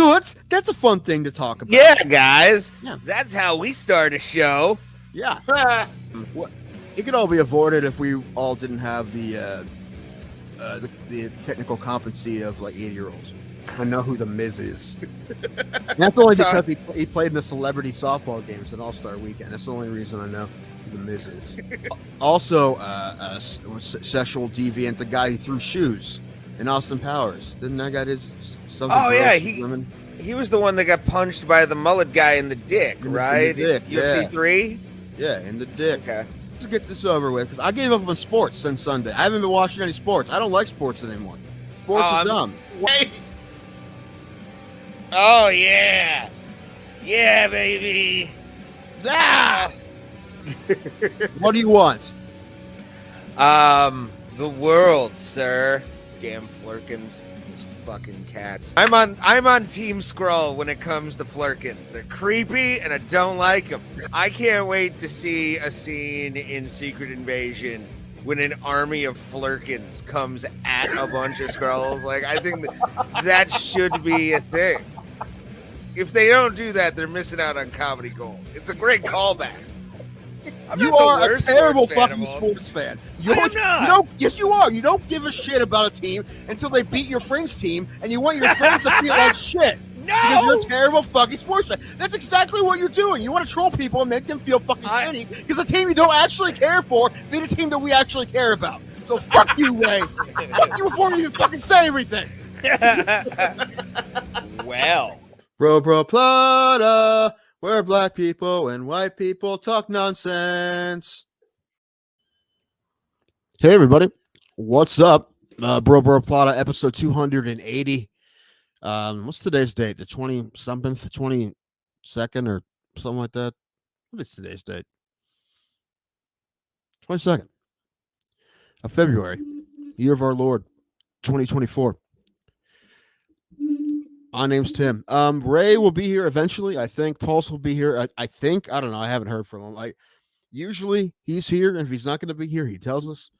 So that's a fun thing to talk about. Yeah, guys. Yeah. That's how we start a show. Yeah. It could all be avoided if we all didn't have the technical competency of like 80-year-olds. I know who the Miz is. That's only because he played in the celebrity softball games at All-Star Weekend. That's the only reason I know who the Miz is. Also, sexual deviant, the guy who threw shoes in Austin Powers. Didn't that guy something? Oh yeah, he was the one that got punched by the mullet guy in the dick, right? In the dick, UFC 3? Yeah, in the dick. Okay. Let's get this over with, because I gave up on sports since Sunday. I haven't been watching any sports. I don't like sports anymore. Sports are dumb. Wait. Oh, yeah. Yeah, baby. Ah! What do you want? The world, sir. Damn Flurkins. These fucking cats. I'm on Team Skrull when it comes to Flurkins. They're creepy, and I don't like them. I can't wait to see a scene in Secret Invasion when an army of Flurkins comes at a bunch of Skrulls. Like, I think that should be a thing. If they don't do that, they're missing out on comedy gold. It's a great callback. You are a terrible fucking sports fan. I'm not. Yes, you are. You don't give a shit about a team until they beat your friend's team, and you want your friends to feel like shit. No! Because you're a terrible fucking sports fan. That's exactly what you're doing. You want to troll people and make them feel fucking shitty because the team you don't actually care for beat a team that we actually care about. So fuck you, Ray. Fuck you before you even fucking say everything. Well. Bro Plata, where black people and white people talk nonsense. Hey everybody, what's up? Bro Plata, episode 280. What's today's date? The 20-something, 22nd or something like that. What is today's date? 22nd of February, year of our Lord, 2024. My name's Tim. Ray will be here eventually. I think Pulse will be here. I think. I don't know. I haven't heard from him. Usually he's here, and if he's not going to be here, he tells us.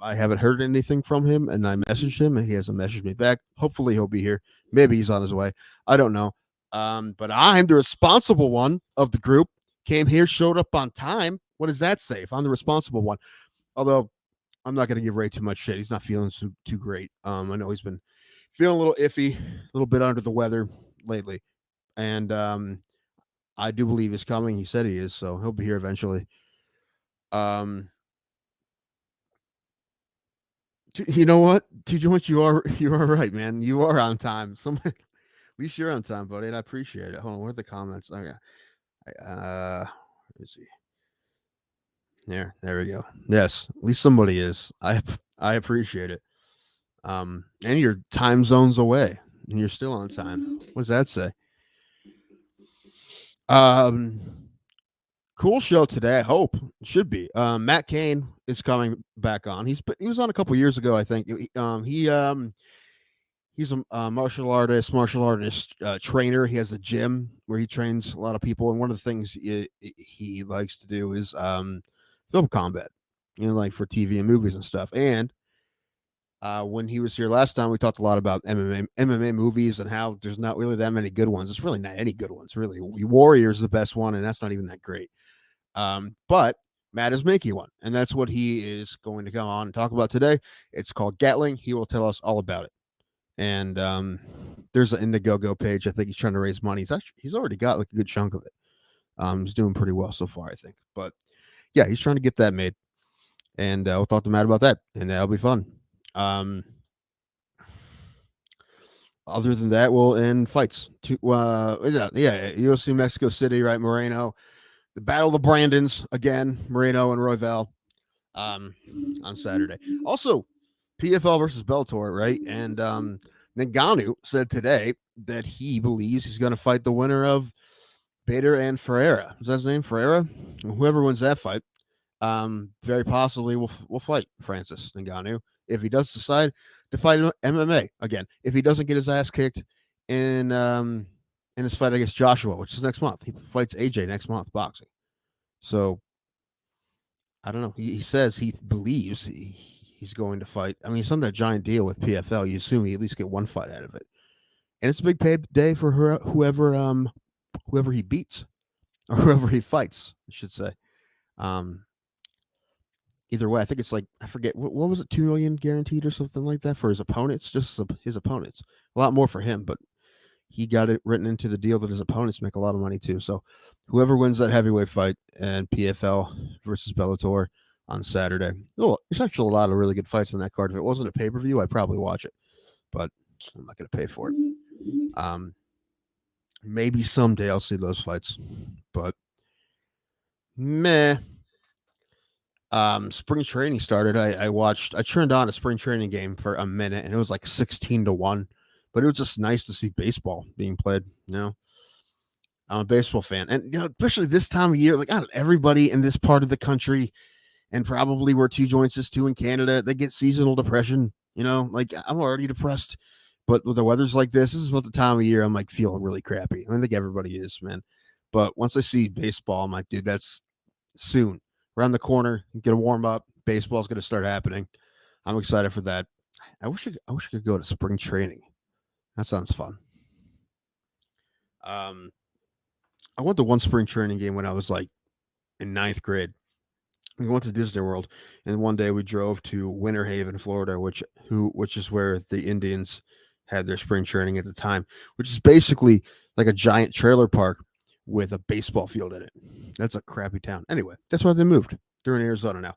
I haven't heard anything from him, and I messaged him, and he hasn't messaged me back. Hopefully he'll be here. Maybe he's on his way. I don't know. But I'm the responsible one of the group. Came here, showed up on time. What does that say? If I'm the responsible one. Although I'm not going to give Ray too much shit. He's not feeling too great. I know he's been feeling a little iffy, a little bit under the weather lately. And I do believe he's coming. He said he is, so he'll be here eventually. You know what? TJ, you are right, man. You are on time. At least you're on time, buddy, and I appreciate it. Hold on, where are the comments? Okay. Let's see. There we go. Yes, at least somebody is. I appreciate it. And your time zone's away, and you're still on time. What does that say? Cool show today. I hope it should be. Matt Kane is coming back on. He was on a couple years ago, I think. He's a martial artist trainer. He has a gym where he trains a lot of people, and one of the things he likes to do is film combat, like for TV and movies and stuff. And when he was here last time, we talked a lot about MMA movies and how there's not really that many good ones. It's really not any good ones, really. Warrior's the best one, and that's not even that great. But Matt is making one, and that's what he is going to come on and talk about today. It's called Gatling. He will tell us all about it. And there's an Indiegogo page. I think he's trying to raise money. He's already got like a good chunk of it. He's doing pretty well so far, I think. But yeah, he's trying to get that made. And we'll talk to Matt about that, and that'll be fun. Other than that, we'll end fights. UFC Mexico City, right? Moreno, the Battle of the Brandons again. Moreno and Royval on Saturday. Also, PFL versus Bellator, right? And Ngannou said today that he believes he's going to fight the winner of Bader and Ferreira. Is that his name, Ferreira? Whoever wins that fight, very possibly will fight Francis Ngannou if he does decide to fight MMA again. If he doesn't get his ass kicked in his fight against Joshua, which is next month. He fights AJ next month, boxing. So I don't know. He says he believes he's going to fight. I mean, he's on that giant deal with PFL. You assume he at least get one fight out of it. and it's a big pay day for whoever he beats or whoever he fights, I should say. Um, Either way, I think it's like I forget what was it, 2 million guaranteed or something like that for his opponents, just his opponents. A lot more for him, but he got it written into the deal that his opponents make a lot of money too. So whoever wins that heavyweight fight and PFL versus Bellator on Saturday, there's actually a lot of really good fights on that card. If it wasn't a pay per view, I'd probably watch it, but I'm not going to pay for it. Maybe someday I'll see those fights, but meh. Spring training started. I turned on a spring training game for a minute, and it was like 16-1. But it was just nice to see baseball being played. I'm a baseball fan, and especially this time of year, like everybody in this part of the country, and probably where Two Joints is too in Canada, they get seasonal depression. Like I'm already depressed, but with the weather's like this is about the time of year I'm like feeling really crappy. I think everybody is, man. But once I see baseball, I'm like, dude, that's soon around the corner. Get a warm up. Baseball's going to start happening. I'm excited for that. I wish I could go to spring training. That sounds fun. I went to one spring training game when I was like in ninth grade. We went to Disney World, and one day we drove to Winter Haven, Florida, which is where the Indians had their spring training at the time, which is basically like a giant trailer park with a baseball field in it. That's a crappy town. Anyway, that's why they moved. They're in Arizona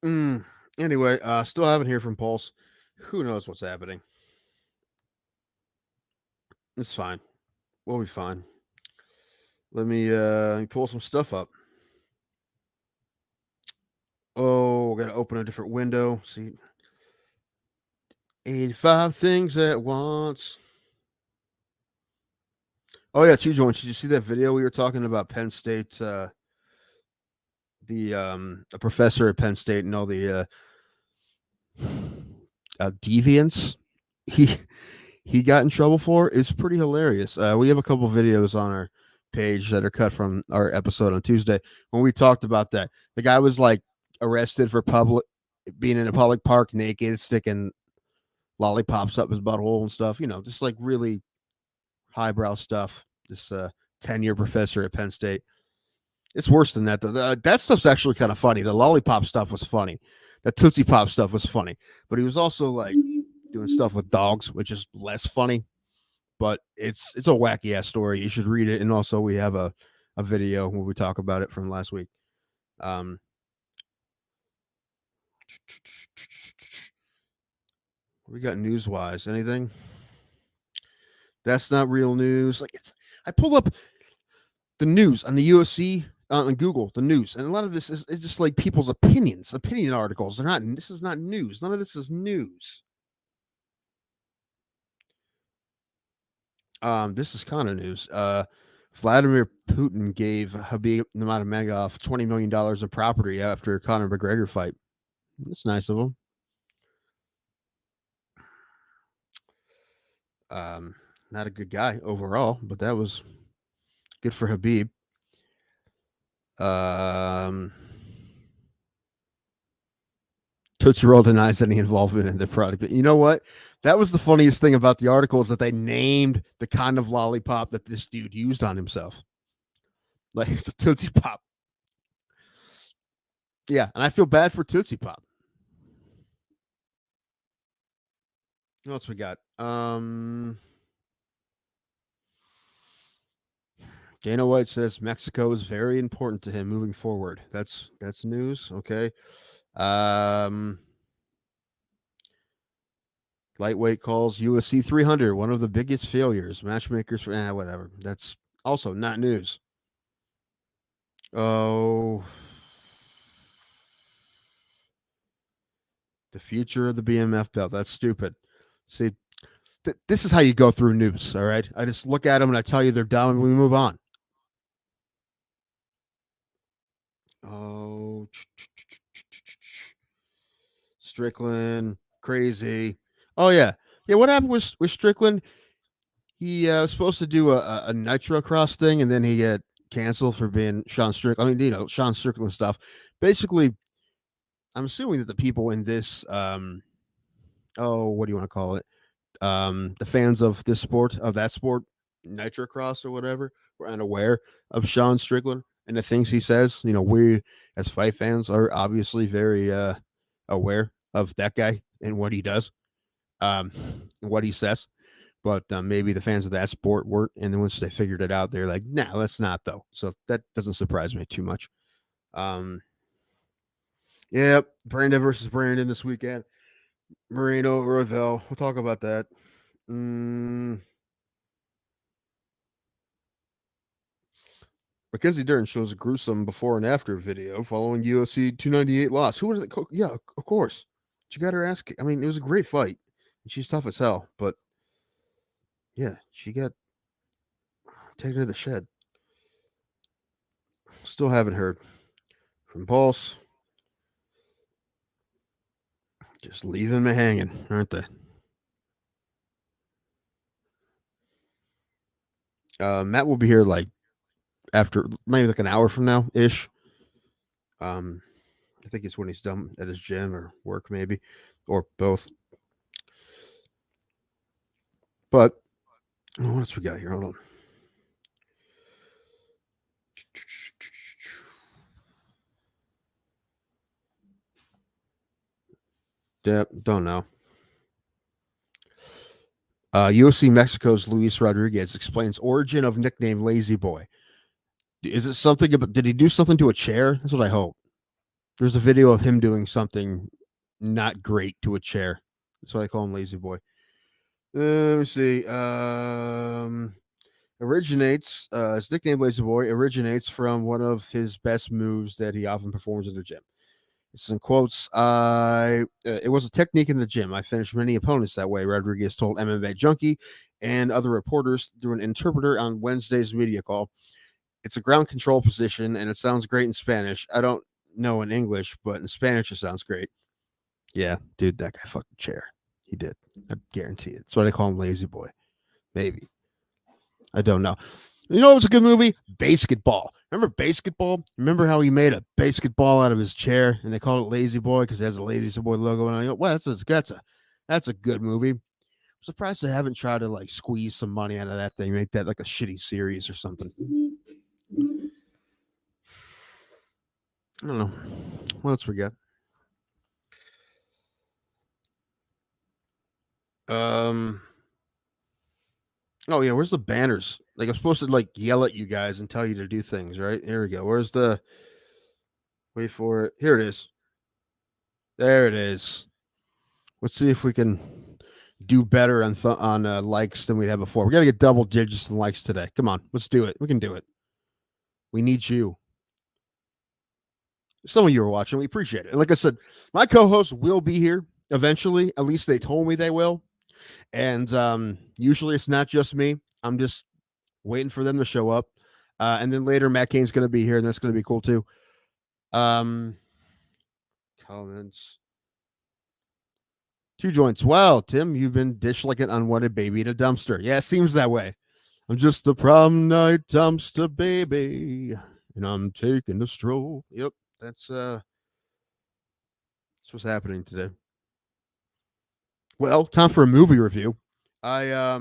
now. Anyway, still haven't heard from Pulse. Who knows what's happening? It's fine. We'll be fine. Let me pull some stuff up. Oh, gotta open a different window. See, 85 things at once. Oh yeah, Two Joints. Did you see that video we were talking about Penn State? A professor at Penn State and all the deviants he got in trouble for is pretty hilarious. We have a couple videos on our page that are cut from our episode on Tuesday when we talked about that. The guy was like arrested for being in a public park naked, sticking lollipops up his butthole and stuff. Just like really highbrow stuff. This 10-year professor at Penn State. It's worse than that, though. That stuff's actually kind of funny. The lollipop stuff was funny. The Tootsie Pop stuff was funny. But he was also like doing stuff with dogs, which is less funny. But it's a wacky ass story. You should read it. And also we have a video where we talk about it from last week. We got news-wise. Anything? That's not real news. Like I pulled up the news on the UFC on Google, the news, and a lot of this is just like people's opinion articles. This is not news. None of this is news. This is kind of news. Vladimir Putin gave Khabib Nurmagomedov $20 million of property after Conor McGregor fight. That's nice of him. Not a good guy overall, but that was good for Khabib. Tootsie Roll denies any involvement in the product. But you know what? That was the funniest thing about the article is that they named the kind of lollipop that this dude used on himself. Like it's a Tootsie Pop. Yeah, and I feel bad for Tootsie Pop. What else we got? Dana White says Mexico is very important to him moving forward. That's news. Okay. Lightweight calls UFC 300 one of the biggest failures. Matchmakers, whatever. That's also not news. Oh, the future of the BMF belt. That's stupid. See, this is how you go through news. All right, I just look at them and I tell you they're dumb, and we move on. Oh, Strickland, crazy. Oh yeah. What happened with Strickland? He was supposed to do a Nitro Cross thing, and then he got canceled for being Sean Strickland. I mean, Sean Strickland stuff. Basically, I'm assuming that the people in this, what do you want to call it? the fans of this sport, of that sport, nitrocross or whatever, were unaware of Sean Strickland and the things he says. We as fight fans are obviously very aware of that guy and what he does, and what he says. But maybe the fans of that sport weren't, and then once they figured it out, they're like, "Nah, let's not though." So that doesn't surprise me too much. Yep, Brandon versus Brandon this weekend. Moreno, Ravel. We'll talk about that. Mackenzie Dern shows a gruesome before and after video following UFC 298 loss. Who was it? Yeah, of course. She got her ass kicked. I mean, it was a great fight. She's tough as hell, but yeah, she got taken to the shed. Still haven't heard from Pulse. Just leaving me hanging, aren't they? Matt will be here like after maybe like an hour from now ish. I think it's when he's done at his gym or work, maybe, or both. But what else we got here? Hold on. Yep, don't know. UFC Mexico's Luis Rodriguez explains origin of nickname Lazy Boy. Is it something about? Did he do something to a chair? That's what I hope. There's a video of him doing something not great to a chair. That's why I call him Lazy Boy. Let me see. Originates his nickname Lazy Boy originates from one of his best moves that he often performs in the gym. It's in quotes. It was a technique in the gym. I finished many opponents that way. Rodriguez told MMA Junkie and other reporters through an interpreter on Wednesday's media call. It's a ground control position, and it sounds great in Spanish. I don't know in English, but in Spanish it sounds great. Yeah, dude, that guy fucked the chair. He did. I guarantee it. That's why they call him Lazy Boy. Maybe. I don't know. You know, it was a good movie. Basketball. Remember Basketball? Remember how he made a basketball out of his chair, and they called it Lazy Boy because it has a Lazy Boy logo. And I go, well, that's a good movie. I'm surprised they haven't tried to like squeeze some money out of that thing, make that like a shitty series or something. I don't know. What else we got? Oh yeah, where's the banners? Like I'm supposed to like yell at you guys and tell you to do things, right? Here we go. Where's the wait for it? Here it is. There it is. Let's see if we can do better on likes than we had before. We got to get double digits in likes today. Come on, let's do it. We can do it. We need you. Some of you are watching. We appreciate it. And like I said, my co-hosts will be here eventually. At least they told me they will. And usually it's not just me. I'm just waiting for them to show up. And then later, Matt Kane's going to be here, and that's going to be cool too. Comments. 2 joints. Wow, Tim, you've been dished like an unwanted baby in a dumpster. Yeah, it seems that way. I'm just a prom night dumpster baby, and I'm taking a stroll. Yep, that's what's happening today. Well, time for a movie review. I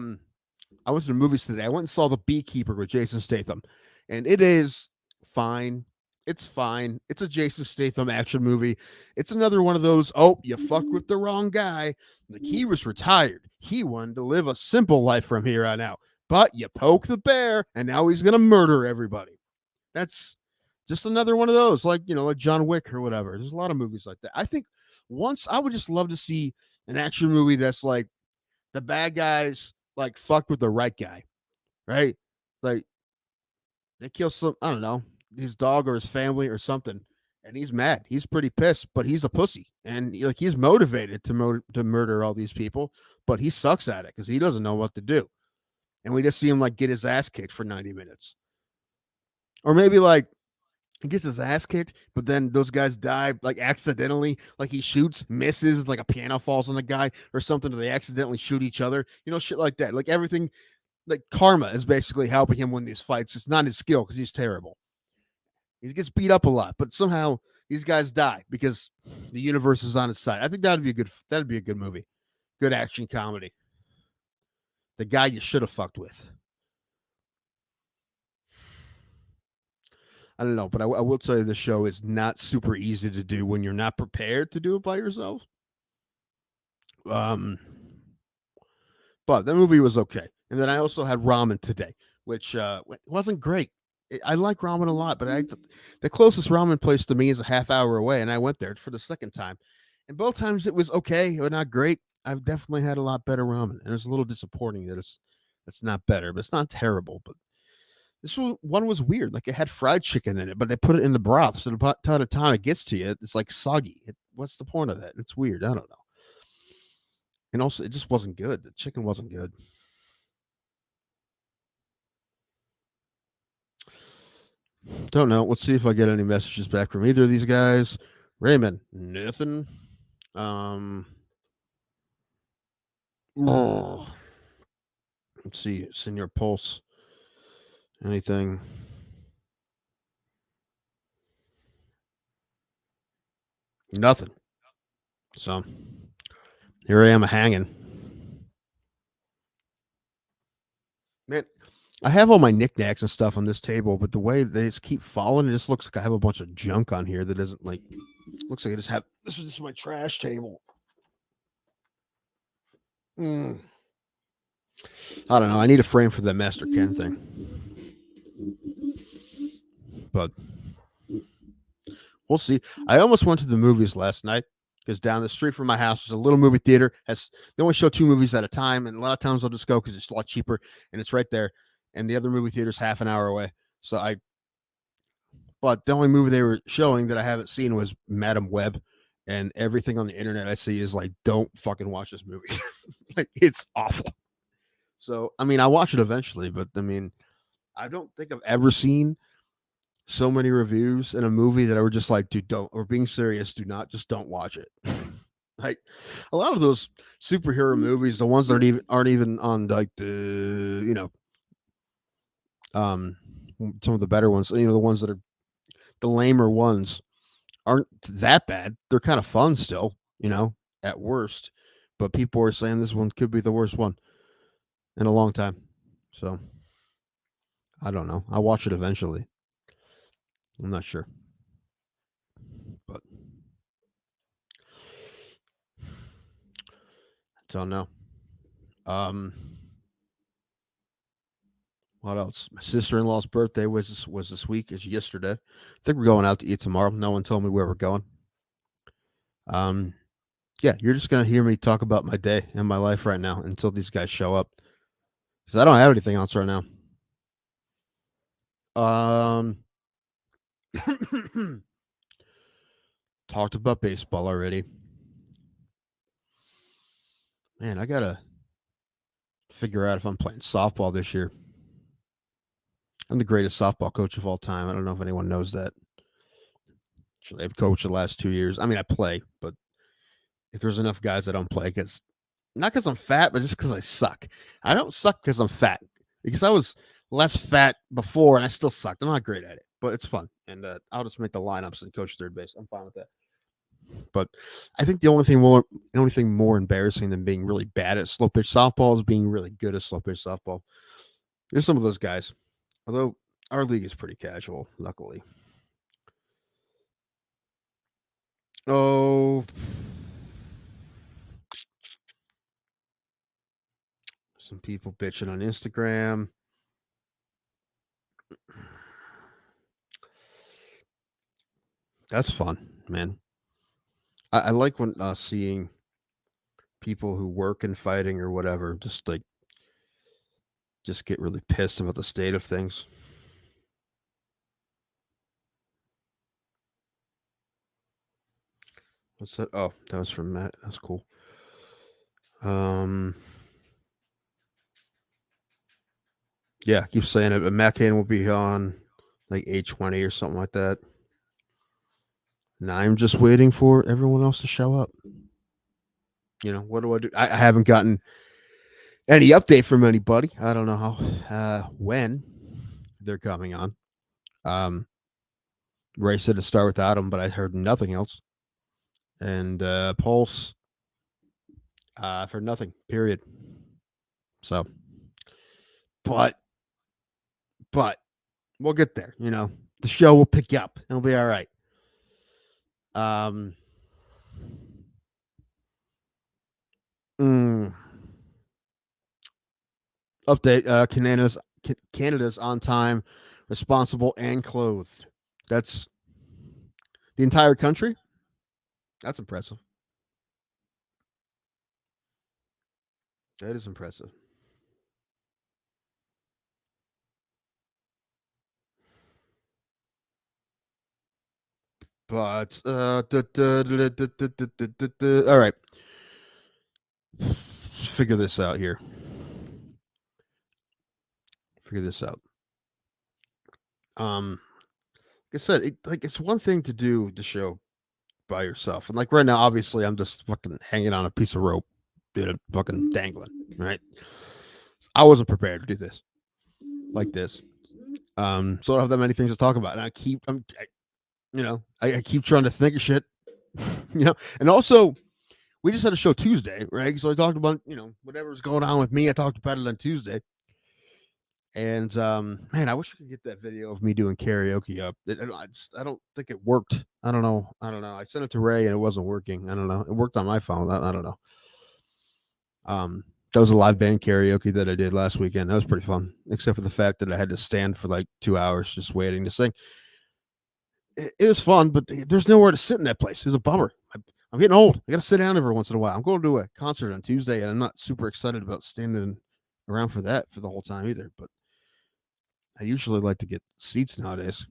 went to the movies today. I went and saw The Beekeeper with Jason Statham, and it is fine. It's fine. It's a Jason Statham action movie. It's another one of those, oh, you fucked with the wrong guy. Like, he was retired. He wanted to live a simple life from here on out. But you poke the bear, and now he's going to murder everybody. That's just another one of those, like, like John Wick or whatever. There's a lot of movies like that. I think once I would just love to see an action movie that's like the bad guys like fucked with the right guy, right? Like they kill some, I don't know, his dog or his family or something, and he's mad. He's pretty pissed, but he's a pussy, and he's motivated to murder all these people, but he sucks at it because he doesn't know what to do, and we just see him like get his ass kicked for 90 minutes, or maybe like he gets his ass kicked, but then those guys die like accidentally. Like he shoots, misses, like a piano falls on the guy or something, or they accidentally shoot each other. Shit like that. Like everything, like karma is basically helping him win these fights. It's not his skill because he's terrible. He gets beat up a lot, but somehow these guys die because the universe is on his side. I think that'd be a good movie, good action comedy. the guy you should have fucked with. I don't know, but I will tell you the show is not super easy to do when you're not prepared to do it by yourself. But the movie was okay. And then I also had ramen today, which wasn't great. I like ramen a lot, but the closest ramen place to me is a half hour away, and I went there for the second time. And both times it was okay, but not great. I've definitely had a lot better ramen, and it's a little disappointing that it's not better, but it's not terrible. But this one was weird. Like it had fried chicken in it, but they put it in the broth. So by the time it gets to you, it's like soggy. What's the point of that? It's weird. I don't know. And also, it just wasn't good. The chicken wasn't good. Don't know. Let's see if I get any messages back from either of these guys. Raymond, nothing. Let's see, Senior Pulse. Anything? Nothing. So here I am hanging. Man, I have all my knickknacks and stuff on this table, but the way they just keep falling, it just looks like I have a bunch of junk on here that isn't like. Looks like I just have. This is just my trash table. I don't know. I need a frame for the Master Ken thing, but we'll see. I almost went to the movies last night because down the street from my house is a little movie theater. They only show 2 movies at a time, and a lot of times I'll just go because it's a lot cheaper and it's right there. And the other movie theater is half an hour away. But the only movie they were showing that I haven't seen was Madam Web, and everything on the internet I see is like, don't fucking watch this movie. Like, it's awful. So, I mean, I'll watch it eventually, but I mean, I don't think I've ever seen so many reviews in a movie that I were just like, dude, don't, or being serious, don't watch it. Like a lot of those superhero movies, the ones that aren't even on like the, some of the better ones, the ones that are the lamer ones aren't that bad. They're kind of fun still, at worst. But people are saying this one could be the worst one in a long time. So I don't know. I'll watch it eventually. I'm not sure. But I don't know. What else? My sister-in-law's birthday was this week. It's yesterday. I think we're going out to eat tomorrow. No one told me where we're going. Yeah, you're just gonna hear me talk about my day and my life right now until these guys show up, because I don't have anything else right now. Talked about baseball already. Man, I gotta figure out if I'm playing softball this year. I'm the greatest softball coach of all time. I don't know if anyone knows that. Actually, I've coached the last 2 years. I mean, I play, but if there's enough guys that don't play, not because I'm fat, but just because I suck. I don't suck because I'm fat, because I was less fat before and I still sucked. I'm not great at it, but it's fun. And I'll just make the lineups and coach third base. I'm fine with that. But I think the only thing more embarrassing than being really bad at slow pitch softball is being really good at slow pitch softball. There's some of those guys, although our league is pretty casual, luckily. Oh, some people bitching on Instagram. That's fun, man. I like when seeing people who work in fighting or whatever just get really pissed about the state of things. What's that? Oh, that was from Matt. That's cool. Yeah, I keep saying it, but Matt Kane will be on like 8:20 or something like that. And I'm just waiting for everyone else to show up. What do I do? I haven't gotten any update from anybody. I don't know when they're coming on. Ray said to start without him, but I heard nothing else. And Pulse, I've heard nothing, period. So but we'll get there. The show will pick you up. It'll be all right. Update: Canada's on time, responsible, and clothed. That's the entire country. That's impressive. That is impressive. But all right. Figure this out here. Figure this out. Like I said, it's one thing to do the show by yourself, and like right now, obviously, I'm just fucking hanging on a piece of rope, fucking dangling. Right? I wasn't prepared to do this like this. So I don't have that many things to talk about, and I keep trying to think of shit. And also, we just had a show Tuesday, right? So I talked about whatever's going on with me. I talked about it on Tuesday. And man, I wish I could get that video of me doing karaoke up. I don't think it worked. I don't know. I sent it to Ray and it wasn't working. I don't know. It worked on my phone. I don't know. That was a live band karaoke that I did last weekend. That was pretty fun, except for the fact that I had to stand for like 2 hours just waiting to sing. It was fun, but there's nowhere to sit in that place. It was a bummer. I'm getting old. I got to sit down every once in a while. I'm going to a concert on Tuesday, and I'm not super excited about standing around for that for the whole time either. But I usually like to get seats nowadays,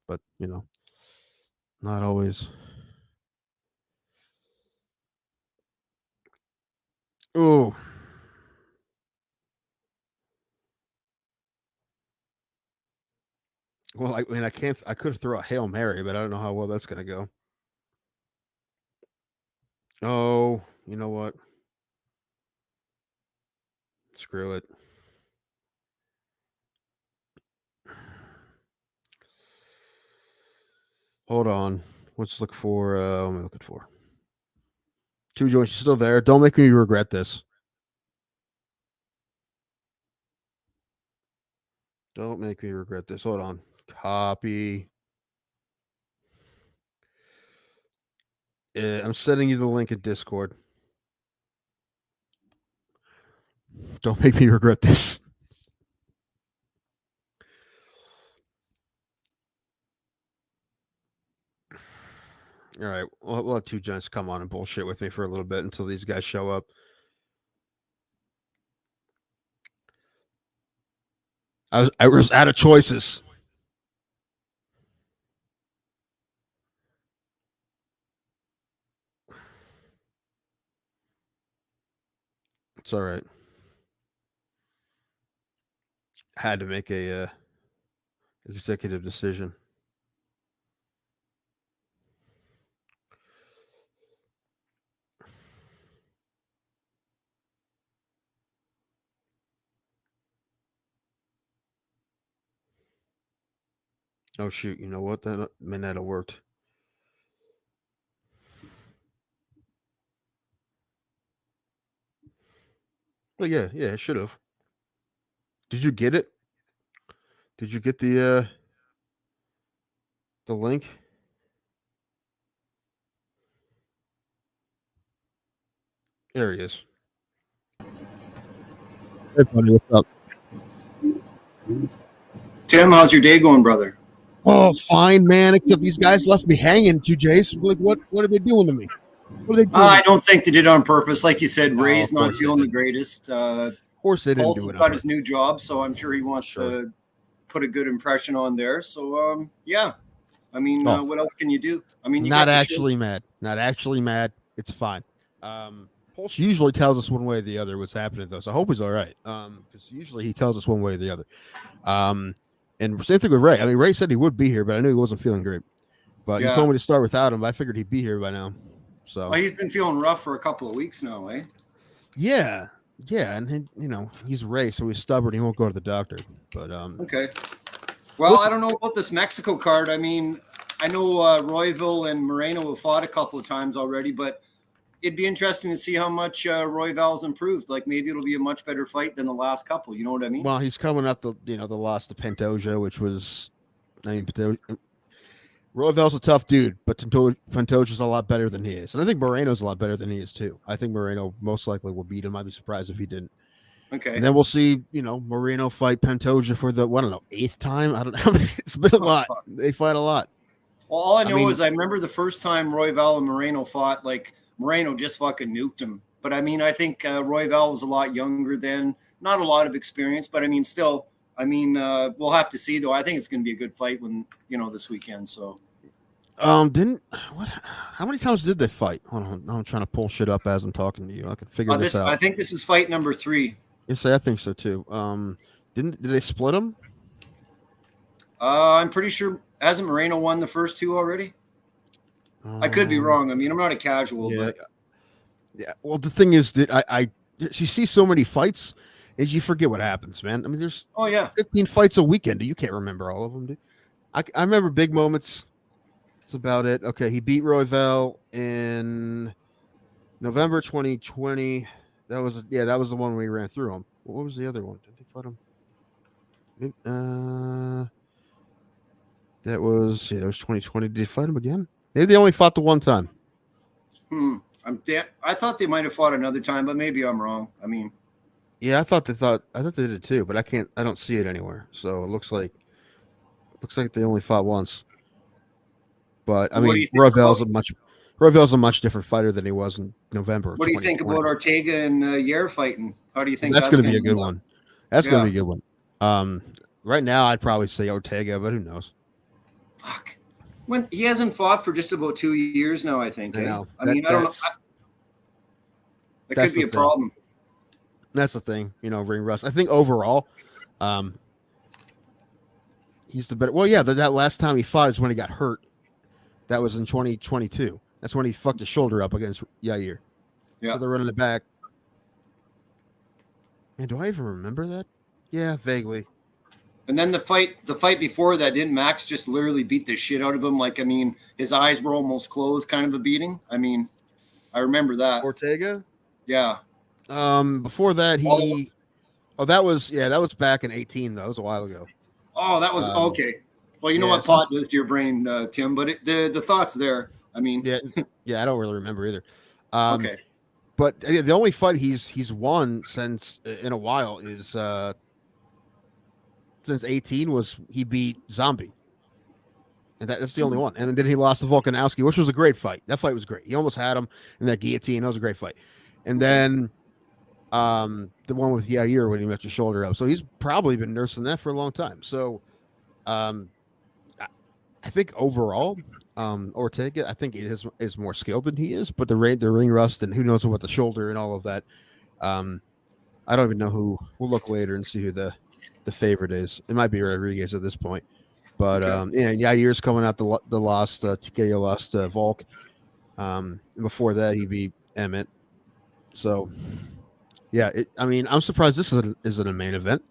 but not always. Oh, well, I mean, I can't. I could throw a Hail Mary, but I don't know how well that's gonna go. Oh, you know what? Screw it. Hold on. Let's look for. What am I looking for? Two joints. You're still there. Don't make me regret this. Don't make me regret this. Hold on. Copy. I'm sending you the link in Discord. Don't make me regret this. All right, we'll have two gents come on and bullshit with me for a little bit until these guys show up. I was out of choices. It's all right. Had to make a executive decision. Oh shoot! You know what? That may not have worked. Well, yeah, it should have. Did you get it? Did you get the link? There he is. Hey, buddy, what's up? Tim, how's your day going, brother? Oh, fine, man. Except these guys left me hanging, 2Js. Like, what are they doing to me? What are they doing? I don't think they did it on purpose. Like you said, Ray's not feeling the greatest. Of course they didn't Paul's do it. got his new job, so I'm sure he wants to put a good impression on there. So, yeah. I mean, what else can you do? I mean, not actually mad. Not actually mad. It's fine. Paul usually tells us one way or the other what's happening, though. So I hope he's all right. Because usually he tells us one way or the other. And same thing with Ray. I mean, Ray said he would be here, but I knew he wasn't feeling great. But he told me to start without him. But I figured he'd be here by now. So he's been feeling rough for a couple of weeks now, eh? Yeah, and he's Ray, so he's stubborn. He won't go to the doctor. But okay. Well, I don't know about this Mexico card. I mean, I know Royville and Moreno have fought a couple of times already, but it'd be interesting to see how much Royval's improved. Like maybe it'll be a much better fight than the last couple. You know what I mean? Well, he's coming up the loss to Pantoja, which was, I mean, Royval's a tough dude, but Pantoja's a lot better than he is, and I think Moreno's a lot better than he is too. I think Moreno most likely will beat him. I'd be surprised if he didn't. Okay. And then we'll see, Moreno fight Pantoja for the, I don't know, 8th time. I don't know. It's been a lot. They fight a lot. Well, all I know is I remember the first time Royval and Moreno fought, like Moreno just fucking nuked him. But I mean, I think Royval was a lot younger then, not a lot of experience, but I mean, still, we'll have to see though. I think it's going to be a good fight when, this weekend. So, how many times did they fight? Hold on, I'm trying to pull shit up as I'm talking to you. I can figure this out. I think this is fight number 3. Yes, I think so too. Did they split them? I'm pretty sure hasn't Moreno won the first 2 already? I could be wrong. I mean, I'm not a casual. Yeah. But... Yeah. Well, the thing is that you see so many fights, is you forget what happens, man. I mean, there's 15 fights a weekend. You can't remember all of them, dude. I remember big moments. That's about it. Okay, he beat Royval in November 2020. That was the one we ran through him. What was the other one? Did they fight him? That was 2020. Did they fight him again? Maybe they only fought the one time. I thought they might have fought another time, but maybe I'm wrong. I mean, yeah, I thought they did too, but I don't see it anywhere. So it looks like they only fought once. But I mean, Royval's a much different fighter than he was in November. What do you think about Ortega and Yair fighting? How do you think that's going to be a good one? That's going to be a good one. Right now, I'd probably say Ortega, but who knows? Fuck. When he hasn't fought for just about 2 years now, I think. I know. I don't know. That could be a problem. That's the thing, ring rust. I think overall, he's the better. Well, yeah, that last time he fought is when he got hurt. That was in 2022. That's when he fucked his shoulder up against Yair. Yeah. So they're running it back. Man, do I even remember that? Yeah, vaguely. And then the fight before that, didn't Max just literally beat the shit out of him? Like, I mean, his eyes were almost closed, kind of a beating. I mean, I remember that. Ortega? Yeah. Before that, that was back in 2018, though. That was a while ago. Oh, that was okay. Well, you know what pot does to your brain, Tim, but the thought's there. I mean, yeah, I don't really remember either. Okay. But the only fight he's won since in a while is since 2018 was he beat Zombie, and that's the only one. And then he lost to Volkanovski, which was a great fight. That fight was great. He almost had him in that guillotine. That was a great fight. And then the one with Yair when he met your shoulder up. So he's probably been nursing that for a long time. So I think overall, Ortega, I think is more skilled than he is, but the ring rust and who knows what the shoulder and all of that. I don't even know who. We'll look later and see who the favorite is. It might be Rodriguez at this point, but Yair's coming out the lost TKO lost Volk. Before that he beat Emmett. So yeah, I'm surprised this isn't a main event,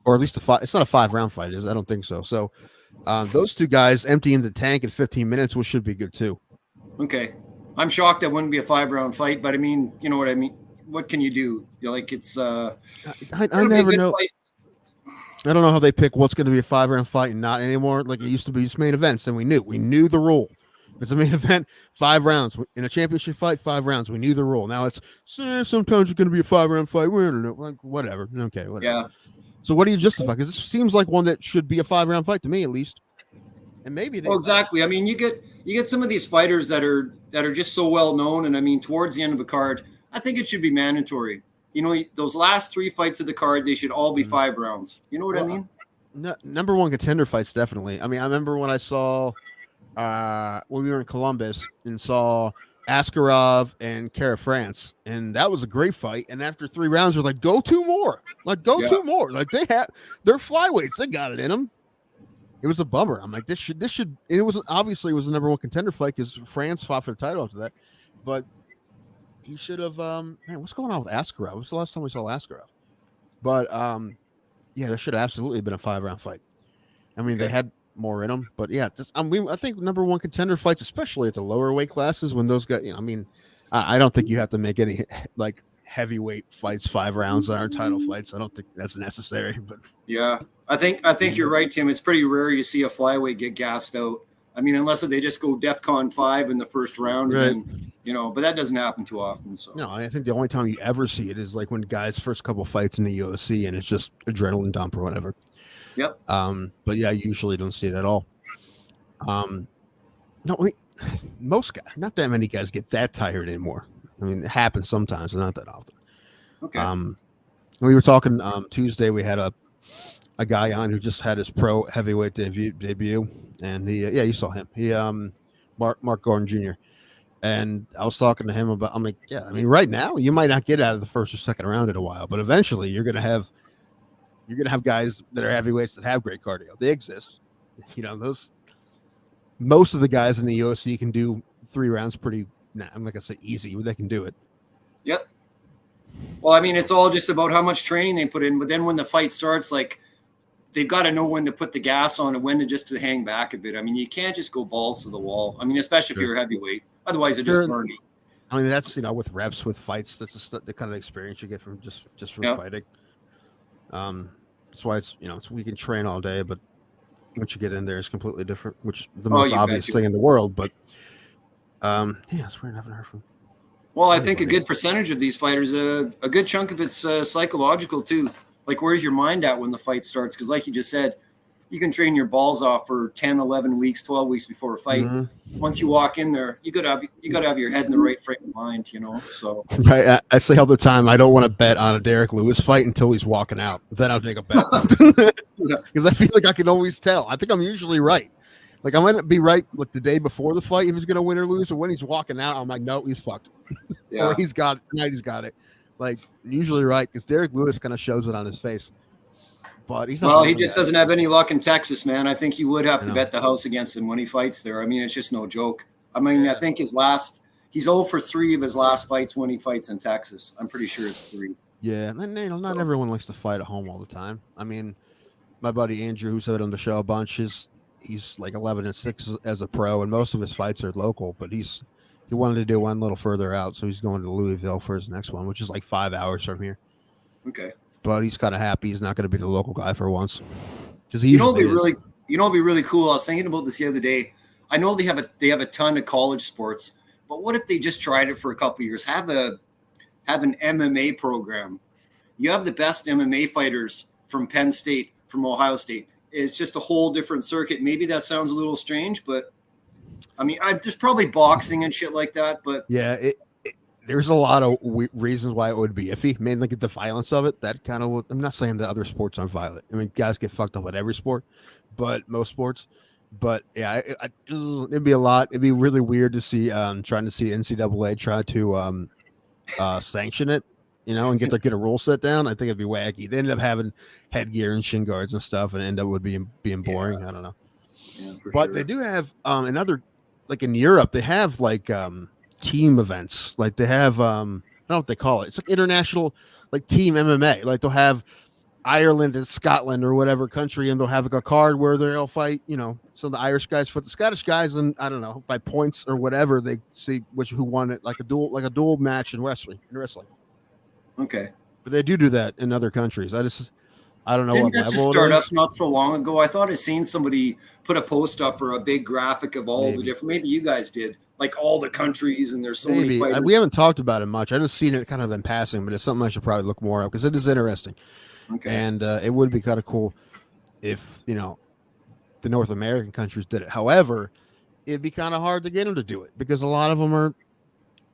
or at least it's not a 5-round fight, is it? I don't think so. So those two guys emptying the tank in 15 minutes, which should be good too. Okay, I'm shocked that wouldn't be a 5-round fight, but I mean, you know what I mean. What can you do? It's I never know. Fight. I don't know how they pick what's going to be a 5-round fight and not anymore. Like it used to be just main events, and we knew the rule. If it's a main event, 5 rounds. In a championship fight, 5 rounds. We knew the rule. Now it's sometimes it's going to be a 5-round fight. We don't know, like whatever. Okay, whatever. Yeah. So what do you justify? Because this seems like one that should be a 5-round fight to me, at least. And maybe well, exactly. I mean, you get some of these fighters that are just so well known, and I mean, towards the end of a card, I think it should be mandatory. Those last 3 fights of the card, they should all be 5 rounds. You know what I mean? Number one contender fights, definitely. I mean, I remember when I saw when we were in Columbus and saw Askarov and Kara France, and that was a great fight. And after 3 rounds, we're like, go 2 more. Like, go 2 more. Like, they're flyweights. They got it in them. It was a bummer. I'm like, this should. And it was obviously the number one contender fight because France fought for the title after that. But he should have. Man, what's going on with Askarov? What's the last time we saw Askarov? But there should have absolutely been a 5-round fight. I mean, they had more in them, but yeah, I think number one contender fights, especially at the lower weight classes, when those guys, I don't think you have to make any like heavyweight fights 5 rounds on our title fights. I don't think that's necessary. But yeah, I think you're right, Tim. It's pretty rare you see a flyweight get gassed out. I mean, unless they just go DEFCON 5 in the first round, right. and then, but that doesn't happen too often. So no, I think the only time you ever see it is like when guys first couple fights in the UFC and it's just adrenaline dump or whatever. Yep. But yeah, you usually don't see it at all. No, most guys, not that many guys get that tired anymore. I mean, it happens sometimes, but not that often. Okay. We were talking Tuesday. We had a guy on who just had his pro heavyweight debut, and you saw him. He Mark Gordon Jr. And I was talking to him about. I'm like, yeah, I mean, right now you might not get out of the first or second round in a while, but eventually you're gonna have guys that are heavyweights that have great cardio. They exist. Those. Most of the guys in the UFC can do 3 rounds pretty. I'm not gonna say easy, but they can do it. Yep. Well, I mean, it's all just about how much training they put in. But then when the fight starts, like, they've got to know when to put the gas on and when to hang back a bit. I mean, you can't just go balls to the wall. I mean, especially if you're a heavyweight. Otherwise, it just burns you. I mean, that's with reps, with fights. That's just the kind of experience you get from just from fighting. That's why it's we can train all day, but once you get in there, it's completely different. Which is the most obvious thing in the world. But it's weird. I haven't heard from. Well, I think a good percentage of these fighters, a good chunk of it's psychological too. Like, where's your mind at when the fight starts? Because like you just said, you can train your balls off for 10, 11 weeks, 12 weeks before a fight. Mm-hmm. Once you walk in there, you got to have your head in the right frame of mind, So right, I say all the time, I don't want to bet on a Derek Lewis fight until he's walking out. Then I'll make a bet because I feel like I can always tell. I think I'm usually right. Like, I might be right like the day before the fight if he's going to win or lose, or when he's walking out, I'm like, no, he's fucked. Yeah. Or he's got it. Tonight he's got it. Like, usually right, because Derek Lewis kind of shows it on his face. But he's not. Well, he just doesn't have any luck in Texas, man. I think you would have to bet the house against him when he fights there. I mean, it's just no joke. I mean, I think he's 0 for 3 of his last fights when he fights in Texas. I'm pretty sure it's 3. Yeah, and not everyone likes to fight at home all the time. I mean, my buddy Andrew, who's had on the show a bunch, he's like 11-6 as a pro, and most of his fights are local. But he wanted to do one a little further out, so he's going to Louisville for his next one, which is like 5 hours from here. Okay. But he's kind of happy he's not going to be the local guy for once. Because he it'd be really cool. I was thinking about this the other day. I know they have a ton of college sports, but what if they just tried it for a couple of years? Have an MMA program. You have the best MMA fighters from Penn State, from Ohio State. It's just a whole different circuit. Maybe that sounds a little strange, but I mean, there's probably boxing and shit like that. But yeah, there's a lot of reasons why it would be iffy. Mainly the violence of it. That kind of. I'm not saying that other sports aren't violent. I mean, guys get fucked up at every sport, but most sports. But yeah, it'd be a lot. It'd be really weird to see trying to see NCAA try to sanction it, and get a rule set down. I think it'd be wacky. They end up having headgear and shin guards and stuff, and end up being boring. I don't know. Yeah, but they do have another, like in Europe, they have like team events. Like they have I don't know what they call it. It's like international like team MMA. Like they'll have Ireland and Scotland or whatever country, and they'll have like a card where they'll fight, so the Irish guys fight the Scottish guys, and I don't know, by points or whatever, they see who won it, like a dual match in wrestling. Okay. But they do that in other countries. I don't know Didn't what that level just it start is. up not so long ago? I thought I seen somebody put a post up or a big graphic of all the different. Maybe you guys did, like all the countries, and there's so many fighters. We haven't talked about it much. I just seen it kind of in passing, but it's something I should probably look more up because it is interesting. Okay. And it would be kind of cool if the North American countries did it. However, it'd be kind of hard to get them to do it because a lot of them are,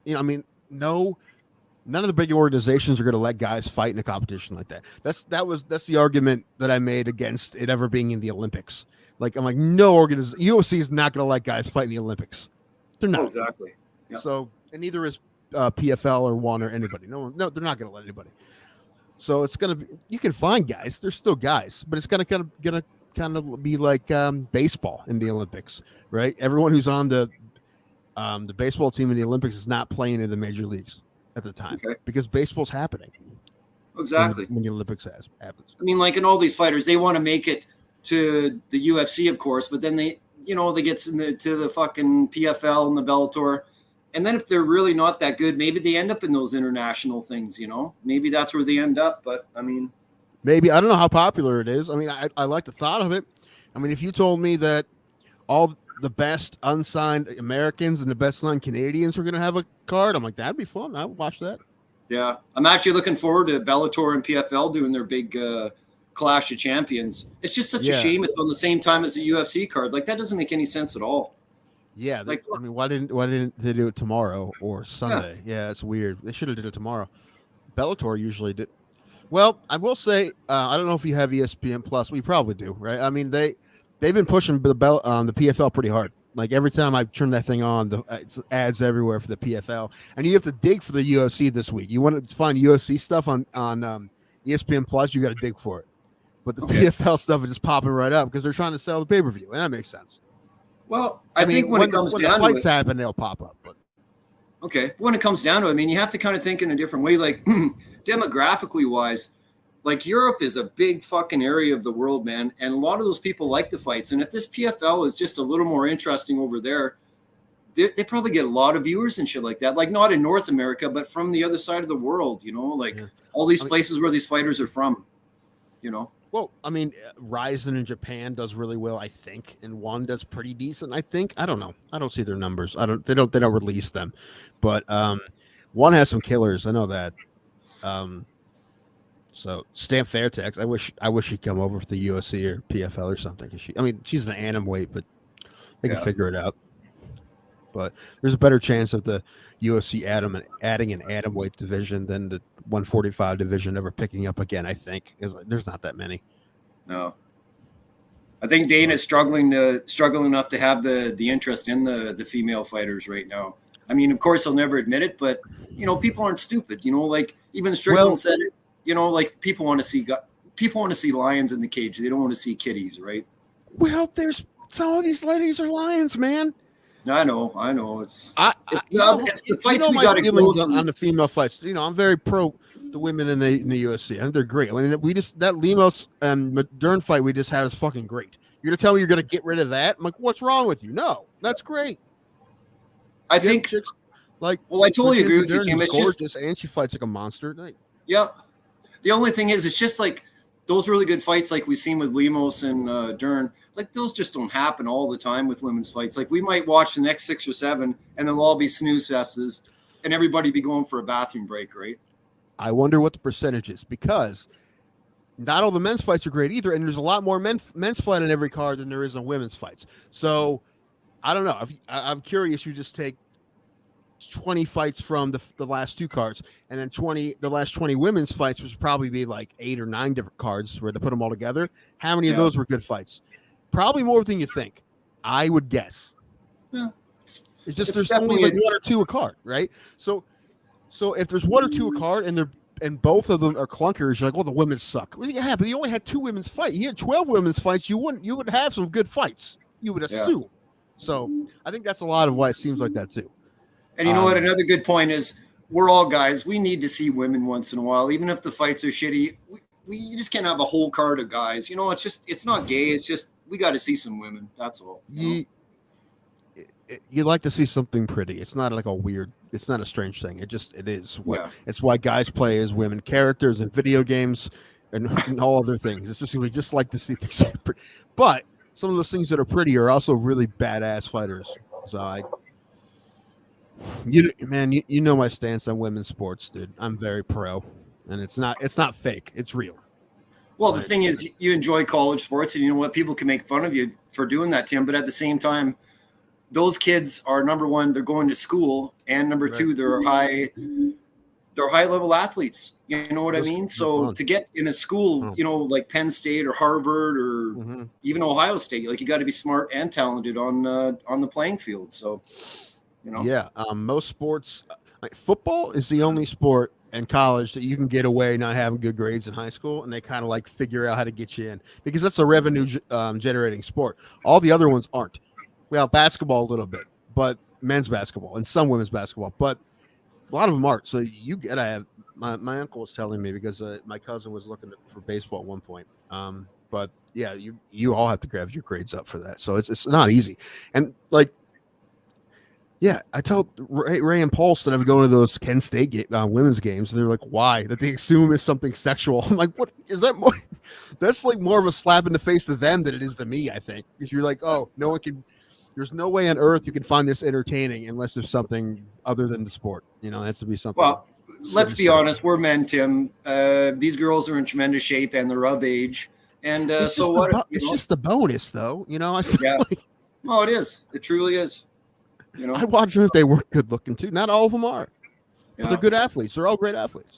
none of the big organizations are going to let guys fight in a competition like that. That's the argument that I made against it ever being in the Olympics. Like, I'm like, no UFC is not going to let guys fight in the Olympics. They're not. Oh, exactly. Yep. So, and neither is PFL or ONE or anybody. No, they're not going to let anybody. So it's going to be, you can find guys. There's still guys, but it's going to kind of be like baseball in the Olympics, right? Everyone who's on the baseball team in the Olympics is not playing in the major leagues at the time because baseball's happening. Exactly. When the Olympics happens. I mean, like in all these fighters, they want to make it to the UFC, of course, but then they get to the fucking PFL and the Bellator, And then if they're really not that good, maybe they end up in those international things, you know? Maybe that's where they end up. But, I mean. Maybe. I don't know how popular it is. I mean, I like the thought of it. I mean, if you told me that all the best unsigned Americans and the best signed Canadians were going to have a card, I'm like, that'd be fun. I would watch that. Yeah. I'm actually looking forward to Bellator and PFL doing their big Clash of Champions. It's just such a shame it's on the same time as the UFC card. Like, that doesn't make any sense at all. Yeah, I mean, why didn't they do it tomorrow or Sunday? Yeah, it's weird. They should have did it tomorrow. Bellator usually did. Well, I will say, I don't know if you have ESPN Plus. We probably do, right? I mean, they've been pushing the PFL pretty hard. Like every time I turn that thing on, it's ads everywhere for the PFL, and you have to dig for the UFC this week. You want to find UFC stuff on ESPN Plus, you got to dig for it. But the PFL stuff is just popping right up because they're trying to sell the pay-per-view, and that makes sense. Well, I think when it comes down to it, when the fights happen, they'll pop up. But okay, when it comes down to it, I mean, you have to kind of think in a different way. Like demographically wise, like Europe is a big fucking area of the world, man, and a lot of those people like the fights. And if this PFL is just a little more interesting over there, they probably get a lot of viewers and shit like that. Like not in North America, but from the other side of the world. You know, like all these places where these fighters are from. You know. Well, I mean, Ryzen in Japan does really well, I think, and One does pretty decent, I think. I don't know. I don't see their numbers. They don't release them, but One has some killers. I know that. So Stamp Fairtex, I wish she'd come over for the UFC or PFL or something. She's an atom weight, but they can figure it out. But there's a better chance of the UFC adding an atom weight division than the 145 division ever picking up again. I think there's not that many. No, I think Dana's struggling enough to have the interest in the female fighters right now. I mean, of course, he'll never admit it, but you know, people aren't stupid. You know, like even Strickland said it. You know, like people want to see lions in the cage. They don't want to see kitties, right? Well, there's some of these ladies are lions, man. I know. It's the fights we got to go on the female fights. You know, I'm very pro the women in the UFC. I think they're great. I mean, that Lemos and Dern fight we just had is fucking great. You're gonna tell me you're gonna get rid of that? I'm like, what's wrong with you? No, that's great. I think chicks, like, well, I totally agree with you, Kim. It's gorgeous, and she fights like a monster. Like, yeah. The only thing is, it's just like those really good fights, like we've seen with Lemos and Dern. Like those just don't happen all the time with women's fights. Like we might watch the next 6 or 7, and they'll all be snooze fests, and everybody be going for a bathroom break, right? I wonder what the percentage is, because not all the men's fights are great either, and there's a lot more men's fight on every card than there is on women's fights. So I don't know. I'm curious. You just take 20 fights from the last 2 cards, and then the last 20 women's fights, which would probably be like 8 or 9 different cards where to put them all together. How many of those were good fights? Probably more than you think, I would guess. Yeah. It's there's only like 1 or 2 a card, right? So if there's 1 or 2 a card and both of them are clunkers, you're like, well, the women suck. Well, yeah, but you only had 2 women's fights. You had 12 women's fights. You would have some good fights. You would assume. Yeah. So I think that's a lot of why it seems like that too. And you know what? Another good point is we're all guys. We need to see women once in a while, even if the fights are shitty. We just can't have a whole card of guys. You know, it's not gay. It's just we got to see some women. That's all. You like to see something pretty. It's not like it's not a strange thing. It is. It's why guys play as women characters in video games and all other things. It's just we just like to see things pretty. But some of those things that are pretty are also really badass fighters. So you know my stance on women's sports, dude. I'm very pro, and it's not fake. It's real. Well, the thing is, you enjoy college sports, and you know what? People can make fun of you for doing that, Tim. But at the same time, those kids are, number one, they're going to school, and number two, they're high level athletes. You know what I mean? So to get in a school, you know, like Penn State or Harvard or even Ohio State, like you got to be smart and talented on the playing field. So, you know, yeah. Most sports, like football, is the only sport in college that you can get away not having good grades in high school, and they kind of like figure out how to get you in because that's a revenue generating sport. All the other ones aren't. Well, basketball a little bit, but men's basketball and some women's basketball, but a lot of them aren't. So you gotta have. My uncle was telling me because my cousin was looking for baseball at one point. But yeah, you all have to grab your grades up for that. So it's not easy. And like Yeah, I told Ray and Pulse that I'm going to those Kent State women's games. And they're like, why? That they assume is something sexual. I'm like, what is that? More? That's like more of a slap in the face to them than it is to me, I think. Because you're like, oh, no one can, there's no way on earth you can find this entertaining unless there's something other than the sport. You know, it has to be something. Well, let's be honest. We're men, Tim. These girls are in tremendous shape and they're of age. And so what? It's just the bonus, though. You know, yeah. No, it is. It truly is. You know, I watch them if they weren't good looking too. Not all of them are. But they're good athletes. They're all great athletes.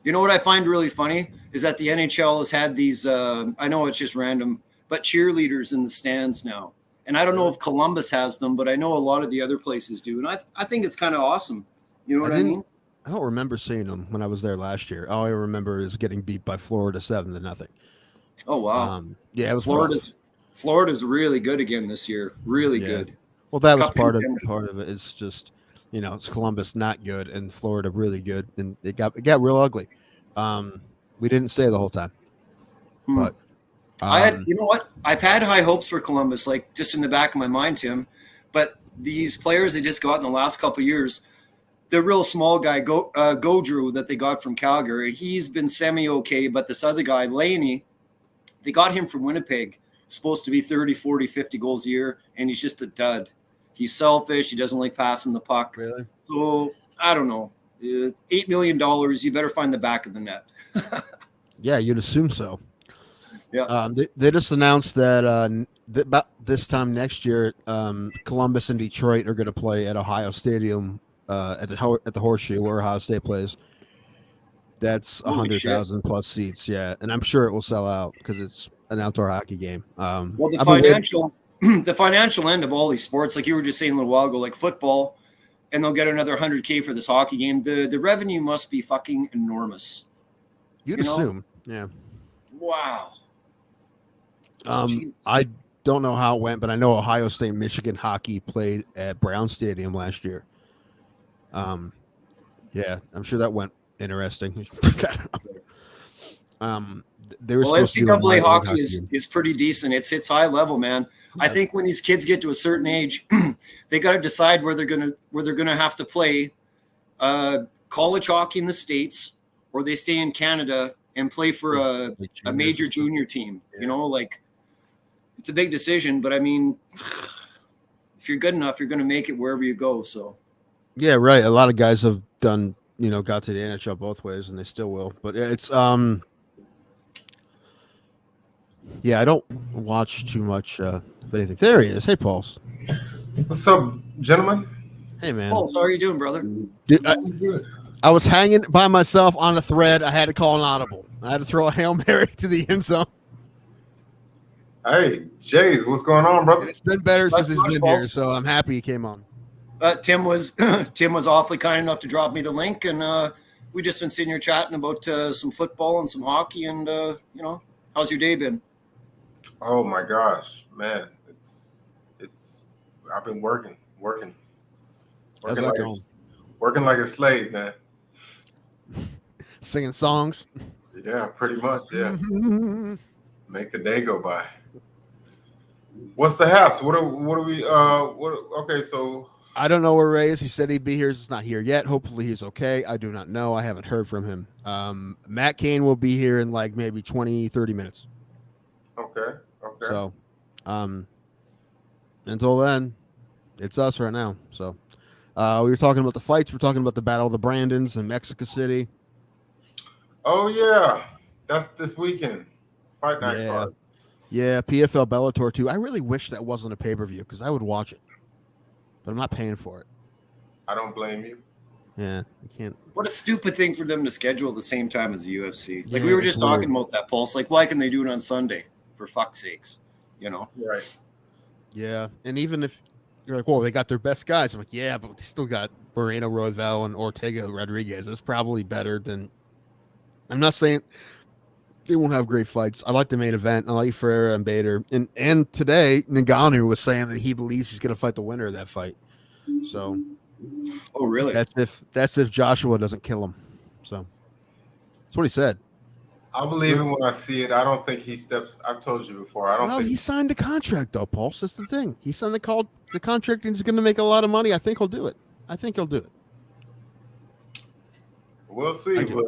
You know what I find really funny is that the NHL has had these, I know it's just random, but cheerleaders in the stands now. And I don't know if Columbus has them, but I know a lot of the other places do. And I think it's kind of awesome. You know what I mean? I don't remember seeing them when I was there last year. All I remember is getting beat by Florida 7-0. Oh, wow. Yeah, it was Florida's really good again this year. Really good. Well, that was part of it. It's just, you know, it's Columbus not good and Florida really good, and it got real ugly. We didn't stay the whole time, but you know what? I've had high hopes for Columbus, like just in the back of my mind, Tim. But these players they just got in the last couple of years, the real small guy, Gaudreau, that they got from Calgary, he's been semi-okay. But this other guy, Laney, they got him from Winnipeg, supposed to be 30, 40, 50 goals a year, and he's just a dud. He's selfish. He doesn't like passing the puck. Really? So, I don't know. $8 million, you better find the back of the net. Yeah, you'd assume so. Yeah. They just announced that about this time next year, Columbus and Detroit are going to play at Ohio Stadium at the Horseshoe where Ohio State plays. That's 100,000 plus seats. Yeah, and I'm sure it will sell out because it's an outdoor hockey game. Well, the financial end of all these sports, like you were just saying a little while ago, like football, and they'll get another 100K for this hockey game. The revenue must be fucking enormous. You'd assume, yeah. Wow. I don't know how it went, but I know Ohio State, Michigan hockey played at Brown Stadium last year. Yeah, I'm sure that went interesting. NCAA hockey is pretty decent. It's high level, man. Yeah. I think when these kids get to a certain age, they got to decide where they're gonna have to play college hockey in the States, or they stay in Canada and play for a major junior team. Yeah. You know, like it's a big decision, but I mean, if you're good enough, you're going to make it wherever you go. So, yeah, right. A lot of guys have done, got to the NHL both ways, and they still will. But it's yeah, I don't watch too much of anything. There he is. Hey, Pauls. What's up, gentlemen? Hey, man. Pauls, how are you doing, brother? I was hanging by myself on a thread. I had to call an audible. I had to throw a Hail Mary to the end zone. Hey, Jays, what's going on, brother? It's been better since he's been here, so I'm happy he came on. Tim was awfully kind enough to drop me the link, and we just been sitting here chatting about some football and some hockey, and how's your day been? Oh my gosh, man, it's I've been working like a slave, man. Singing songs. Yeah, pretty much. Yeah. Make the day go by. What's the haps? What are we? Okay, so I don't know where Ray is. He said he'd be here. He's not here yet. Hopefully he's okay. I do not know. I haven't heard from him. Matt Kane will be here in like maybe 20, 30 minutes. Okay. So, until then, it's us right now. So, we were talking about the fights. We're talking about the Battle of the Brandons in Mexico City. Oh yeah, that's this weekend. Fight night card. Yeah, PFL Bellator 2. I really wish that wasn't a pay-per-view because I would watch it, but I'm not paying for it. I don't blame you. Yeah, I can't. What a stupid thing for them to schedule at the same time as the UFC. Like we were just talking about that, Pulse. Like, why can they do it on Sunday? For fuck's sakes, Right. Yeah, and even if you're like, well, they got their best guys. I'm like, yeah, but they still got Moreno, Royval, and Ortega Rodriguez. That's probably better than. I'm not saying they won't have great fights. I like the main event. I like Ferreira and Bader. And today, Ngannou was saying that he believes he's going to fight the winner of that fight. So, oh really? That's if Joshua doesn't kill him. So, that's what he said. I believe it when I see it. I don't think he steps. I've told you before. I don't think he signed the contract though, Pulse. That's the thing. He signed the the contract is going to make a lot of money. I think he'll do it. We'll see, but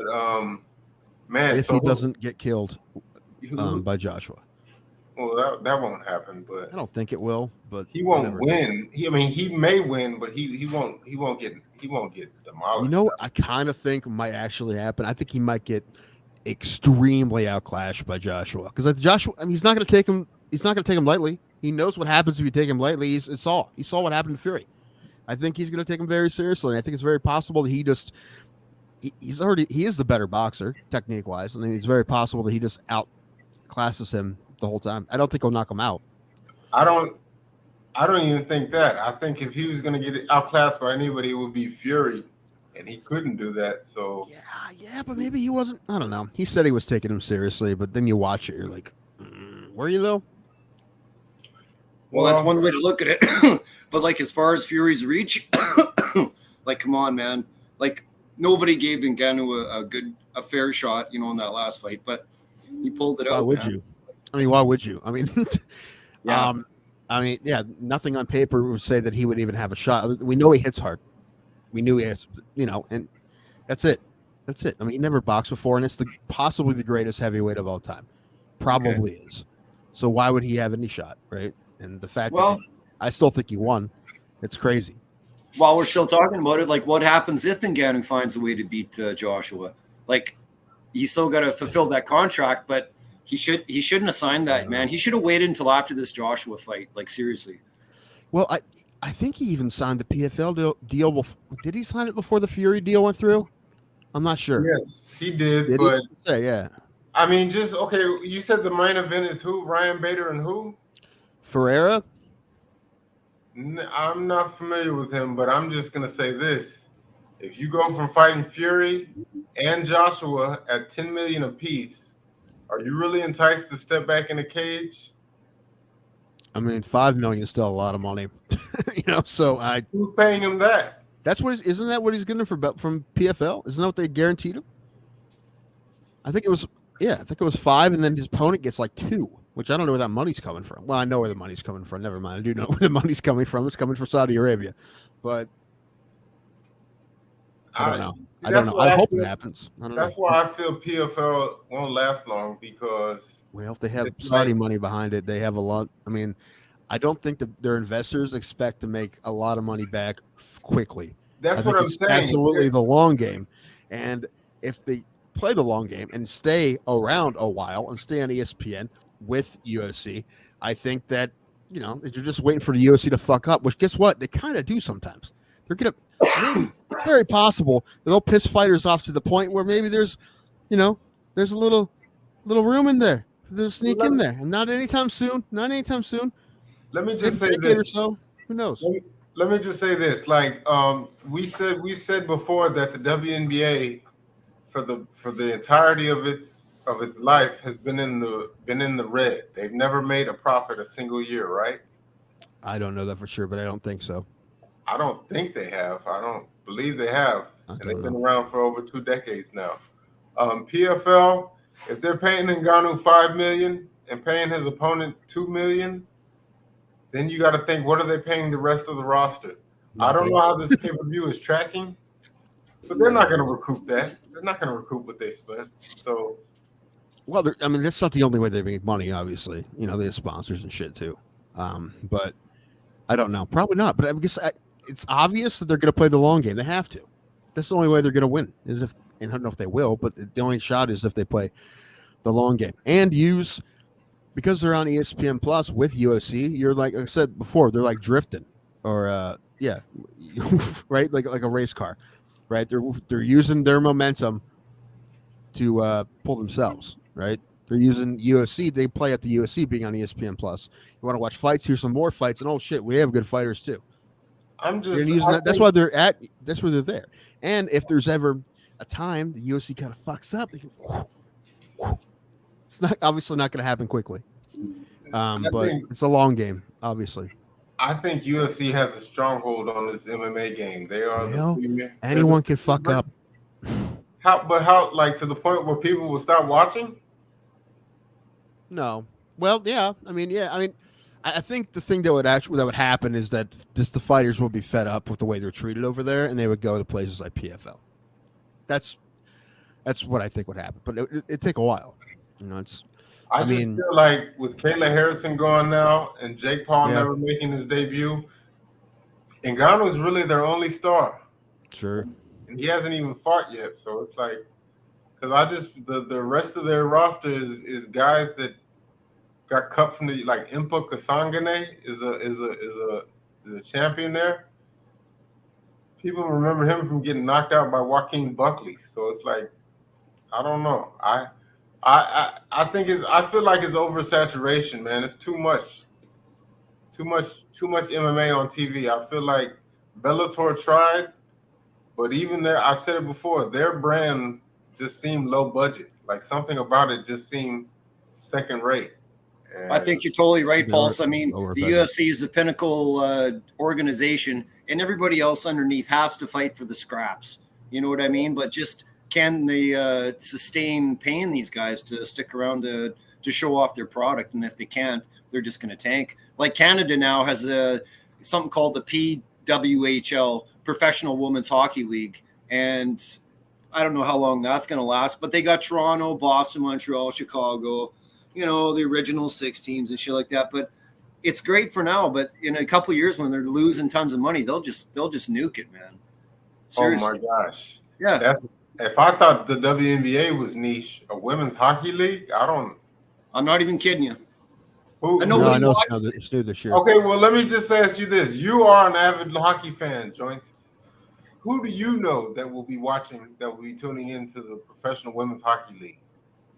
man, if he doesn't get killed by Joshua. Well, that won't happen, but I don't think it will. But he won't win. He may win, but he won't get demolished. You know what I kind of think might actually happen? I think he might get extremely outclashed by Joshua, because Joshua, I mean, he's not going to take him. He's not going to take him lightly. He knows what happens if you take him lightly. He saw what happened to Fury. I think he's going to take him very seriously. And I think it's very possible that he is the better boxer technique wise, and it's very possible that he just outclasses him the whole time. I don't think he'll knock him out. I don't even think that. I think if he was going to get outclassed by anybody, it would be Fury, and he couldn't do that. So yeah, but maybe he wasn't. I don't know. He said he was taking him seriously, but then you watch it, you're like, were you though? Well, that's one way to look at it. But like, as far as Fury's reach, like, come on, man. Like, nobody gave Ngannou a fair shot, in that last fight, but he pulled it out. Why would you? I mean, why would you? I mean, yeah. Nothing on paper would say that he would even have a shot. We know he hits hard. We knew he has, and that's it. I mean, he never boxed before, and it's possibly the greatest heavyweight of all time. Probably is. So why would he have any shot, right? And the fact that I still think he won. It's crazy. While we're still talking about it, like, what happens if Ngannou finds a way to beat Joshua? Like, he's still got to fulfill that contract, but he shouldn't have signed that, man. He should have waited until after this Joshua fight. Like, seriously. Well, I think he even signed the PFL deal. Did he sign it before the Fury deal went through? I'm not sure. Yes, he did. But yeah. I mean, you said the main event is who? Ryan Bader and who? Ferreira? I'm not familiar with him, but I'm just going to say this. If you go from fighting Fury and Joshua at $10 million apiece, are you really enticed to step back in the cage? I mean, $5 million is still a lot of money. So who's paying him that? Isn't that what he's getting from PFL? Isn't that what they guaranteed him? I think it was 5, and then his opponent gets like 2. Which I don't know where that money's coming from. Well, I know where the money's coming from. Never mind. I do know where the money's coming from. It's coming from Saudi Arabia. But I don't know. I don't know. I hope it happens. That's why I feel PFL won't last long, because... Well, if they have Saudi money behind it, they have a lot. I mean, I don't think that their investors expect to make a lot of money back quickly. That's what I'm saying. Absolutely the long game. And if they play the long game and stay around a while and stay on ESPN with UFC, I think that you're just waiting for the UFC to fuck up, which, guess what, they kind of do sometimes. They're gonna it's very possible that they'll piss fighters off to the point where maybe there's a little room in there. They'll sneak in there, and not anytime soon. Let me just say this. Or so. Who knows? Let me just say this. Like we said before, that the WNBA for the entirety of its life has been in the red. They've never made a profit a single year, right? I don't know that for sure, but I don't think so. I don't think they have. I don't believe they have. And they've been around for over 2 decades now. PFL, if they're paying Ngannou $5 million and paying his opponent $2 million, then you got to think, what are they paying the rest of the roster? Nothing. I don't know how this pay-per-view is tracking, but they're not going to recoup that. They're not going to recoup what they spent. So, well, that's not the only way they make money. Obviously, they have sponsors and shit too. But I don't know. Probably not. But I guess it's obvious that they're going to play the long game. They have to. That's the only way they're going to win. And I don't know if they will, but the only shot is if they play the long game and because they're on ESPN Plus with UFC. You're like I said before, they're like drifting, or right, like a race car, right? They're using their momentum to pull themselves, right? They're using UFC. They play at the UFC being on ESPN Plus. You want to watch fights? Here's some more fights, and oh shit, we have good fighters too. That's why they're at. That's where they're there. And if there's ever a time the UFC kind of fucks up, they can. It's obviously not going to happen quickly, but it's a long game. Obviously, I think UFC has a stronghold on this MMA game. They are the premier. Anyone can fuck up. How, like, to the point where people will stop watching? No. Well, yeah. I mean, I think the thing that would happen is that just the fighters will be fed up with the way they're treated over there, and they would go to places like PFL. That's what I think would happen, but it'd take a while. You know, I just feel like with Kayla Harrison gone now and Jake Paul never making his debut, Ngannou's really their only star. Sure. And he hasn't even fought yet, so it's like, because the rest of their roster is guys that got cut from the, like Impa Kasangane is a champion there. People remember him from getting knocked out by Joaquin Buckley, so it's like, I don't know. I feel like it's oversaturation, man. It's too much MMA on TV. I feel like Bellator tried, but even there, I've said it before, their brand just seemed low budget. Like something about it just seemed second rate. And I think you're totally right, Pulse. I mean, the UFC is the pinnacle organization, and everybody else underneath has to fight for the scraps. You know what I mean? But just can they sustain paying these guys to stick around to show off their product? And if they can't, they're just going to tank. Like Canada now has something called the PWHL, Professional Women's Hockey League, and I don't know how long that's going to last, but they got Toronto, Boston, Montreal, Chicago, you know, the original 6 teams and shit like that. But it's great for now. But in a couple of years, when they're losing tons of money, they'll just nuke it, man. Seriously. Oh my gosh. Yeah. If I thought the WNBA was niche, a women's hockey league, I'm not even kidding you. I know it's new this year. Okay, well, let me just ask you this. You are an avid hockey fan, Joints. Who do you know that will be tuning into the Professional Women's Hockey League?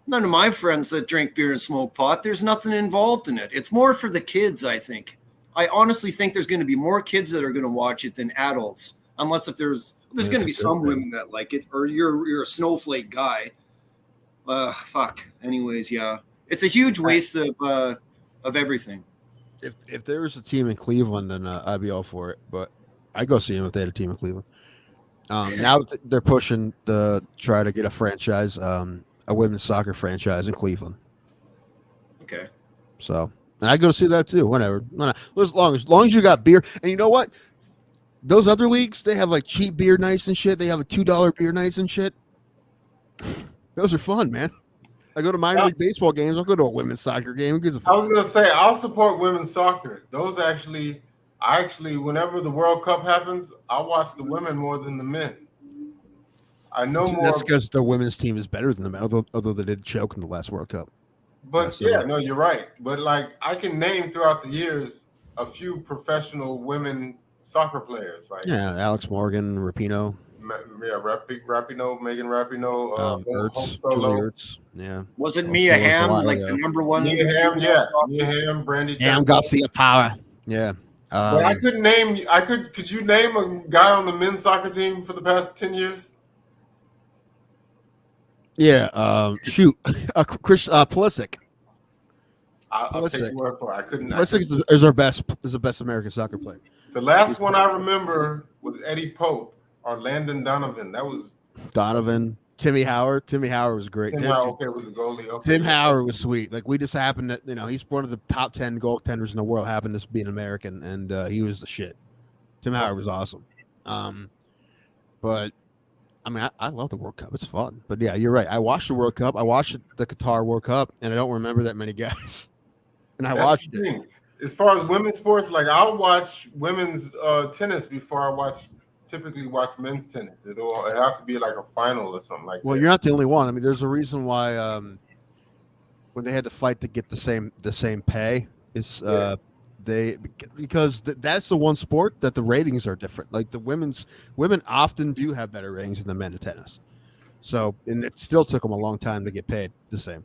None of my friends that drink beer and smoke pot. There's nothing involved in it. It's more for the kids, I think. I honestly think there's going to be more kids that are going to watch it than adults, unless if there's going to be some women that like it, or you're a snowflake guy. Fuck. Anyways, yeah, it's a huge waste of everything. If there was a team in Cleveland, then I'd be all for it. But I'd go see them if they had a team in Cleveland. Now that they're pushing to try to get a franchise, a women's soccer franchise in Cleveland. Okay. So, and I go see that too. Whenever, as long as you got beer, and you know what, those other leagues, they have like cheap beer nights and shit. They have like $2 beer nights and shit. Those are fun, man. I go to minor league baseball games. I'll go to a women's soccer game. I was gonna say I'll support women's soccer. Those actually, whenever the World Cup happens, I watch the women more than the men. I know more. That's because the women's team is better than the men, although they did choke in the last World Cup. But you're right. But like, I can name throughout the years a few professional women soccer players. Like Alex Morgan, Rapinoe. Rapinoe, Megan Rapinoe, Ertz, Julie Ertz. Yeah. Wasn't Mia Hamm like the number one? Mia Hamm, Mia Hamm, Brandy. Hamm, Garcia Power. Yeah. But I couldn't name. Could you name a guy on the men's soccer team for the past 10 years? Yeah. Chris Pulisic. I'll take your word for it. I couldn't. Pulisic is the best American soccer player. The last one I remember was Eddie Pope or Landon Donovan. That was Donovan. Timmy Howard. Timmy Howard was great. Tim Howard, was a goalie. Okay. Tim Howard was sweet. Like, we just happened to, he's one of the top 10 goaltenders in the world, happened to be an American, and he was the shit. Tim Howard was awesome. But I mean, I love the World Cup. It's fun. But yeah, you're right. I watched the World Cup. I watched the Qatar World Cup, and I don't remember that many guys. And I watched it. As far as women's sports, like, I'll watch women's tennis before I typically watch men's tennis. It have to be like a final or something like that. Well, you're not the only one. I mean, there's a reason why when they had to fight to get the same pay is because that's the one sport that the ratings are different. Like, the women often do have better ratings than the men in tennis. So, and it still took them a long time to get paid the same.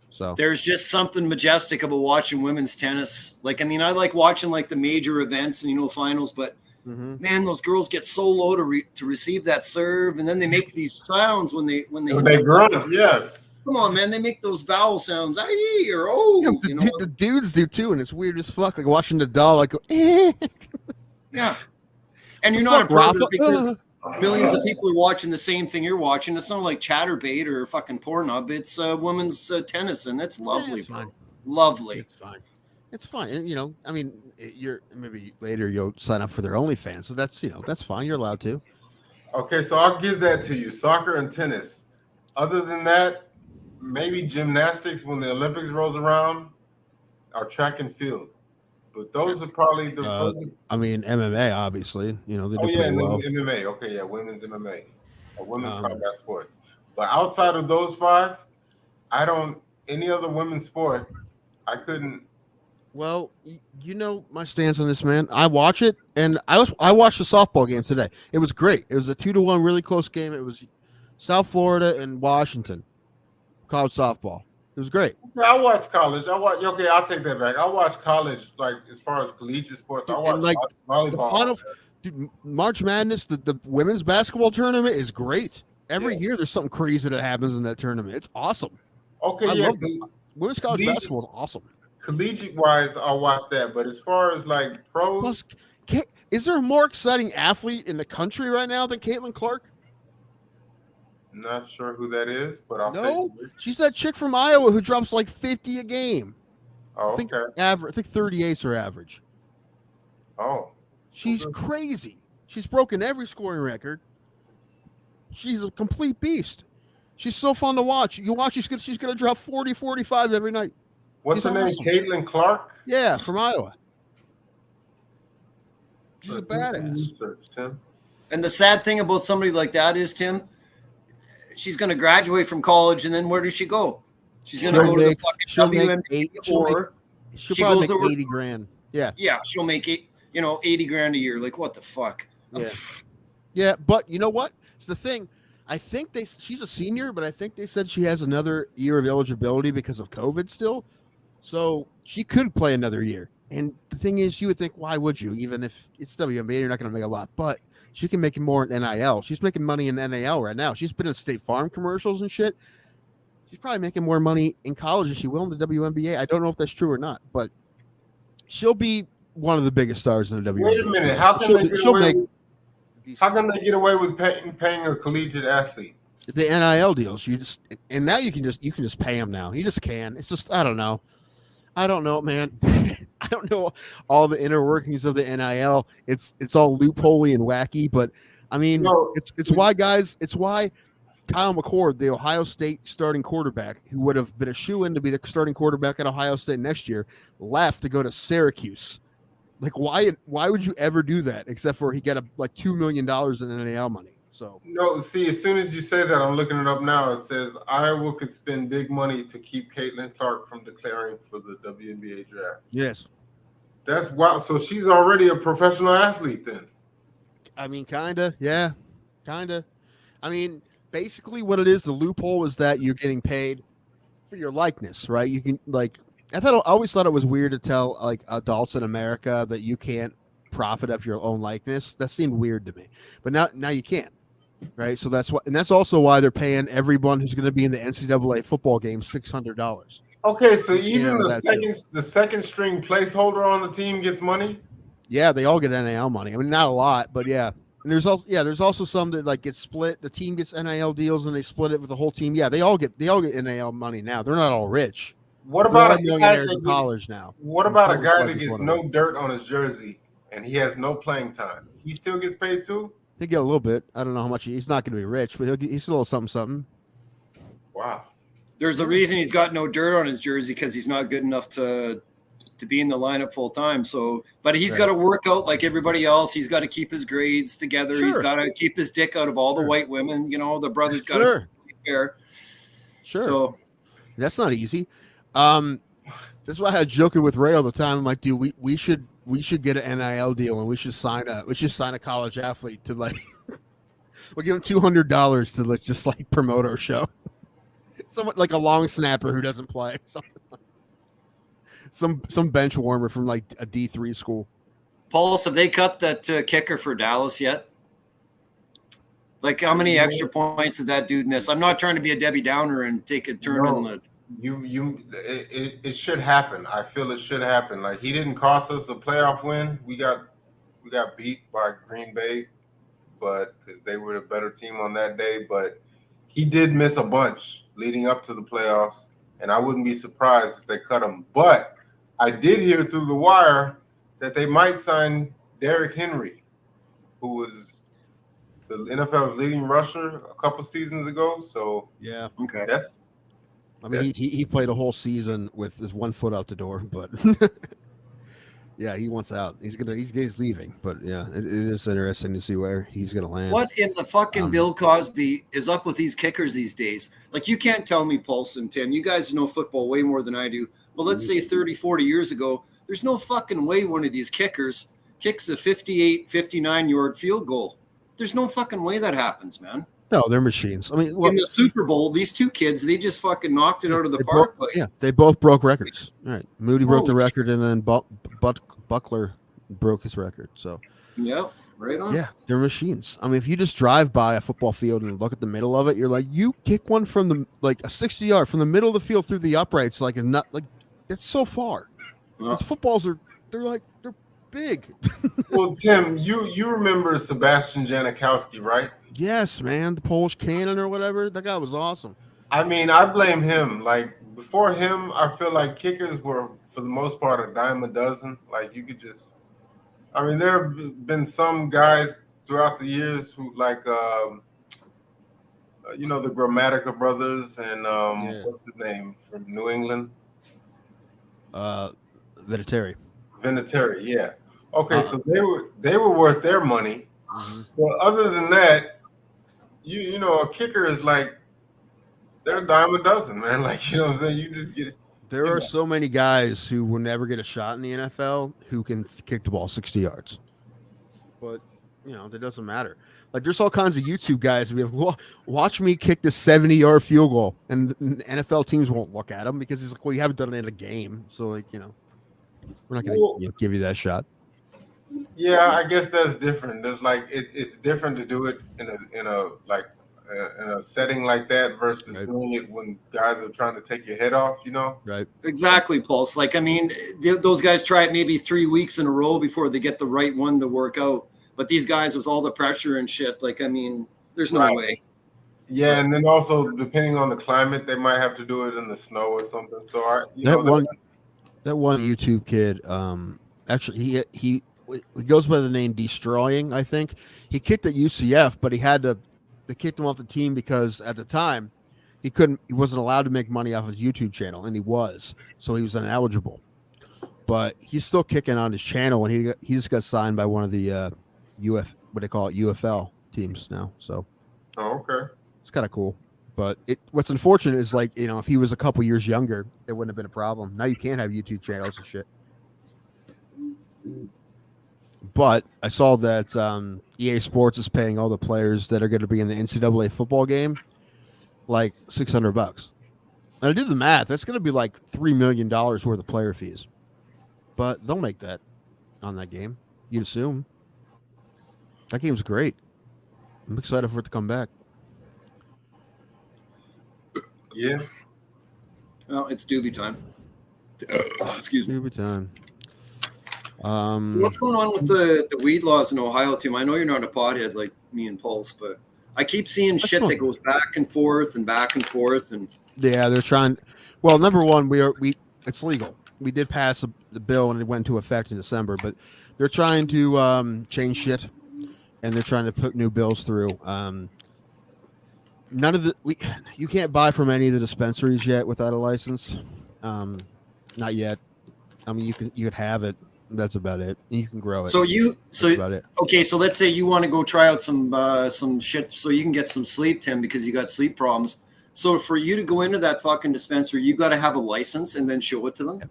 So there's just something majestic about watching women's tennis. Like, I mean, I like watching like the major events and finals, but man, those girls get so low to receive that serve, and then they make these sounds when they grunt. Yes. Come on, man, they make those vowel sounds. Aye, or oh, the dudes do too, and it's weird as fuck. Like watching the doll, like, yeah. And you're not a pervert because millions of people are watching the same thing you're watching. It's not like Chatterbait or fucking Pornhub. It's women's tennis, and it's lovely. Yeah, it's fine. Lovely. It's fine. It's fine. And, I mean, you're maybe later you'll sign up for their OnlyFans, so that's fine. You're allowed to. Okay, so I'll give that to you. Soccer and tennis. Other than that, maybe gymnastics when the Olympics rolls around, or track and field. But those are probably I mean, MMA, obviously. They do oh yeah, pretty and well. then MMA. Okay, yeah, women's MMA, or women's Um, combat sports. But outside of those five, I don't any other women's sport. I couldn't. Well, you know my stance on this, man. I watch it, and I watched the softball game today. It was great. It was a 2-1, really close game. It was South Florida and Washington college softball. It was great. Yeah, I watch college. Okay, I'll take that back. I watch college, like as far as collegiate sports. I watch And like volleyball. the final, dude, March Madness, the women's basketball tournament is great. Every year there's something crazy that happens in that tournament. It's awesome. Okay, I yeah. love women's college basketball is awesome. Collegiate wise, I'll watch that. But as far as like pros, Plus, is there a more exciting athlete in the country right now than Caitlin Clark? not sure who that is, but I'll No, take it. she's that chick from Iowa who drops like 50 a game. Oh, I think okay. average. I think 38's her average. Oh, She's crazy. She's broken every scoring record. She's a complete beast. She's so fun to watch. You watch, she's gonna drop 40, 45 every night. what's her name? Awesome. Caitlin Clark. Yeah, from Iowa. She's a Do some badass. research, Tim. And the sad thing about somebody like that is, Tim, she's going to graduate from college, and then where does she go? She's going to go to the fucking WNBA, or she'll she probably goes make over 80 grand. Yeah. Yeah, she'll make 80 grand a year. Like, what the fuck? Yeah. Yeah, but you know what? It's the thing. I think she's a senior, but I think they said she has another year of eligibility because of COVID still. So she could play another year. And the thing is, you would think, why would you? Even if it's WNBA, you're not going to make a lot. But she can make more in NIL. She's making money in NIL right now. She's been in State Farm commercials and shit. She's probably making more money in college than she will in the WNBA. I don't know if that's true or not, but she'll be one of the biggest stars in the WNBA. Wait a minute. How can they get away with paying a collegiate athlete? The NIL deals. Now you can just pay them now. You just can. It's just I don't know, man. I don't know all the inner workings of the NIL. It's all loopholey and wacky, but I mean, it's why guys. It's why Kyle McCord, the Ohio State starting quarterback, who would have been a shoo-in to be the starting quarterback at Ohio State next year, left to go to Syracuse. Like, why would you ever do that? Except for he got like $2 million in NIL money. So no, see, as soon as you say that, I'm looking it up now. It says Iowa could spend big money to keep Caitlin Clark from declaring for the WNBA draft. Yes, that's wow. So she's already a professional athlete then. I mean, kinda, yeah, kinda. I mean, basically, what it is, the loophole is that you're getting paid for your likeness, right? You can I always thought it was weird to tell like adults in America that you can't profit off your own likeness. That seemed weird to me, but now you can, right? So that's also why they're paying everyone who's going to be in the NCAA football game $600. Okay, so even the second string placeholder on the team gets money. Yeah, they all get NIL money. I mean, not a lot, but yeah. And there's also some that like get split. The team gets NIL deals and they split it with the whole team. Yeah, they all get NIL money now. They're not all rich. What about millionaires in college now? What about a guy that gets no dirt on his jersey and he has no playing time? He still gets paid too? They get a little bit. I don't know how much. He's not going to be rich, but he's a little something. Wow. There's a reason he's got no dirt on his jersey, because he's not good enough to be in the lineup full time. So, but he's got to work out like everybody else. He's got to keep his grades together. Sure. He's got to keep his dick out of all the white women. You know, the brother's got to be fair. Sure. So that's not easy. That's why I had joking with Ray all the time. I'm like, dude, we should get an NIL deal and we should sign a college athlete to like we'll give him $200 to just like promote our show. Someone like a long snapper who doesn't play, something like some bench warmer from like a D3 school. Paulus, have they cut that kicker for Dallas yet? Like, how many extra points did that dude miss? I'm not trying to be a Debbie Downer and take a turn on the. It should happen. I feel it should happen. Like, he didn't cost us a playoff win. We got beat by Green Bay, but because they were the better team on that day. But he did miss a bunch leading up to the playoffs, and I wouldn't be surprised if they cut him. But I did hear through the wire that they might sign Derrick Henry, who was the NFL's leading rusher a couple seasons ago. So Yeah. Okay. that's. I mean, he played a whole season with his 1 foot out the door, but yeah, he wants out. He's leaving, but yeah, it is interesting to see where he's gonna land. What in the fucking Bill Cosby is up with these kickers these days? Like, you can't tell me, Pulse and Tim, you guys know football way more than I do. Well, let's say 30, 40 years ago, there's no fucking way one of these kickers kicks a 58, 59-yard field goal. There's no fucking way that happens, man. No, they're machines. I mean, in the Super Bowl, these two kids, they just fucking knocked it out of the park. They both broke records. All right, Moody broke the record, and then Buckler broke his record. So, yeah, right on. Yeah, they're machines. I mean, if you just drive by a football field and look at the middle of it, you're like, you kick one from the a 60-yard from the middle of the field through the uprights, that's so far. These footballs they're big. Well, Tim, you remember Sebastian Janikowski, right? Yes, man, the Polish cannon or whatever. That guy was awesome. I mean, I blame him. Like, before him, I feel like kickers were, for the most part, a dime a dozen. Like, you could just, I mean, there have been some guys throughout the years who, like, the Grammatica brothers and what's his name from New England? Vinatieri, yeah. Okay, so they were worth their money. Mm-hmm. Well, other than that, you know, a kicker is like, they're a dime a dozen, man. Like, you know what I'm saying? You just get it. There are so many guys who will never get a shot in the NFL who can kick the ball 60 yards. But, you know, that doesn't matter. Like, there's all kinds of YouTube guys who be like, watch me kick the 70-yard field goal. And NFL teams won't look at him because he's like, well, you haven't done it in a game. So, like, you know, we're not going to give you that shot. Yeah, I guess that's different. There's like it's different to do it in a setting like that versus doing it when guys are trying to take your head off, you know? Right. Exactly, Pulse. Like, I mean, those guys try it maybe 3 weeks in a row before they get the right one to work out. But these guys with all the pressure and shit, like, I mean, there's no way. Yeah, and then also depending on the climate, they might have to do it in the snow or something. So that one YouTube kid, actually he goes by the name Destroying, I think. He kicked at UCF, but they kicked him off the team because at the time he wasn't allowed to make money off his YouTube channel, and he was, so he was ineligible. But he's still kicking on his channel, and he just got signed by one of the UFL teams now. So, okay, it's kind of cool. But what's unfortunate is, like, you know, if he was a couple years younger, it wouldn't have been a problem. Now you can't have YouTube channels and shit. But I saw that EA Sports is paying all the players that are going to be in the NCAA football game like $600. And I did the math. That's going to be like $3 million worth of player fees. But they'll make that on that game, you'd assume. That game's great. I'm excited for it to come back. Yeah. Well, it's doobie time. Excuse me. Doobie time. So what's going on with the weed laws in Ohio, Tim? I know you're not a pothead like me and Pulse, but I keep seeing shit that goes back and forth and back and forth. And yeah, they're trying. Well, number one, it's legal. We did pass the bill and it went into effect in December, but they're trying to change shit, and they're trying to put new bills through. You can't buy from any of the dispensaries yet without a license. Not yet. I mean, you could have it. That's about it. You can grow it. Okay. So let's say you want to go try out some shit so you can get some sleep, Tim, because you got sleep problems. So for you to go into that fucking dispensary, you got to have a license and then show it to them.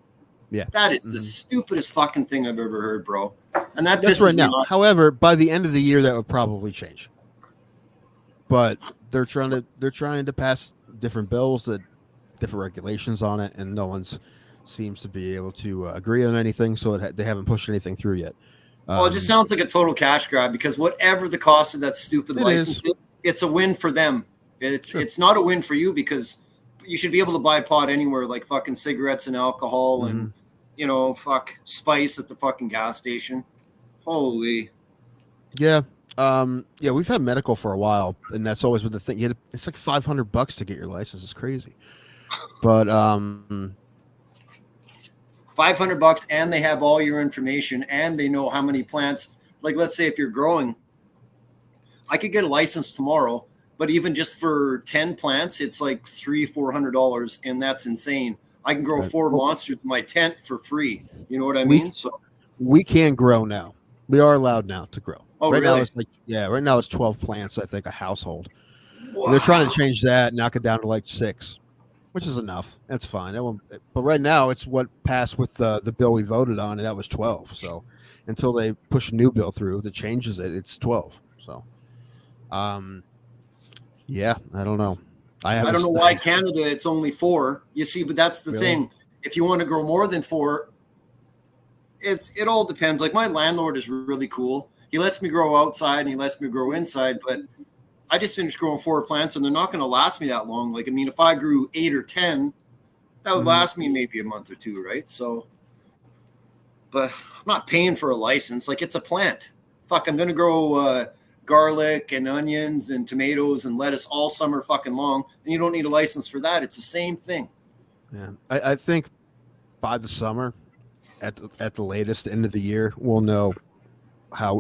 Yeah. That is the stupidest fucking thing I've ever heard, bro. And that's right now. However, by the end of the year, that would probably change. But they're trying to pass different bills that different regulations on it, and no one's seems to be able to agree on anything, so they haven't pushed anything through yet. Well, it just sounds like a total cash grab, because whatever the cost of that stupid license is, it's a win for them. It's not a win for you, because you should be able to buy pot anywhere, like fucking cigarettes and alcohol and, you know, spice at the fucking gas station. Holy. Yeah. Yeah, we've had medical for a while, and that's always been the thing. It's like $500 to get your license. It's crazy. But $500, and they have all your information, and they know how many plants. Like, let's say if you're growing, I could get a license tomorrow, but even just for 10 plants, it's like $300-400, and that's insane. I can grow 4 monsters in my tent for free. You know what I mean? So we can grow now. We are allowed now to grow. Oh, right really? now it's right now it's 12 plants, I think, a household. Wow. They're trying to change that, knock it down to like 6, which is enough. That's fine. But right now it's what passed with the bill we voted on, and that was 12. So until they push a new bill through that changes it, it's 12. So yeah, I don't know. I don't know why Canada it's only 4. You see, but that's the thing. If you want to grow more than 4, it all depends. Like, my landlord is really cool. He lets me grow outside and he lets me grow inside, but I just finished growing 4 plants and they're not going to last me that long. Like, I mean, if I grew 8 or 10, that would last me maybe a month or 2, right? So, but I'm not paying for a license. Like, it's a plant. Fuck, I'm going to grow garlic and onions and tomatoes and lettuce all summer fucking long, and you don't need a license for that. It's the same thing. Yeah, I think by the summer, at the latest, end of the year, we'll know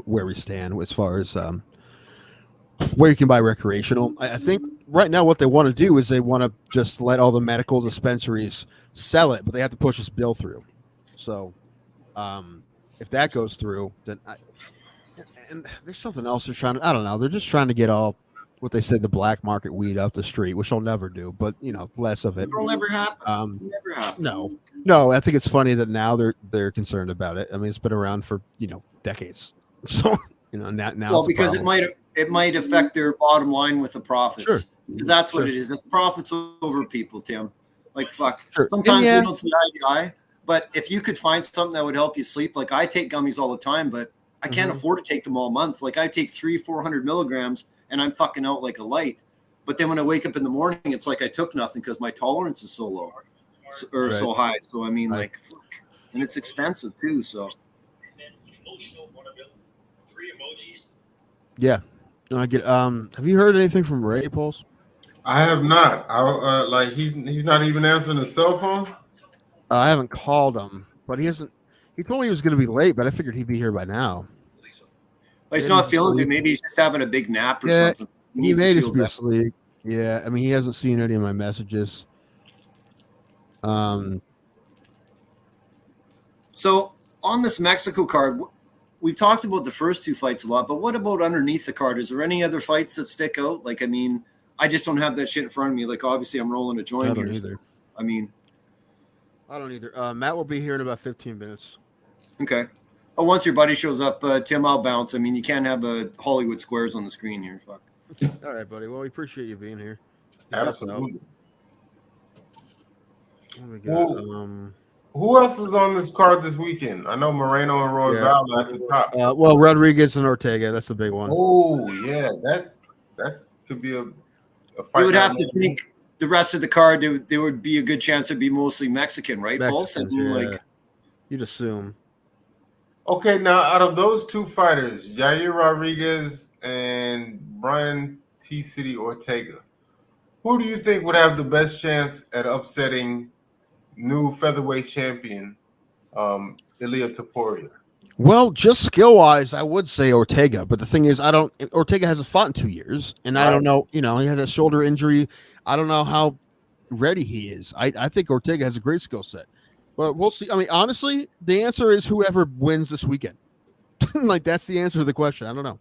where we stand as far as where you can buy recreational. I think right now what they want to do is they want to just let all the medical dispensaries sell it, but they have to push this bill through. So if that goes through, then and there's something else they're trying to, I don't know, they're just trying to get all what they said, the black market weed off the street, which they'll never do, but less of it. It'll never happen. Never happen. No, I think it's funny that now they're concerned about it. I mean, it's been around for decades. So now. Well, because it might affect their bottom line with the profits. Sure, because that's what it is. It's profits over people, Tim. Like, fuck. Sure. Sometimes we don't see eye to eye. But if you could find something that would help you sleep, like, I take gummies all the time, but I can't afford to take them all month. Like, I take 300-400 milligrams, and I'm fucking out like a light. But then when I wake up in the morning, it's like I took nothing because my tolerance is so low or so high. So I mean, like, fuck. And it's expensive too. So. Yeah, I get. Have you heard anything from Ray, Pulse? I have not. He's not even answering the cell phone. I haven't called him, but he hasn't. He told me he was going to be late, but I figured he'd be here by now. Like, he's not feeling good. Maybe he's just having a big nap or something. He may just be asleep. Yeah, I mean, he hasn't seen any of my messages. So on this Mexico card, we've talked about the first 2 fights a lot, but what about underneath the card? Is there any other fights that stick out? Like, I mean, I just don't have that shit in front of me. Like, obviously, I'm rolling a joint here. Either. I mean, I don't either. Matt will be here in about 15 minutes. Okay. Oh, once your buddy shows up, Tim, I'll bounce. I mean, you can't have Hollywood squares on the screen here. Fuck. All right, buddy. Well, we appreciate you being here. Absolutely. Well, who else is on this card this weekend? I know Moreno and Royval at the top. Well, Rodriguez and Ortega. That's the big one. Oh, yeah. That could be a fight. You would have to think the rest of the card, there would be a good chance it'd be mostly Mexican, right, Paul? Yeah. You'd assume. Okay, now out of those 2 fighters, Yair Rodriguez and Brian T. City Ortega, who do you think would have the best chance at upsetting new featherweight champion Ilia Topuria? Well, just skill-wise, I would say Ortega. But the thing is, Ortega hasn't fought in 2 years, and I don't know. He had a shoulder injury. I don't know how ready he is. I think Ortega has a great skill set. But we'll see. I mean, honestly, the answer is whoever wins this weekend. Like, that's the answer to the question. I don't know.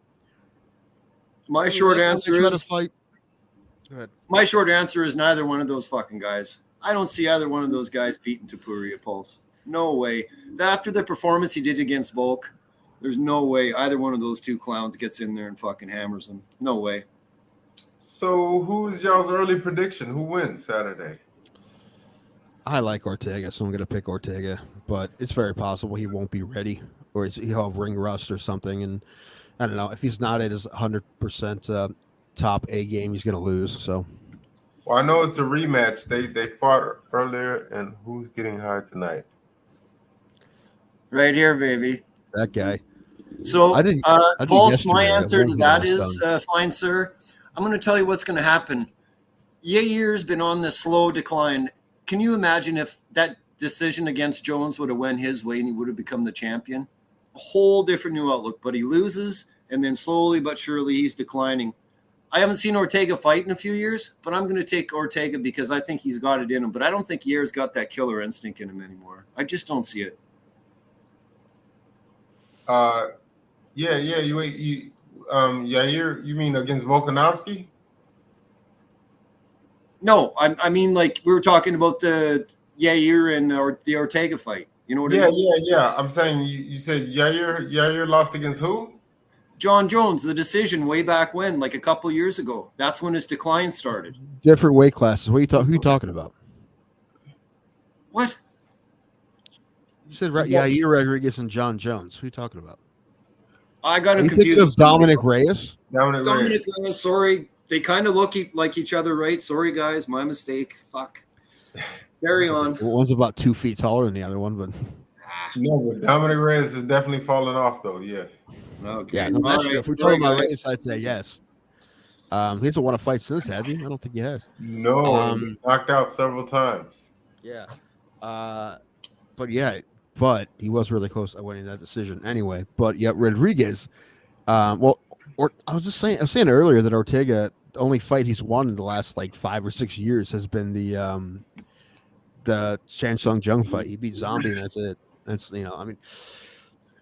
My short answer is Go ahead. My short answer is neither one of those fucking guys. I don't see either one of those guys beating Topuria, Pulse. No way. After the performance he did against Volk, there's no way either one of those 2 clowns gets in there and fucking hammers him. No way. So who's y'all's early prediction? Who wins Saturday? I like Ortega, so I'm going to pick Ortega. But it's very possible he won't be ready, or he'll have ring rust or something. And I don't know. If he's not at his 100% top A game, he's going to lose. So. Well, I know it's a rematch. They fought earlier, and who's getting high tonight? Right here, baby. That guy. So, Pulse, my answer to that is, fine, sir. I'm going to tell you what's going to happen. Yair's been on this slow decline. Can you imagine if that decision against Jones would have went his way and he would have become the champion, a whole different new outlook. But he loses, and then slowly but surely he's declining. I haven't seen Ortega fight in a few years, but I'm going to take Ortega because I think he's got it in him. But I don't think Yair's got that killer instinct in him anymore. I just don't see it. Yair, you mean against Volkanovski? No, I mean, like, we were talking about the Yair and the Ortega fight. You know what I mean? Yeah. I'm saying you said Yair lost against who? John Jones, the decision way back when, like a couple of years ago. That's when his decline started. Different weight classes. Who are you talking about? What? You said Yair Rodriguez and John Jones. Who are you talking about? I got him you confused. Of Dominic Reyes? Dominic Reyes, sorry. They kind of look like each other, right? Sorry, guys. My mistake. Fuck. Carry on. One's about 2 feet taller than the other one, but... No, but Dominic Reyes is definitely falling off, though, yeah. Okay. Yeah, no, that's true. If we're talking about Reyes, I'd say yes. He hasn't won a fight since, has he? I don't think he has. No, he knocked out several times. Yeah. But he was really close to winning that decision anyway. But yeah, Rodriguez. I was saying earlier that Ortega, the only fight he's won in the last like 5 or 6 years has been the Chan Sung Jung fight. He beat Zombie, and that's it. That's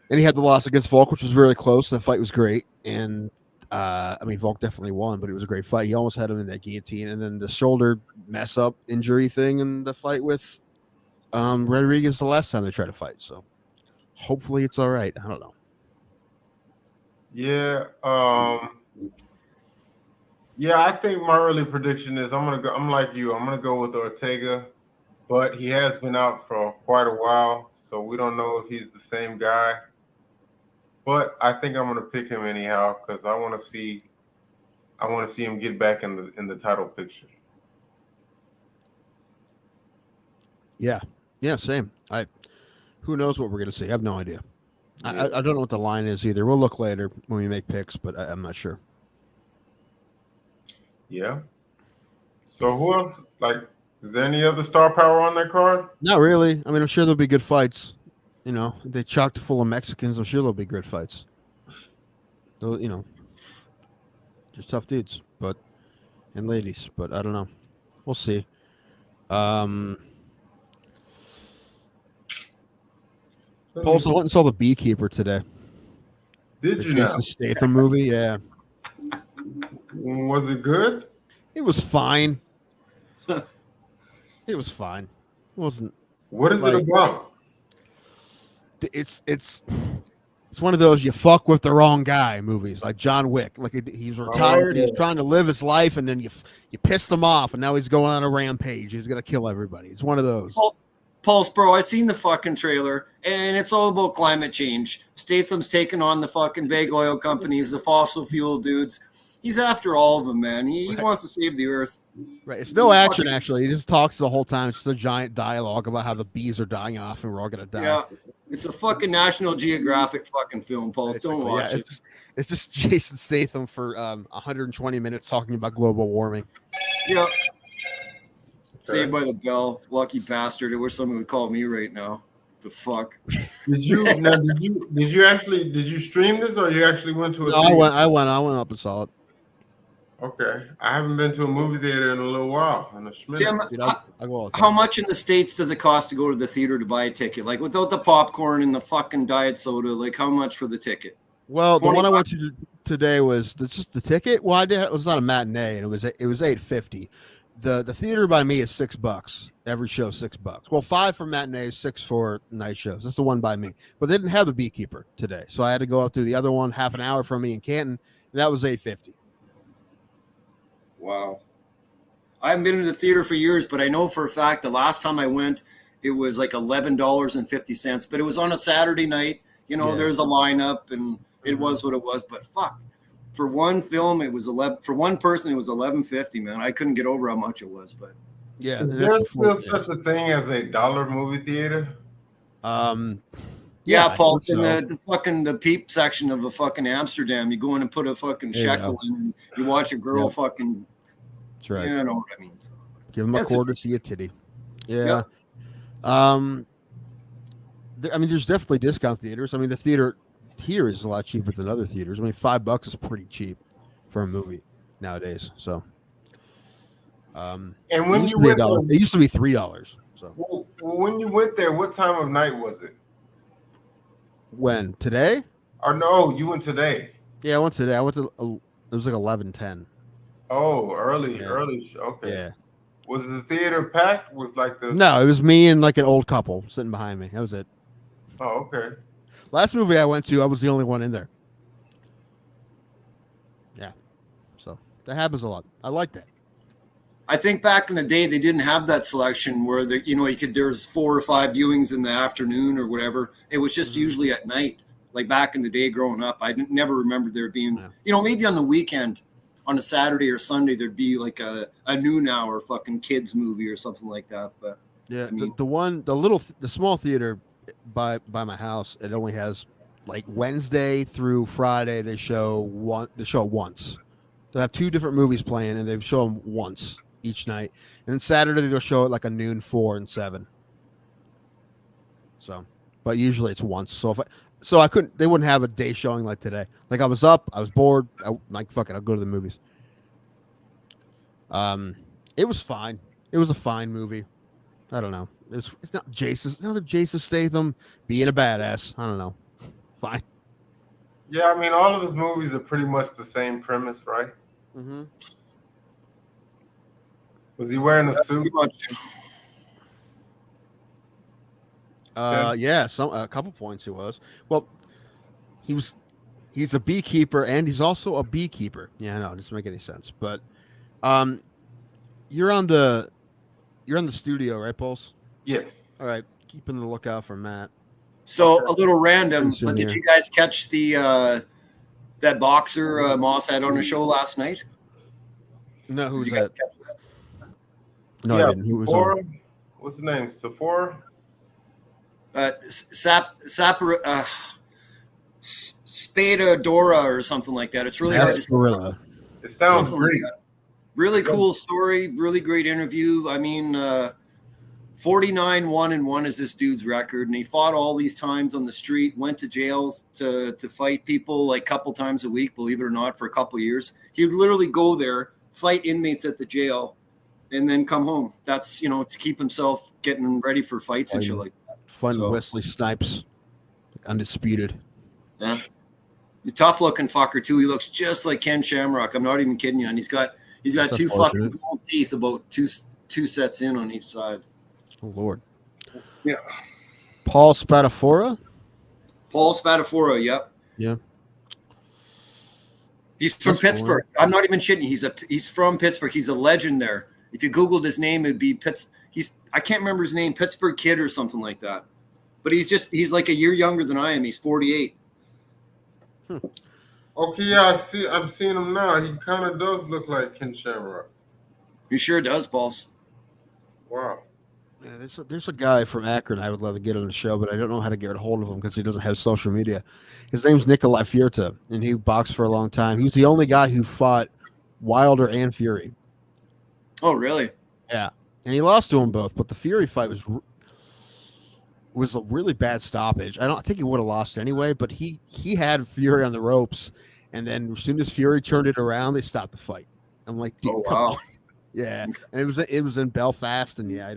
and he had the loss against Volk, which was really close. That fight was great, and Volk definitely won, but it was a great fight. He almost had him in that guillotine, and then the shoulder mess up injury thing in the fight with Rodriguez the last time they tried to fight. So hopefully it's all right. I don't know. Yeah. I think my early prediction is I'm like you. I'm gonna go with Ortega, but he has been out for quite a while, so we don't know if he's the same guy. But I think I'm gonna pick him anyhow because I want to see him get back in the title picture. Yeah, same. Who knows what we're gonna see? I have no idea. Yeah. I don't know what the line is either. We'll look later when we make picks, but I'm not sure. Yeah. So who else? Is there any other star power on that card? Not really. I mean, I'm sure there'll be good fights. They chocked full of Mexicans. I'm sure there'll be good fights. Though, just tough dudes, and ladies. But I don't know. We'll see. Pulse, I went and saw The Beekeeper today. Did you? Jason Statham movie, yeah. Was it good? It was fine. It was fine. It wasn't. What is it about? It's one of those you fuck with the wrong guy movies, like John Wick. Like he's retired, he's trying to live his life, and then you pissed him off, and now he's going on a rampage. He's gonna kill everybody. It's one of those. Pulse, bro, I seen the fucking trailer, and it's all about climate change. Statham's taking on the fucking big oil companies, the fossil fuel dudes. He's after all of them, man. He wants to save the earth. Right. It's no action, actually. He just talks the whole time. It's just a giant dialogue about how the bees are dying off and we're all going to die. Yeah. It's a fucking National Geographic fucking film, Paul. Don't watch it. It's just Jason Statham for 120 minutes talking about global warming. Yeah. Saved by the Bell. Lucky bastard. I wish someone would call me right now. The fuck. Did you stream this or you actually went to a theater? I went up and saw it. Okay. I haven't been to a movie theater in a little while. Tim, how much in the States does it cost to go to the theater to buy a ticket? Like without the popcorn and the fucking diet soda, like how much for the ticket? Well, the one I went to today was just the ticket. Well, it was not a matinee, and it was $8.50. The theater by me is $6. Every show $6. Well, $5 for matinees, $6 for night shows. That's the one by me. But they didn't have The Beekeeper today, so I had to go up to the other one, half an hour from me in Canton, and that was $8.50. Wow. I haven't been to the theater for years, but I know for a fact the last time I went, it was like $11.50. But it was on a Saturday night. There's a lineup, and it was what it was. But fuck, for one film, it was for one person, it was $11.50. Man, I couldn't get over how much it was. But yeah, is there still such a thing as a dollar movie theater? Yeah, Paul, in the peep section of a fucking Amsterdam, you go in and put a fucking shekel in, and you watch a girl fucking. That's right. You know what I mean. Give him a quarter, see a titty. Yeah. I mean, there's definitely discount theaters. I mean, the theater here is a lot cheaper than other theaters. I mean, $5 is pretty cheap for a movie nowadays. So, And it when used you to be went $1. there, It used to be $3. So when you went there, what time of night was it? when today? Or no, you went today. Yeah, I went today. I went to. It was like 11:10. Oh, early, Yeah. early. Okay. Yeah. Was the theater packed? Was like the No, it was me and like an old couple sitting behind me. That was it. Oh, okay. Last movie I went to, I was the only one in there. Yeah. So that happens a lot. I like that. I think back in the day they didn't have that selection where there's 4 or 5 viewings in the afternoon or whatever. It was just usually at night. Like back in the day growing up, I never remember there being, maybe on the weekend, on a Saturday or Sunday, there'd be like a noon hour fucking kids movie or something like that. But yeah, I mean, the small theater by my house, it only has like Wednesday through Friday. They show once. They have 2 different movies playing, and they show them once each night. And then Saturday they'll show it like a noon, 4, and 7. So, but usually it's once. So I couldn't. They wouldn't have a day showing like today. Like I was up, I was bored. Fuck it, I'll go to the movies. It was fine. It was a fine movie. I don't know. It's not another Jason Statham being a badass. I don't know. Fine. Yeah, I mean, all of his movies are pretty much the same premise, right? Mm-hmm. Was he wearing a suit? Yeah, a couple points he was. Well, he's a beekeeper and he's also a beekeeper. Yeah, no, it doesn't make any sense. But you're on the studio, right, Pulse? Yes. All right, keeping the lookout for Matt. So a little random, but did here. you guys catch the that boxer Moss had on a show last night? No, who's Did you guys that? catch that? No, Yeah, I didn't. Who was Sephora. on? What's the name? Sephora? Spada Dora or something like that. It's really hard to say. Sarsaparilla. It sounds Something great. like that. Really cool story. Really great interview. I mean, 49-1-1 is this dude's record, and he fought all these times on the street. Went to jails to fight people like a couple times a week. Believe it or not, for a couple of years, he would literally go there, fight inmates at the jail, and then come home. That's to keep himself getting ready for fights and shit like that. Fun So- Wesley Snipes, undisputed. Yeah. The tough looking fucker too. He looks just like Ken Shamrock. I'm not even kidding you. And he's got That's 2 unfortunate. fucking gold teeth about two sets in on each side. Oh Lord. Yeah. Paul Spadafora. Paul Spadafora, yep. Yeah. He's from That's Pittsburgh. I'm not even shitting. He's from Pittsburgh. He's a legend there. If you Googled his name, it'd be I can't remember his name, Pittsburgh Kid or something like that. But he's like a year younger than I am. He's 48. Okay, yeah, I'm seeing him now. He kind of does look like Ken Shamrock. He sure does, Pauls. Wow. Yeah, there's a guy from Akron I would love to get on the show, but I don't know how to get a hold of him because he doesn't have social media. His name's Nikolai Fierta, and he boxed for a long time. He was the only guy who fought Wilder and Fury. Oh, really? Yeah, and he lost to them both, but the Fury fight was a really bad stoppage. I think he would have lost anyway, but he had Fury on the ropes, and then as soon as Fury turned it around, they stopped the fight. I'm like, dude, come on. Yeah, and it was in Belfast, and yeah,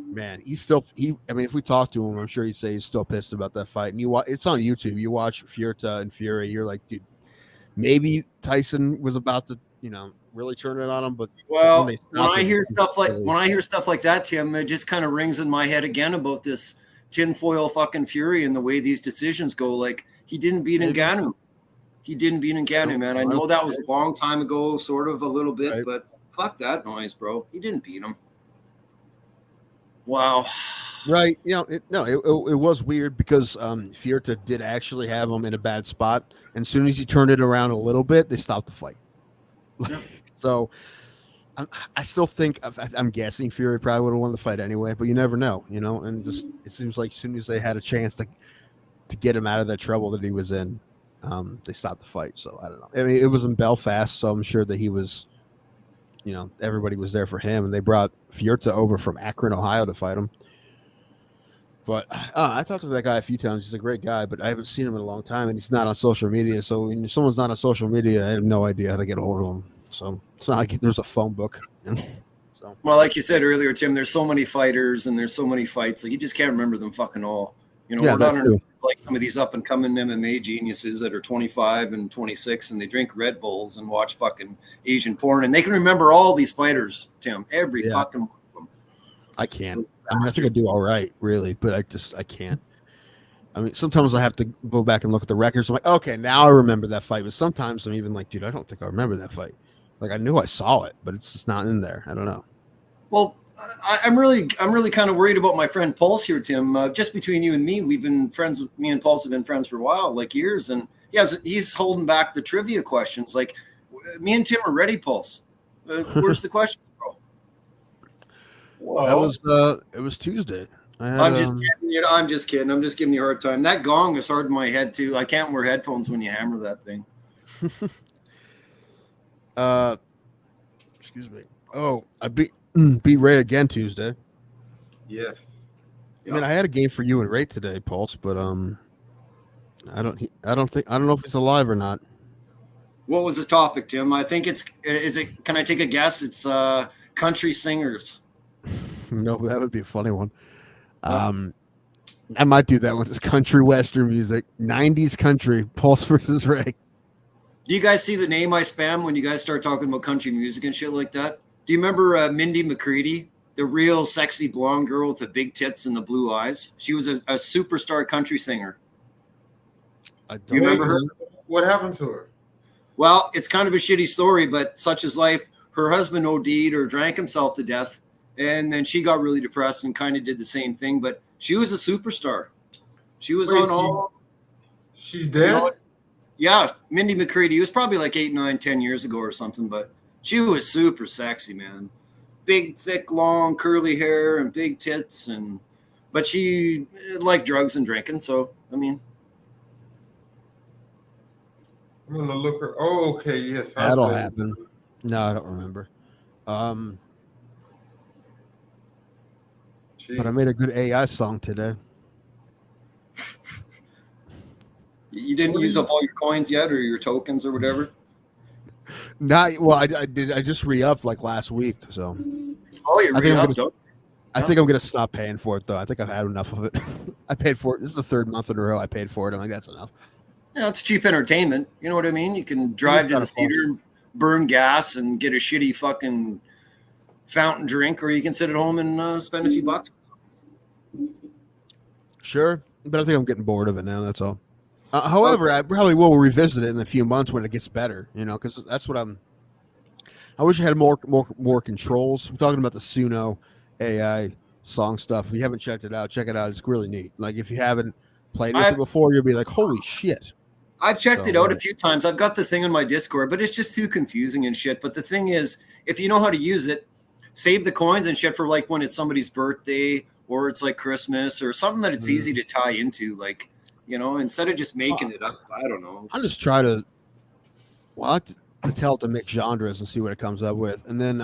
man, I mean, if we talk to him, I'm sure he'd say he's still pissed about that fight. And it's on YouTube. You watch Fierta and Fury, you're like, dude, maybe Tyson was about to, really turn it on him, but well, when I hear stuff like that, Tim, it just kind of rings in my head again about this tinfoil fucking Fury and the way these decisions go. Like, he didn't beat Ngannou. Man. I know that was a long time ago, sort of a little bit, right. But fuck that noise, bro. He didn't beat him. Wow. Right. It was weird because Fierta did actually have him in a bad spot. And as soon as he turned it around a little bit, they stopped the fight. Yeah. So I still think, I'm guessing Fury probably would have won the fight anyway, but you never know, and just it seems like as soon as they had a chance to get him out of that trouble that he was in, they stopped the fight. So I don't know. I mean, it was in Belfast, so I'm sure that he was, everybody was there for him, and they brought Fierta over from Akron, Ohio to fight him. But I talked to that guy a few times. He's a great guy, but I haven't seen him in a long time, and he's not on social media. So when someone's not on social media, I have no idea how to get a hold of him. So it's not like there's a phone book. So Well, like you said earlier, Tim, there's so many fighters and there's so many fights. Like you just can't remember them fucking all. You know, Yeah, we're not that too. like some of these up and coming MMA geniuses that are 25 and 26 and they drink Red Bulls and watch fucking Asian porn and they can remember all these fighters, Tim. Every Yeah. fucking one of them. I can't. I mean, I think I do all right, really, but I can't. I mean, sometimes I have to go back and look at the records. I'm like, okay, now I remember that fight. But sometimes I'm even like, dude, I don't think I remember that fight. Like I knew I saw it, but it's just not in there. I don't know. Well, I'm really kind of worried about my friend Pulse here, Tim. Just between you and me, we've been friends. Me and Pulse have been friends for a while, like years, and he's holding back the trivia questions. Like me and Tim are ready, Pulse. Where's the question, bro? Well, It was Tuesday. I'm just kidding. I'm just kidding. I'm just giving you a hard time. That gong is hard in my head too. I can't wear headphones when you hammer that thing. Excuse me. Oh, I beat Ray again Tuesday. yes. I mean, I had a game for you and Ray today, Pulse, but I don't know if he's alive or not. What was the topic, Tim? I think can I take a guess? It's country singers. No, that would be a funny one. I might do that with this country western music, 90s country, Pulse versus Ray. Do you guys see the name I spam when you guys start talking about country music and shit like that? Do you remember Mindy McCready, the real sexy blonde girl with the big tits and the blue eyes? She was a superstar country singer. I don't You remember her? What happened to her? Well, it's kind of a shitty story, but such is life. Her husband OD'd or drank himself to death, and then she got really depressed and kind of did the same thing. But she was a superstar. She was on all. She's dead? You know, yeah, Mindy McCready. It was probably like 8, 9, 10 years ago or something, but she was super sexy, man. Big, thick, long, curly hair and big tits, but she liked drugs and drinking. So, I mean, I'm gonna look her. Oh, okay, yes. That'll happen. No, I don't remember. But I made a good AI song today. you didn't use up all your coins yet or your tokens or whatever? Not well. I did. I just re-upped like last week. So. Oh, you're re-upped. I think I'm gonna stop paying for it though. I think I've had enough of it. I paid for it. This is the third month in a row I paid for it. I'm like, that's enough. Yeah, it's cheap entertainment. You know what I mean? You can drive to the theater and burn gas and get a shitty fucking fountain drink, or you can sit at home and spend a few bucks. Sure, but I think I'm getting bored of it now. That's all. However, I probably will revisit it in a few months when it gets better. You know, because that's what I'm. I wish I had more controls. We're talking about the Suno AI song stuff. If you haven't checked it out, check it out. It's really neat. Like if you haven't played with it before, you'll be like, "Holy shit!" I've checked it out a few times. I've got the thing on my Discord, but it's just too confusing and shit. But the thing is, if you know how to use it, save the coins and shit for like when it's somebody's birthday or it's like Christmas or something that it's easy to tie into. Like, you know, instead of just making it up. I don't know. I'll just try to. Well, I have to tell it to mix genres and see what it comes up with, and then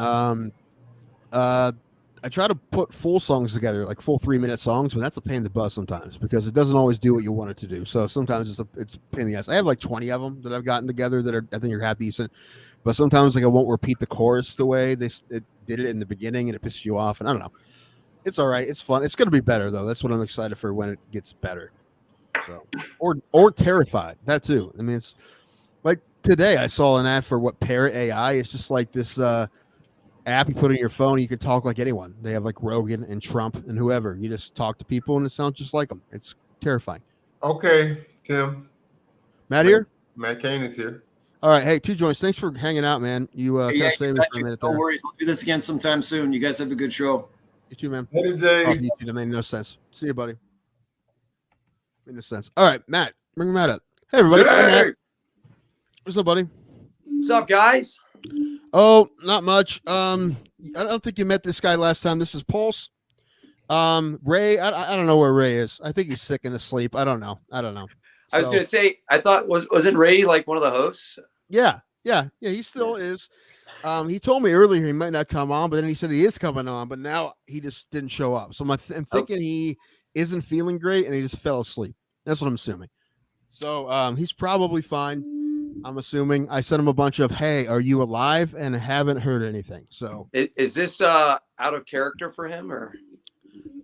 I try to put full songs together, like full 3-minute songs, but that's a pain in the butt sometimes because it doesn't always do what you want it to do. So sometimes it's a pain in the ass. I have like 20 of them that I've gotten together that I think are half decent, but sometimes like I won't repeat the chorus the way it did it in the beginning, and it pisses you off. And I don't know. It's all right. It's fun. It's gonna be better though. That's what I'm excited for when it gets better. So or terrified that too. I mean, it's like today I saw an ad for what Parrot AI. It's just like this. App you put in your phone, you can talk like anyone. They have like Rogan and Trump and whoever. You just talk to people and it sounds just like them. It's terrifying. Okay, Tim. Matt here? Matt Kane is here. All right. Hey, Two Joints, thanks for hanging out, man. You kind of saved me for a minute there. No worries. We'll do this again sometime soon. You guys have a good show. You too, man. Later, Jay. Oh, you too. That made no sense. See you, buddy. Made no sense. All right, Matt. Bring Matt up. Hey, everybody. Hey. Hi, Matt. What's up, buddy? What's up, guys? Oh, not much. I don't think you met this guy last time. This is Pulse. Ray, I don't know where Ray is. I think he's sick and asleep. I don't know. I was gonna say, I thought wasn't Ray like one of the hosts? Yeah, he still is. He told me earlier he might not come on, but then he said he is coming on, but now he just didn't show up. So I'm thinking he isn't feeling great and he just fell asleep. That's what I'm assuming. So he's probably fine. I'm assuming. I sent him a bunch of, hey, are you alive? And I haven't heard anything. So is this out of character for him, or?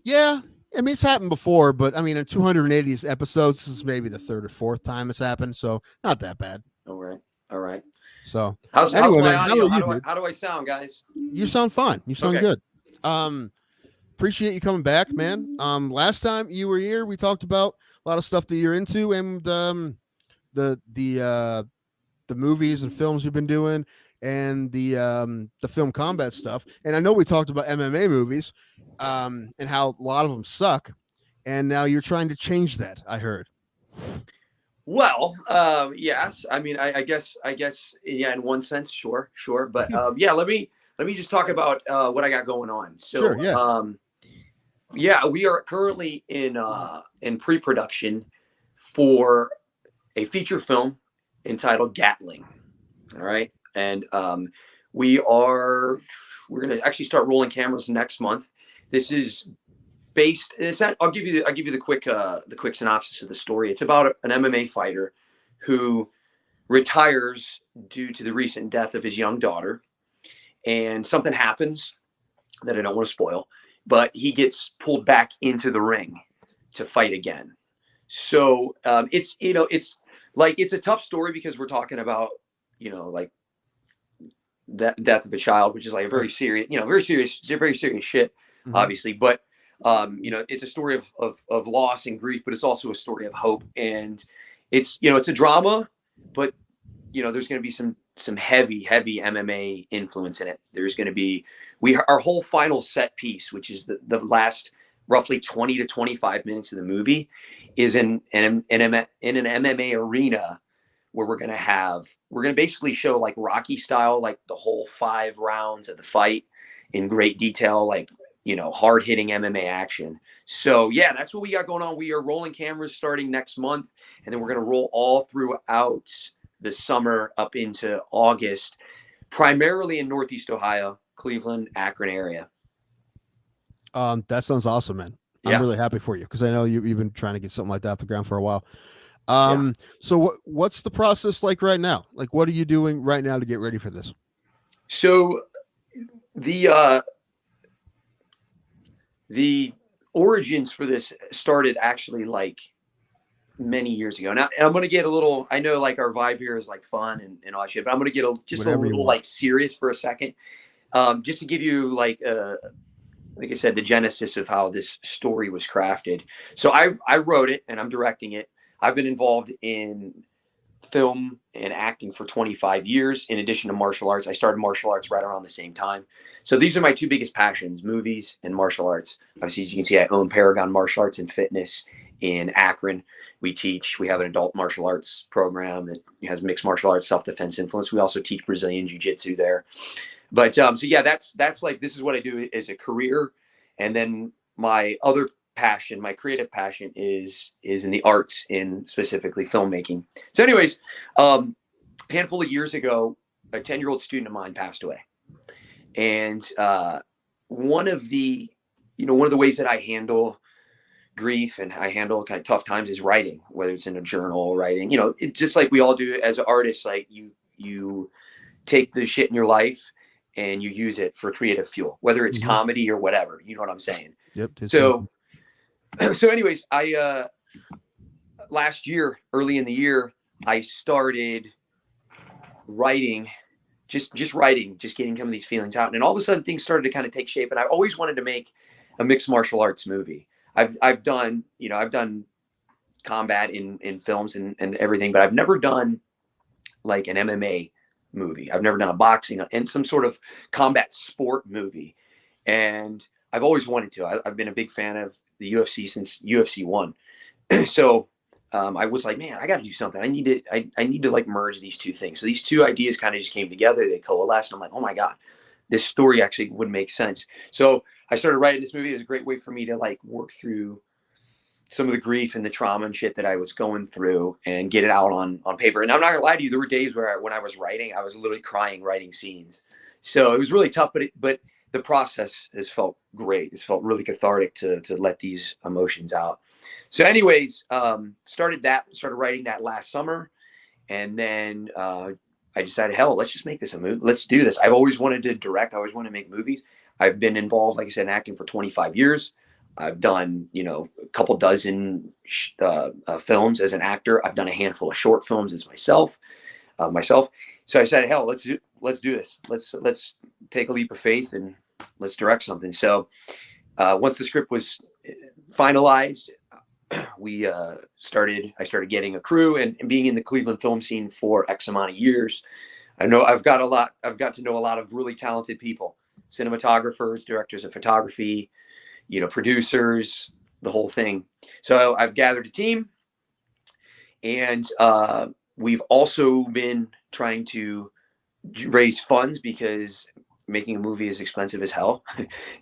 Yeah. I mean, it's happened before, but I mean, in 280 episodes, this is maybe the third or fourth time it's happened. So not that bad. All right. So how's anyway, my man, audio? How do I sound, guys? You sound fine. You sound good. Appreciate you coming back, man. Last time you were here, we talked about a lot of stuff that you're into and the movies and films you've been doing and the film combat stuff. And I know we talked about MMA movies and how a lot of them suck. And now you're trying to change that, I heard. Well, yes. I mean, I guess, yeah, in one sense, sure. But yeah, let me just talk about what I got going on. So, sure, yeah. Yeah, we are currently in pre-production for a feature film entitled Gatling. All right, and we're going to actually start rolling cameras next month. This is based. I'll give you the quick synopsis of the story. It's about an MMA fighter who retires due to the recent death of his young daughter, and something happens that I don't want to spoil. But he gets pulled back into the ring to fight again. So it's a tough story because we're talking about, like that death of a child, which is like a very serious shit, obviously. But it's a story of loss and grief, but it's also a story of hope. And it's a drama, but there's going to be some heavy MMA influence in it. There's going to be our whole final set piece, which is the last roughly 20 to 25 minutes of the movie, is in an MMA arena where we're going to basically show like Rocky style, like the whole 5 rounds of the fight in great detail, like, hard hitting MMA action. So yeah, that's what we got going on. We are rolling cameras starting next month, and then we're going to roll all throughout the summer up into August, primarily in Northeast Ohio, Cleveland, Akron area. That sounds awesome, man. I'm really happy for you because I know you've been trying to get something like that off the ground for a while. So what's the process like right now? Like, what are you doing right now to get ready for this? So the origins for this started actually like many years ago. Now, and I'm going to get a little, I know like our vibe here is like fun and all that shit, but I'm going to get a little like serious for a second. Just to give you like I said, the genesis of how this story was crafted. So I wrote it and I'm directing it. I've been involved in film and acting for 25 years. In addition to martial arts, I started martial arts right around the same time. So these are my 2 biggest passions, movies and martial arts. Obviously, as you can see, I own Paragon Martial Arts and Fitness in Akron. We have an adult martial arts program that has mixed martial arts, self-defense influence. We also teach Brazilian jiu-jitsu there. But so yeah, that's like, this is what I do as a career. And then my other passion, my creative passion is in the arts, in specifically filmmaking. So anyways, a handful of years ago, a 10-year-old student of mine passed away. And one of the ways that I handle grief and I handle kind of tough times is writing, whether it's in a journal, writing, it's just like we all do as artists. Like you take the shit in your life and you use it for creative fuel, whether it's comedy or whatever, you know what I'm saying? Yep. So anyways, I, last year, early in the year, I started writing, just writing, just getting some of these feelings out. And all of a sudden things started to kind of take shape. And I always wanted to make a mixed martial arts movie. I've done combat in films and everything, but I've never done like an MMA movie. I've never done a boxing and some sort of combat sport movie. And I've always wanted to. I've been a big fan of the UFC since UFC 1. So I was like, man, I got to do something. I need to like merge these 2 things. So these 2 ideas kind of just came together. They coalesced. I'm like, oh my God, this story actually would make sense. So I started writing this movie. It was a great way for me to like work through some of the grief and the trauma and shit that I was going through and get it out on paper. And I'm not gonna lie to you, there were days where when I was writing, I was literally crying, writing scenes. So it was really tough, but the process has felt great. It's felt really cathartic to let these emotions out. So anyways, started writing that last summer. And then I decided, hell, let's just make this a movie. Let's do this. I've always wanted to direct. I always wanted to make movies. I've been involved, like I said, in acting for 25 years. I've done, a couple dozen films as an actor. I've done a handful of short films as myself. So I said, hell, let's do this. Let's take a leap of faith and let's direct something. So once the script was finalized, I started getting a crew and being in the Cleveland film scene for X amount of years. I've got to know a lot of really talented people, cinematographers, directors of photography, producers, the whole thing. So I've gathered a team, and we've also been trying to raise funds because making a movie is expensive as hell.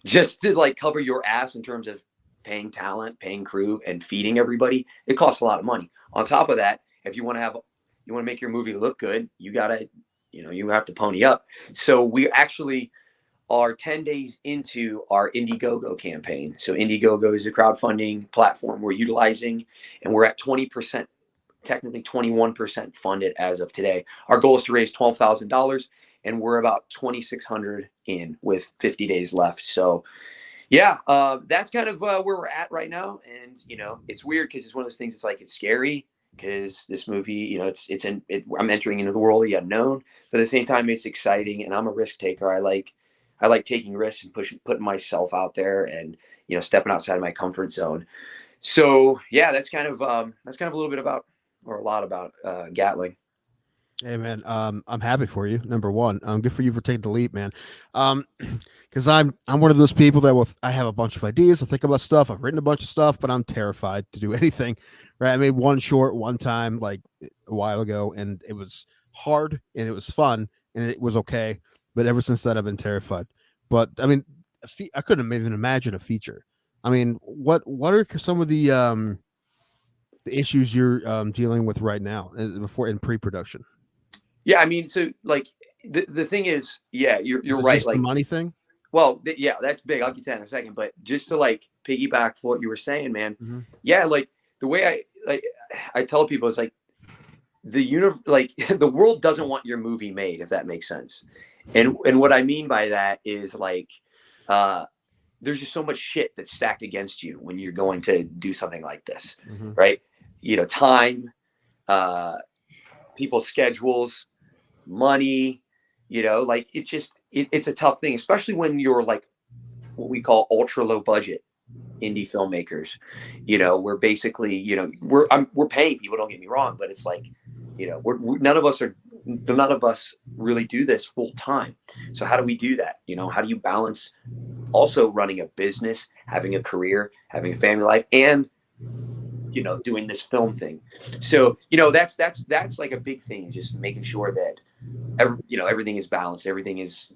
Just to cover your ass in terms of paying talent, paying crew, and feeding everybody, it costs a lot of money. On top of that, if you want to make your movie look good, you have to pony up. So we actually are 10 days into our Indiegogo campaign. So Indiegogo is a crowdfunding platform we're utilizing, and we're at 20%, technically 21% funded as of today. Our goal is to raise $12,000, and we're about 2,600 in with 50 days left. So yeah, that's kind of where we're at right now. And, it's weird because it's one of those things, it's scary because this movie, I'm entering into the world of the unknown, but at the same time, it's exciting, and I'm a risk taker. I like taking risks and putting myself out there and, stepping outside of my comfort zone. So yeah, that's kind of a little bit about, or a lot about Gatling. Hey man, I'm happy for you. Number one, good for you for taking the leap, man. Because I'm one of those people that I have a bunch of ideas. I think about stuff. I've written a bunch of stuff, but I'm terrified to do anything. Right? I made one short one time, like a while ago, and it was hard and it was fun and it was okay. But ever since then, I've been terrified. But I mean, I couldn't even imagine a feature. I mean, what are some of the issues you're dealing with right now before in pre-production? Yeah, I mean, so the thing is, yeah, you're right. Just the money thing. Well, yeah, that's big. I'll get to that in a second. But just to piggyback what you were saying, man. Mm-hmm. Yeah, the way I tell people is the world doesn't want your movie made, if that makes sense. And what I mean by that is there's just so much shit that's stacked against you when you're going to do something like this, mm-hmm. right? Time, people's schedules, money, it's a tough thing, especially when you're what we call ultra low budget indie filmmakers. We're basically, we're paying people, don't get me wrong, but it's none of us really do this full time. So how do we do that? How do you balance also running a business, having a career, having a family life, and doing this film thing? So that's a big thing, is just making sure that everything is balanced, everything is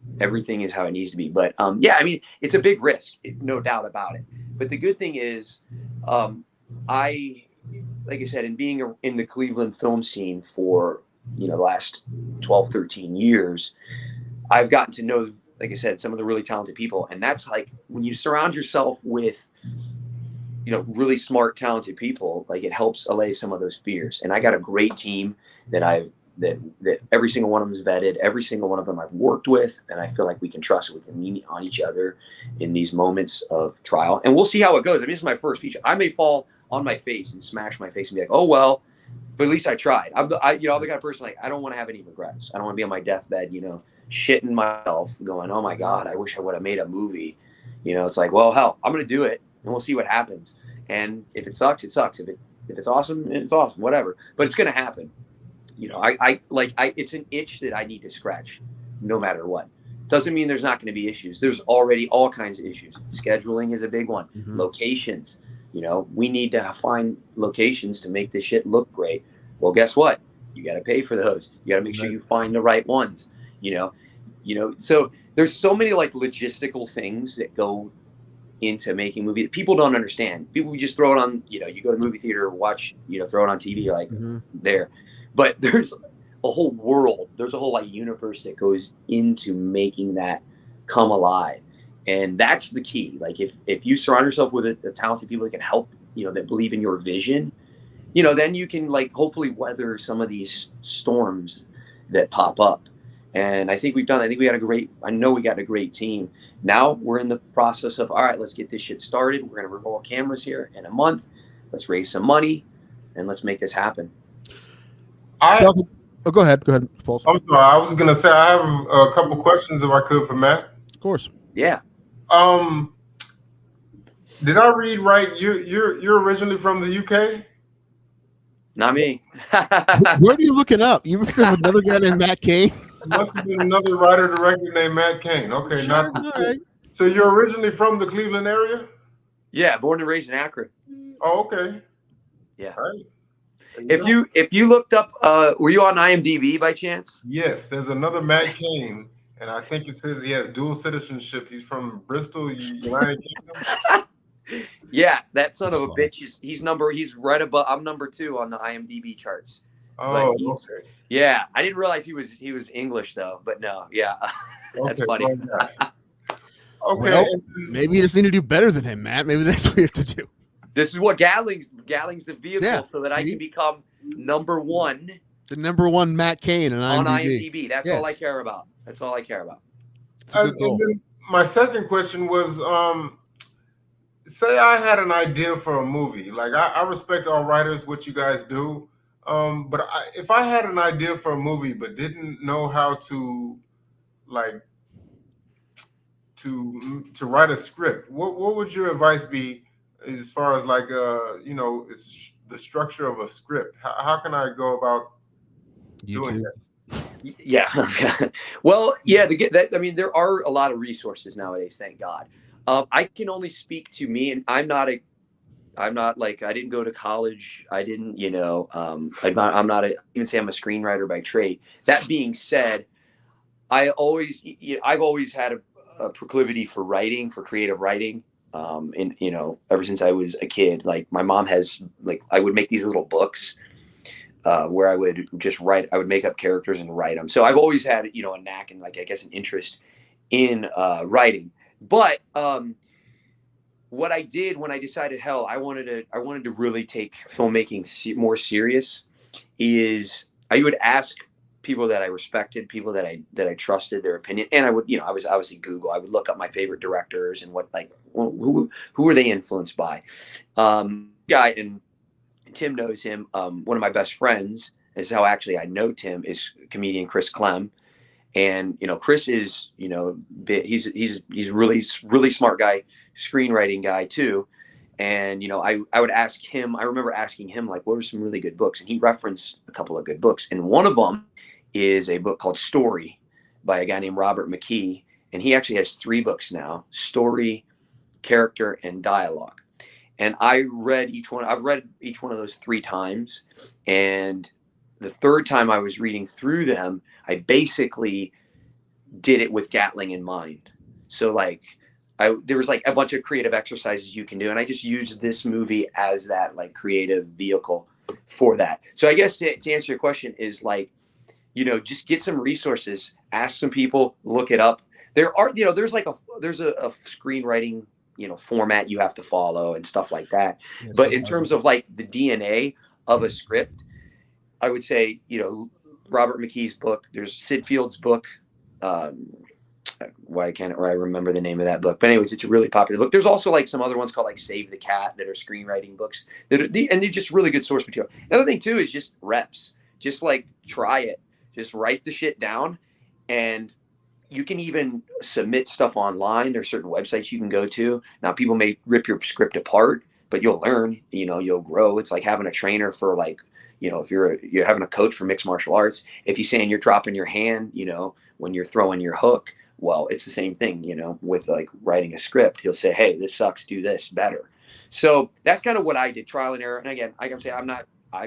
how it needs to be. But yeah, I mean, it's a big risk, no doubt about it. But the good thing is, like I said, in being in the Cleveland film scene for the last 12, 13 years, I've gotten to know, like I said, some of the really talented people. And that's when you surround yourself with really smart, talented people, it helps allay some of those fears. And I got a great team that every single one of them is vetted. Every single one of them I've worked with, and I feel like we can trust, we can lean on each other in these moments of trial. And we'll see how it goes. I mean, this is my first feature. I may fall on my face and smash my face and be like, oh, well, but at least I tried. I'm the kind of person, I don't want to have any regrets. I don't want to be on my deathbed, shitting myself going, oh my God, I wish I would have made a movie. It's well, hell, I'm going to do it and we'll see what happens. And if it sucks, it sucks. If it's awesome, it's awesome, whatever. But it's going to happen. It's an itch that I need to scratch no matter what. Doesn't mean there's not going to be issues. There's already all kinds of issues. Scheduling is a big one. Mm-hmm. Locations. We need to find locations to make this shit look great. Well, guess what? You got to pay for those. You got to make sure you find the right ones, so there's so many logistical things that go into making movies that people don't understand. People just throw it on, you go to movie theater, watch, throw it on TV, mm-hmm. there. But there's a whole world, there's a whole universe that goes into making that come alive. And that's the key. Like if you surround yourself with the talented people that can help, that believe in your vision, then you can like hopefully weather some of these storms that pop up. And I think we've done. I think we got a great team. Now we're in the process of, all right, let's get this shit started. We're going to roll cameras here in a month. Let's raise some money and let's make this happen. Go ahead, Paul. I'm sorry. I was going to say I have a couple questions if I could for Matt. Of course. Yeah. Did I read right? You're originally from the UK? Not me. Where are you looking up? You from another guy named Matt Kane? It must have been another writer-director named Matt Kane. Okay, Sure, right. So you're originally from the Cleveland area? Yeah, born and raised in Akron. Oh, okay. Yeah. All right. If you looked up, were you on IMDb by chance? Yes, there's another Matt Kane, and I think it says he has dual citizenship. He's from Bristol, United Kingdom. Yeah, that son of a bitch he's right above. I'm number 2 on the IMDb charts. Oh, okay. Yeah, I didn't realize he was English though, but no, yeah, that's funny. Okay. Well, maybe you just need to do better than him, Matt. Maybe that's what you have to do. This is what Gatling's the vehicle so that I can become number 1. The number 1 Matt Kane on IMDb. That's all I care about. That's all I care about. And then my second question was, say I had an idea for a movie. Like I respect all writers, what you guys do. But if I had an idea for a movie but didn't know how to write a script, what would your advice be as far as it's the structure of a script? How can I go about doing that? Yeah. Well, yeah, there are a lot of resources nowadays, thank God. I can only speak to me, and I'm not like, I didn't go to college. I didn't, I'm not even say I'm a screenwriter by trade. That being said, I've always had a proclivity for writing, for creative writing. And ever since I was a kid, like my mom has, like, I would make these little books where I would just write. I would make up characters and write them. So I've always had, a knack and, like, I guess, an interest in writing. But what I did when I decided, hell, I wanted to really take filmmaking more serious, is I would ask people that I respected, people that I trusted their opinion, and I would, I was obviously Google. I would look up my favorite directors and who were they influenced by. Guy, and Tim knows him. One of my best friends, is how actually I know Tim, is comedian Chris Clem. And Chris is he's really smart guy, screenwriting guy too. And I would ask him. I remember asking him, like, what are some really good books, and he referenced a couple of good books. And one of them is a book called Story by a guy named Robert McKee, and he actually has 3 books now: Story, Character, and Dialogue. And I read each one. I've read each one of those 3 times, and the 3rd time I was reading through them, I basically did it with Gatling in mind. So like there was like a bunch of creative exercises you can do. And I just used this movie as that like creative vehicle for that. So I guess to answer your question is like, just get some resources, ask some people, look it up. There are, there's a screenwriting, format you have to follow and stuff like that. Yes, but in terms of like the DNA of a script, I would say, Robert McKee's book, there's Sid Field's book. Why can't I remember the name of that book? But anyways, it's a really popular book. There's also like some other ones called like Save the Cat that are screenwriting books and they're just really good source material. Another thing too is just reps. Just like try it. Just write the shit down, and you can even submit stuff online. There's certain websites you can go to. Now people may rip your script apart, but you'll learn. You'll grow. It's like having a trainer for like. If you're having a coach for mixed martial arts, if you're saying you're dropping your hand, when you're throwing your hook, well, it's the same thing, with like writing a script. He'll say, hey, this sucks, do this better. So that's kind of what I did, trial and error. And again, I can say I'm not, a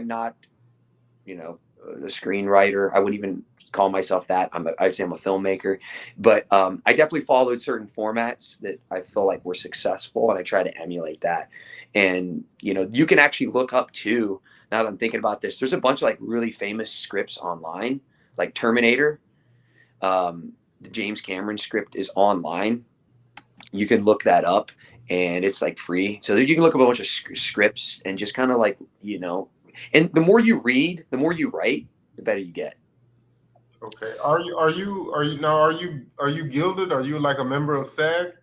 screenwriter. I wouldn't even call myself that. I'd say I'm a filmmaker, but I definitely followed certain formats that I feel like were successful, and I try to emulate that. And, you can actually look up too. Now that I'm thinking about this, there's a bunch of like really famous scripts online, like Terminator. The James Cameron script is online. You can look that up, and it's like free. So you can look up a bunch of scripts and just kind of like, and the more you read, the more you write, the better you get. Okay. Are you gilded? Are you like a member of SAG?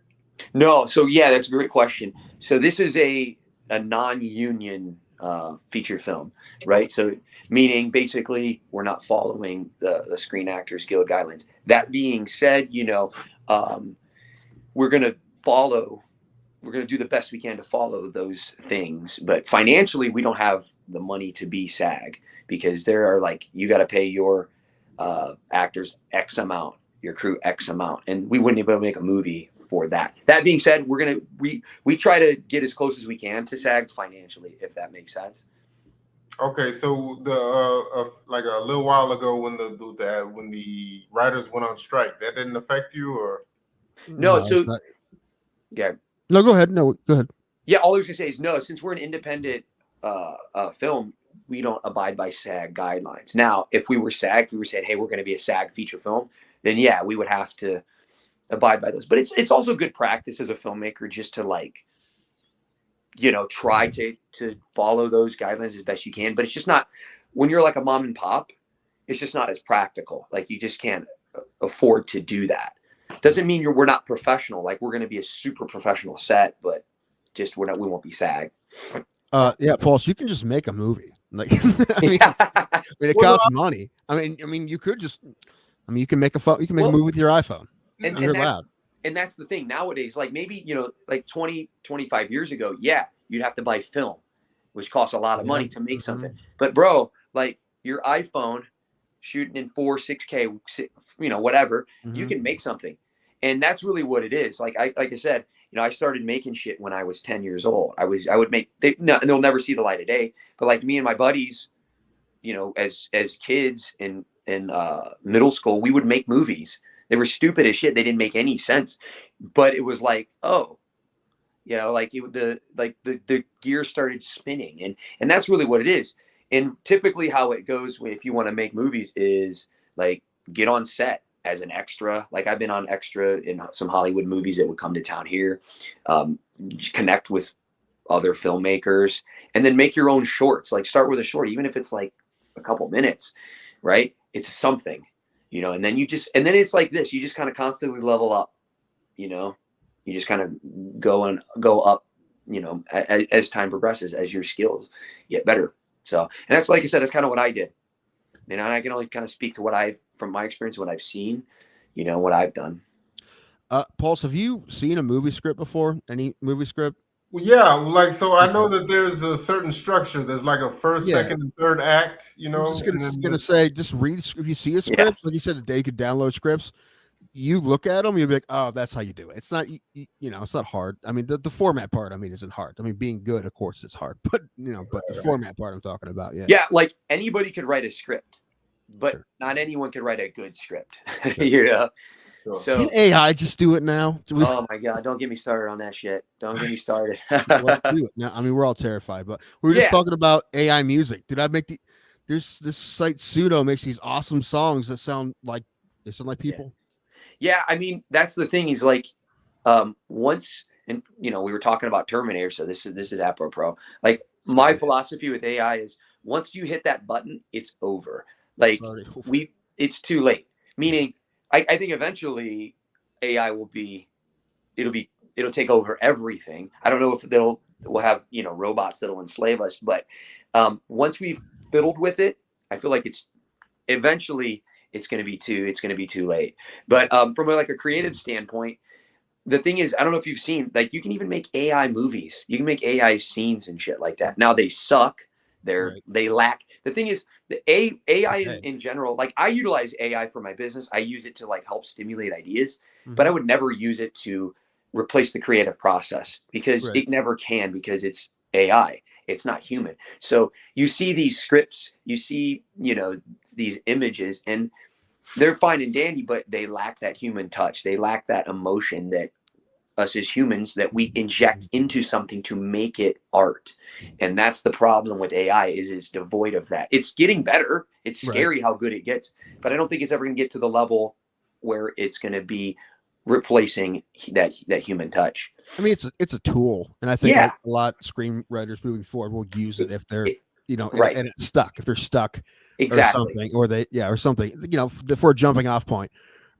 No. So yeah, that's a great question. So this is a non-union feature film, right? So meaning basically we're not following the Screen Actors Guild guidelines. That being said, we're going to do the best we can to follow those things. But financially, we don't have the money to be SAG, because there are like, you got to pay your actors X amount, your crew X amount, and we wouldn't be able to make a movie for that. That being said, we try to get as close as we can to SAG financially, if that makes sense. Okay, so the like a little while ago when the writers went on strike, that didn't affect you, or no? So yeah, no, go ahead. No, go ahead. Yeah, all I was gonna say is no. Since we're an independent film, we don't abide by SAG guidelines. Now, if we were SAG, if we were saying, hey, we're going to be a SAG feature film, then yeah, we would have to abide by those. But it's also good practice as a filmmaker just to try to follow those guidelines as best you can. But it's just not, when you're like a mom and pop, it's just not as practical. Like, you just can't afford to do that. Doesn't mean we're not professional. Like, we're going to be a super professional set, but just we won't be SAG. Yeah, Paul, so you can just make a movie. Like, it costs money. I mean, you could just, you can make a movie with your iPhone. And that's the thing nowadays. Like, maybe, like 20, 25 years ago, yeah, you'd have to buy film, which costs a lot of money to make something. But bro, like, your iPhone shooting in 6K, whatever, you can make something. And that's really what it is. Like I said, I started making shit when I was 10 years old. I would make, they'll never see the light of day, but like me and my buddies, as kids in middle school, we would make movies. They were stupid as shit. They didn't make any sense, but it was like, the gear started spinning, and that's really what it is. And typically how it goes if you want to make movies is like, get on set as an extra. Like, I've been on extra in some Hollywood movies that would come to town here, connect with other filmmakers, and then make your own shorts. Like, start with a short, even if it's like a couple minutes, right? It's something, and then it's like this, you just kind of constantly level up, you just kind of go up, as time progresses, as your skills get better. So, and that's, like I said, that's kind of what I did. And I can only kind of speak to from my experience, what I've seen, what I've done. Paul, have you seen a movie script before? Any movie script? Well, yeah, so I know that there's a certain structure. There's like a first, second, and third act. I'm just gonna say, just read. If you see a script, like you said, you could download scripts. You look at them, you'll be like, oh, that's how you do it. It's not, it's not hard. I mean, the format part, isn't hard. I mean, being good, of course, is hard, but the format part I'm talking about, yeah, like anybody could write a script, but not anyone could write a good script. Sure. So can AI just do it now? Oh my God, don't get me started on that shit. Don't get me started. Let's do it now. I mean, we're all terrified, but we were just talking about AI music. There's this site Pseudo makes these awesome songs that sound like people. Yeah, I mean, that's the thing. Is like, once, and we were talking about Terminator, so this is apropos. Like, my philosophy with AI is, once you hit that button, it's over. Like, it's too late. Meaning, I think eventually AI will it'll take over everything. I don't know if we'll have robots that'll enslave us, but once we've fiddled with it, I feel like it's eventually. It's going to be too late. But from a creative standpoint, the thing is, I don't know if you've seen, like, you can even make AI movies. You can make AI scenes and shit like that. Now, they suck. They lack. The thing is, the AI in general, like, I utilize AI for my business. I use it to help stimulate ideas, but I would never use it to replace the creative process, because it never can, because it's AI. It's not human. So you see these scripts, you see, these images, and they're fine and dandy, but they lack that human touch. They lack that emotion that us as humans, that we inject into something to make it art. And that's the problem with AI, is it's devoid of that. It's getting better. It's scary how good it gets, but I don't think it's ever going to get to the level where it's going to be replacing that human touch. I mean, it's a tool, and I think Yeah. a lot of screenwriters moving forward will use it if they're right. and it's stuck, if they're stuck Exactly. or something, or something, for a jumping off point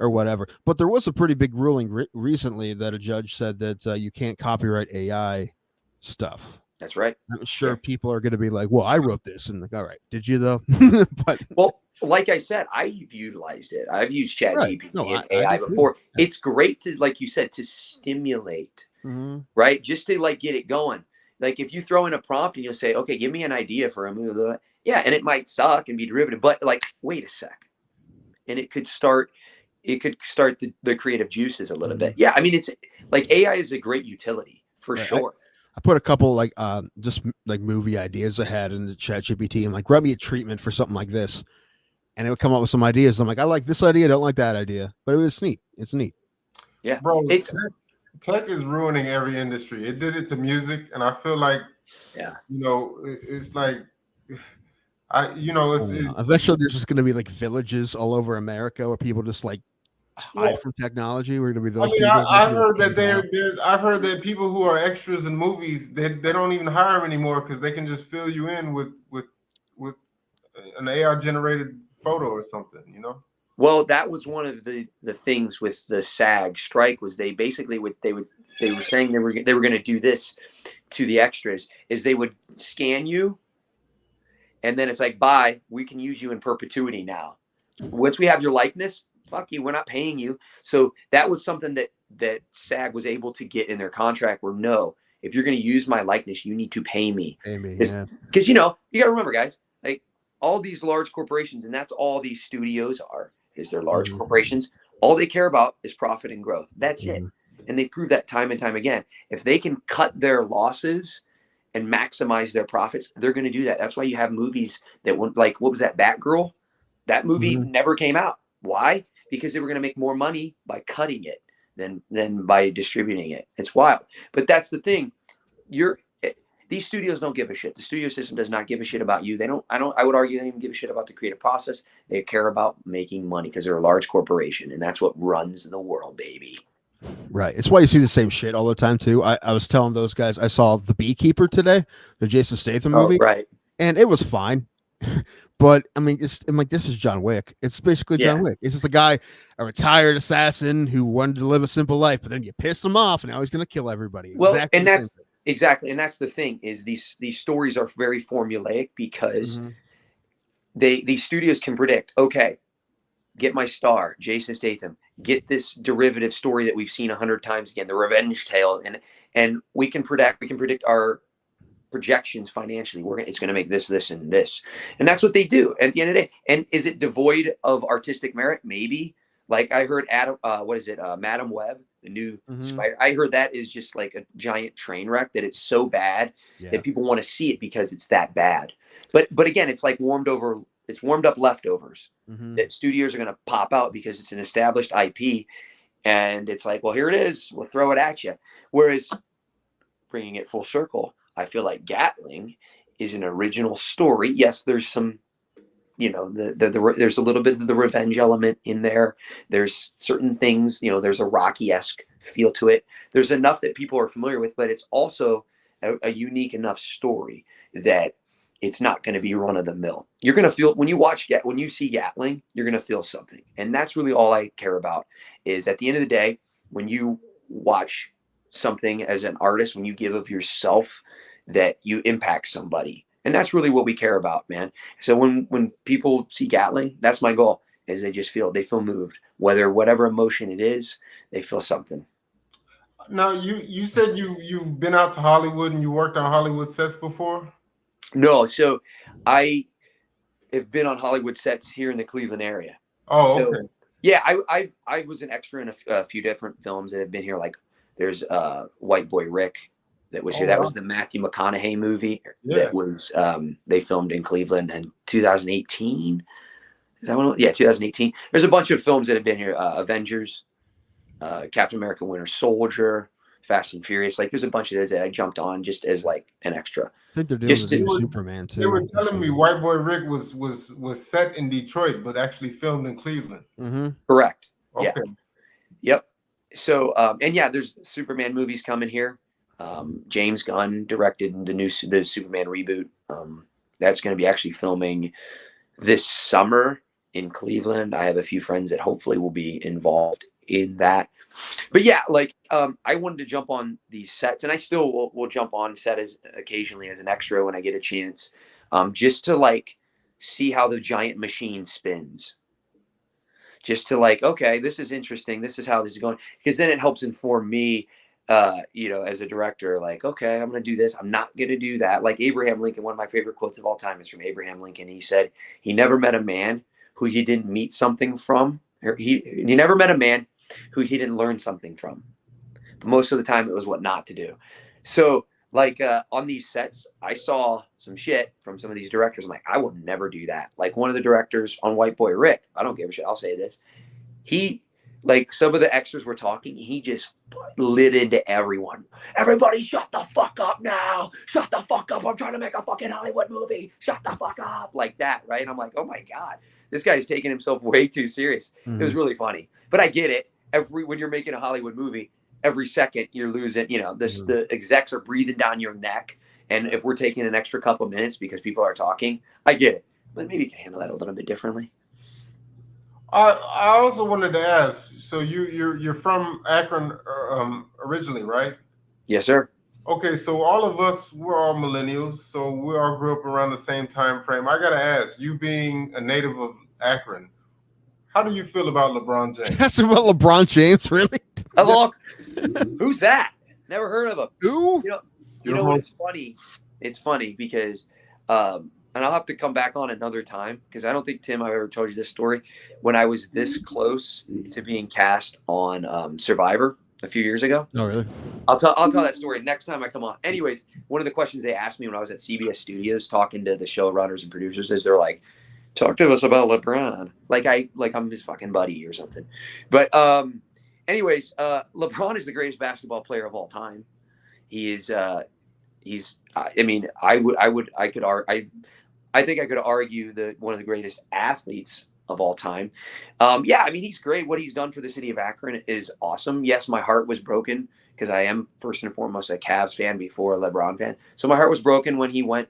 or whatever. But there was a pretty big ruling recently that a judge said that you can't copyright AI stuff. That's right. I'm sure people are going to be like, well, I wrote this, and like, all right, did you though? But well, like I said, I've utilized it. I've used ChatGPT and AI before. Yeah. It's great to, like you said, to stimulate, right? Just to like get it going. Like if you throw in a prompt and you'll say, okay, give me an idea for a movie. Yeah, and it might suck and be derivative, but like, wait a sec. And it could start the creative juices a little bit. Yeah, I mean, it's like AI is a great utility for sure. I put a couple just like movie ideas I had in the ChatGPT and like, grab me a treatment for something like this. And it would come up with some ideas. I'm like, I like this idea. I don't like that idea, but it was neat. It's neat. Yeah, bro. Tech is ruining every industry. It did it to music, and I feel like, it's like, eventually there's just going to be like villages all over America where people just like hide from technology. We're going to be those. I've heard that I've heard that people who are extras in movies, they don't even hire them anymore because they can just fill you in with an AI generated photo or something, Well, that was one of the things with the SAG strike was they basically they were saying they were going to do this to the extras is they would scan you, and then it's like, bye, we can use you in perpetuity now. Once we have your likeness, fuck you, we're not paying you. So that was something that SAG was able to get in their contract where no, if you're going to use my likeness, you need to pay me. Because you got to remember, guys, like all these large corporations, and that's all these studios are. Is they're large corporations. All they care about is profit and growth. That's it. And they prove that time and time again. If they can cut their losses and maximize their profits, they're going to do that. That's why you have movies that went like, what was that, Batgirl? That movie never came out. Why? Because they were going to make more money by cutting it than by distributing it. It's wild. But that's the thing. These studios don't give a shit. The studio system does not give a shit about you. I would argue they don't even give a shit about the creative process. They care about making money because they're a large corporation, and that's what runs the world, baby. Right. It's why you see the same shit all the time too. I was telling those guys, I saw The Beekeeper today, the Jason Statham movie. Right. And it was fine. But I mean, I'm like, this is John Wick. It's basically John Wick. It's just a guy, a retired assassin who wanted to live a simple life, but then you piss him off and now he's going to kill everybody. Well, exactly. And that's the thing is these stories are very formulaic because these studios can predict, okay, get my star, Jason Statham, get this derivative story that we've seen 100 times again, the revenge tale. And we can predict our projections financially. It's going to make this, this, and this. And that's what they do at the end of the day. And is it devoid of artistic merit? Maybe. Like I heard Madam Web, the new Spider. I heard that is just like a giant train wreck, that it's so bad that people want to see it because it's that bad. But again, it's like warmed up leftovers that studios are going to pop out because it's an established IP. And it's like, well, here it is. We'll throw it at you. Whereas bringing it full circle, I feel like Gatling is an original story. Yes, there's some, there's a little bit of the revenge element in there. There's certain things, there's a Rocky-esque feel to it. There's enough that people are familiar with, but it's also a unique enough story that it's not going to be run of the mill. You're going to feel when you see Gatling, you're going to feel something. And that's really all I care about is at the end of the day, when you watch something as an artist, when you give of yourself, that you impact somebody. And that's really what we care about, man. So when people see Gatling, that's my goal, is they feel moved, whatever emotion it is, they feel something. Now you said you've been out to Hollywood and you worked on Hollywood sets before? No, so I have been on Hollywood sets here in the Cleveland area. Oh, so, okay. Yeah, I was an extra in a few different films that have been here. Like there's White Boy Rick that was here. That was the Matthew McConaughey movie that was they filmed in Cleveland in 2018. Is that one? Yeah, 2018. There's a bunch of films that have been here. Avengers, Captain America: Winter Soldier, Fast and Furious. Like there's a bunch of those that I jumped on just as like an extra. I think they're doing Superman too. They were telling me White Boy Rick was set in Detroit, but actually filmed in Cleveland. Correct. Okay. Yeah. Yep. So and yeah, there's Superman movies coming here. James Gunn directed the Superman reboot. That's going to be actually filming this summer in Cleveland. I have a few friends that hopefully will be involved in that. But yeah, like I wanted to jump on these sets, and I still will jump on set as occasionally as an extra when I get a chance, just to like see how the giant machine spins. Just to like, okay, this is interesting. This is how this is going, because then it helps inform me, as a director. Like, okay, I'm going to do this. I'm not going to do that. Like Abraham Lincoln. One of my favorite quotes of all time is from Abraham Lincoln. He said he never met a man who he didn't meet something from. Or he never met a man who he didn't learn something from. But most of the time, it was what not to do. So, like on these sets, I saw some shit from some of these directors. I'm like, I would never do that. Like one of the directors on White Boy Rick, I don't give a shit. I'll say this. He, like some of the extras were talking, he just lit into everyone. Everybody shut the fuck up now. Shut the fuck up. I'm trying to make a fucking Hollywood movie. Shut the fuck up. Like that, right? And I'm like, oh my God, this guy's taking himself way too serious. It was really funny. But I get it. When you're making a Hollywood movie, every second you're losing, the execs are breathing down your neck. And if we're taking an extra couple of minutes because people are talking, I get it. But maybe you can handle that a little bit differently. I also wanted to ask, so you're from Akron originally, right? Yes, sir. Okay, so all of us, we're all millennials, so we all grew up around the same time frame. I gotta ask, you being a native of Akron, how do you feel about LeBron James? That's about LeBron James, really? Who's that? Never heard of him. Who? You know what's funny? It's funny because, and I'll have to come back on another time because I don't think, Tim, I've ever told you this story. When I was this close to being cast on Survivor a few years ago. Oh, really? I'll tell that story next time I come on. Anyways, one of the questions they asked me when I was at CBS Studios talking to the showrunners and producers is they're like, talk to us about LeBron. Like I'm his fucking buddy or something. But anyways, LeBron is the greatest basketball player of all time. He is I think I could argue that one of the greatest athletes of all time. He's great. What he's done for the city of Akron is awesome. Yes, my heart was broken because I am first and foremost a Cavs fan before a LeBron fan. So my heart was broken when he went,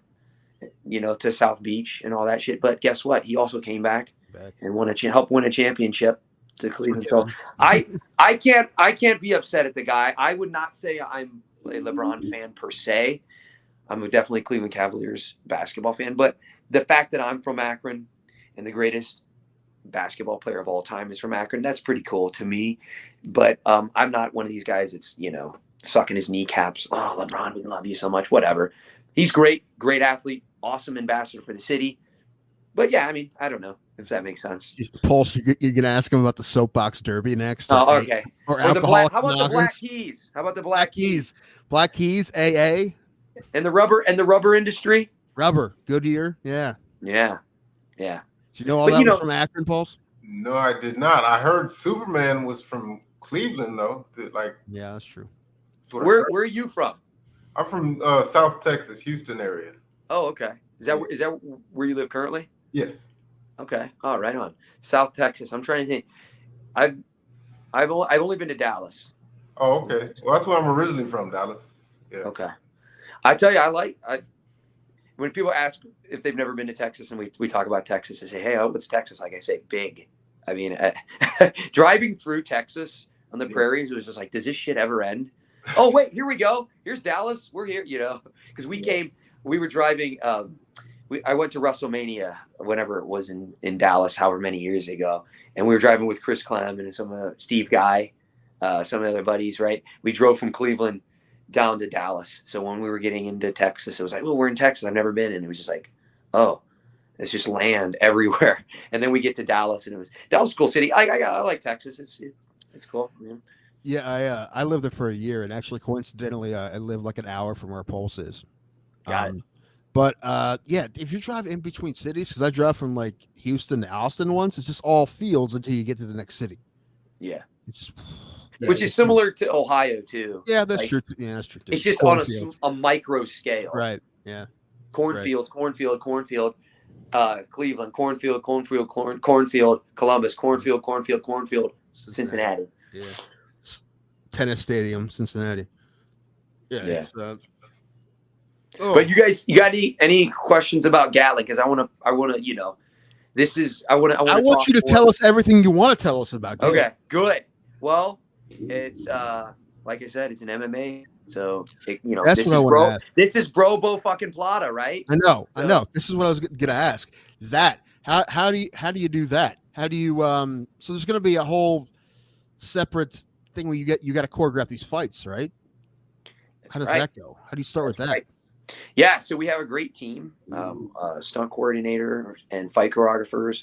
to South Beach and all that shit. But guess what? He also came back and helped win a championship to Cleveland. So I can't be upset at the guy. I would not say I'm a LeBron fan per se. I'm definitely Cleveland Cavaliers basketball fan. But the fact that I'm from Akron and the greatest basketball player of all time is from Akron, that's pretty cool to me. But I'm not one of these guys that's, sucking his kneecaps. Oh, LeBron, we love you so much. Whatever. He's great athlete, awesome ambassador for the city. But yeah, I don't know if that makes sense. Pulse, you're going to ask him about the soapbox derby next. Oh, okay. Or how about the Black Keys? How about the Black Keys? Black Keys, AA. And the rubber industry? Rubber, Goodyear, yeah. Yeah. Do you know all that was from Akron, Pulse? No, I did not. I heard Superman was from Cleveland, though. Yeah, that's true. Where are you from? I'm from South Texas, Houston area. Oh, okay. Is that where you live currently? Yes. Okay. Oh, right on. South Texas. I'm trying to think. I've only been to Dallas. Oh, okay. Well, that's where I'm originally from, Dallas. Yeah. Okay. I tell you, when people ask if they've never been to Texas and we talk about Texas, they say, hey, what's Texas? Like I say, big. Driving through Texas on the prairies was just like, does this shit ever end? Oh, wait, here we go. Here's Dallas. We're here, because we were driving. I went to WrestleMania whenever it was in Dallas, however many years ago. And we were driving with Chris Clem and some Steve Guy, some of the other buddies, right? We drove from Cleveland down to Dallas. So when we were getting into Texas, it was like, well, we're in Texas. I've never been. And it was just like, oh, it's just land everywhere. And then we get to Dallas, and it was Dallas, cool city. I like Texas. It's cool. Man. Yeah, I lived there for a year, and actually, coincidentally, I lived like an hour from where Pulse is. Got it. But if you drive in between cities, because I drive from like Houston to Austin once, it's just all fields until you get to the next city. Yeah, it's just, which is similar to Ohio too. Yeah, that's true. Yeah, that's true. It's just on a micro scale. Right. Yeah. Cornfield. Cleveland, cornfield, Columbus, cornfield, Cincinnati. Yeah. tennis stadium, Cincinnati. Yeah. It's, But you guys, you got any questions about Gatling? Because I want to, you know, this is I want you to tell us everything you want to tell us about. Okay, good. Well, it's like I said, it's an MMA, so you know, that's what I want to ask. This is Brobo fucking Plata, right? I know. This is what I was gonna ask. That how do you do that? How do you So there's gonna be a whole separate thing where you got to choreograph these fights, right? How does that go? How do you start with that? Right. Yeah, so we have a great team, stunt coordinator and fight choreographers,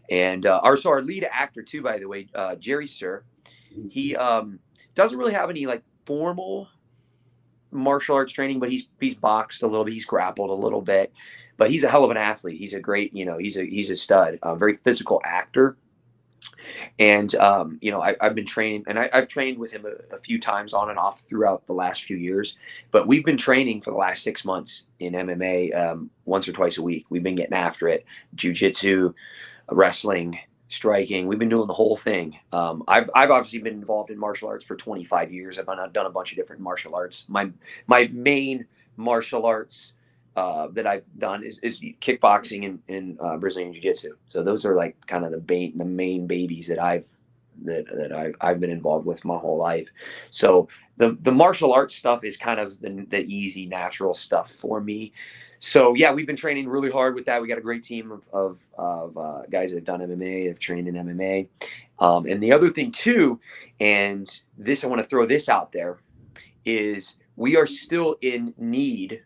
and our lead actor too, by the way, Jerry Sir. He doesn't really have any like formal martial arts training, but he's boxed a little bit, he's grappled a little bit, but he's a hell of an athlete. He's a great, you know, he's a stud, very physical actor. And, you know, I've been training, and I've trained with him a few times on and off throughout the last few years, but we've been training for the last 6 months in MMA, once or twice a week. We've been getting after it. Jiu-jitsu, wrestling, striking. We've been doing the whole thing. I've obviously been involved in martial arts for 25 years. I've done a bunch of different martial arts. My main martial arts that I've done is kickboxing and Brazilian jiu-jitsu. So those are like kind of the main babies that I've been involved with my whole life. So the martial arts stuff is kind of the easy, natural stuff for me. So yeah, we've been training really hard with that. We got a great team of guys that have done MMA, have trained in MMA. And the other thing too, and this, I want to throw this out there, is we are still in need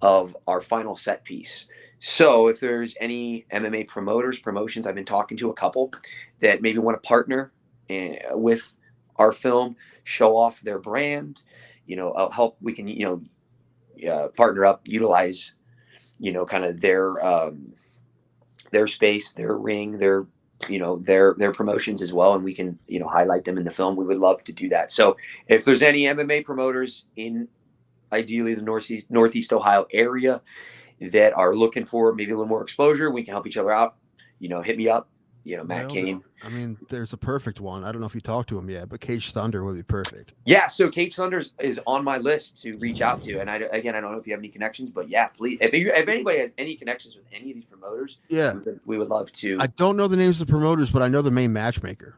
of our final set piece. So if there's any MMA promotions, I've been talking to a couple that maybe want to partner with our film, show off their brand, you know, help, we can, you know, partner up, utilize, you know, kind of their space, their ring, their, you know, their promotions as well. And we can, you know, highlight them in the film. We would love to do that. So if there's any MMA promoters in ideally the Northeast Ohio area that are looking for maybe a little more exposure, we can help each other out. You know, hit me up. You know, Matt Kane. I mean, there's a perfect one. I don't know if you talked to him yet, but Cage Thunder would be perfect. Yeah, so Cage Thunder is on my list to reach out to. And I don't know if you have any connections, but yeah, please. If anybody has any connections with any of these promoters, yeah, we would love to. I don't know the names of the promoters, but I know the main matchmaker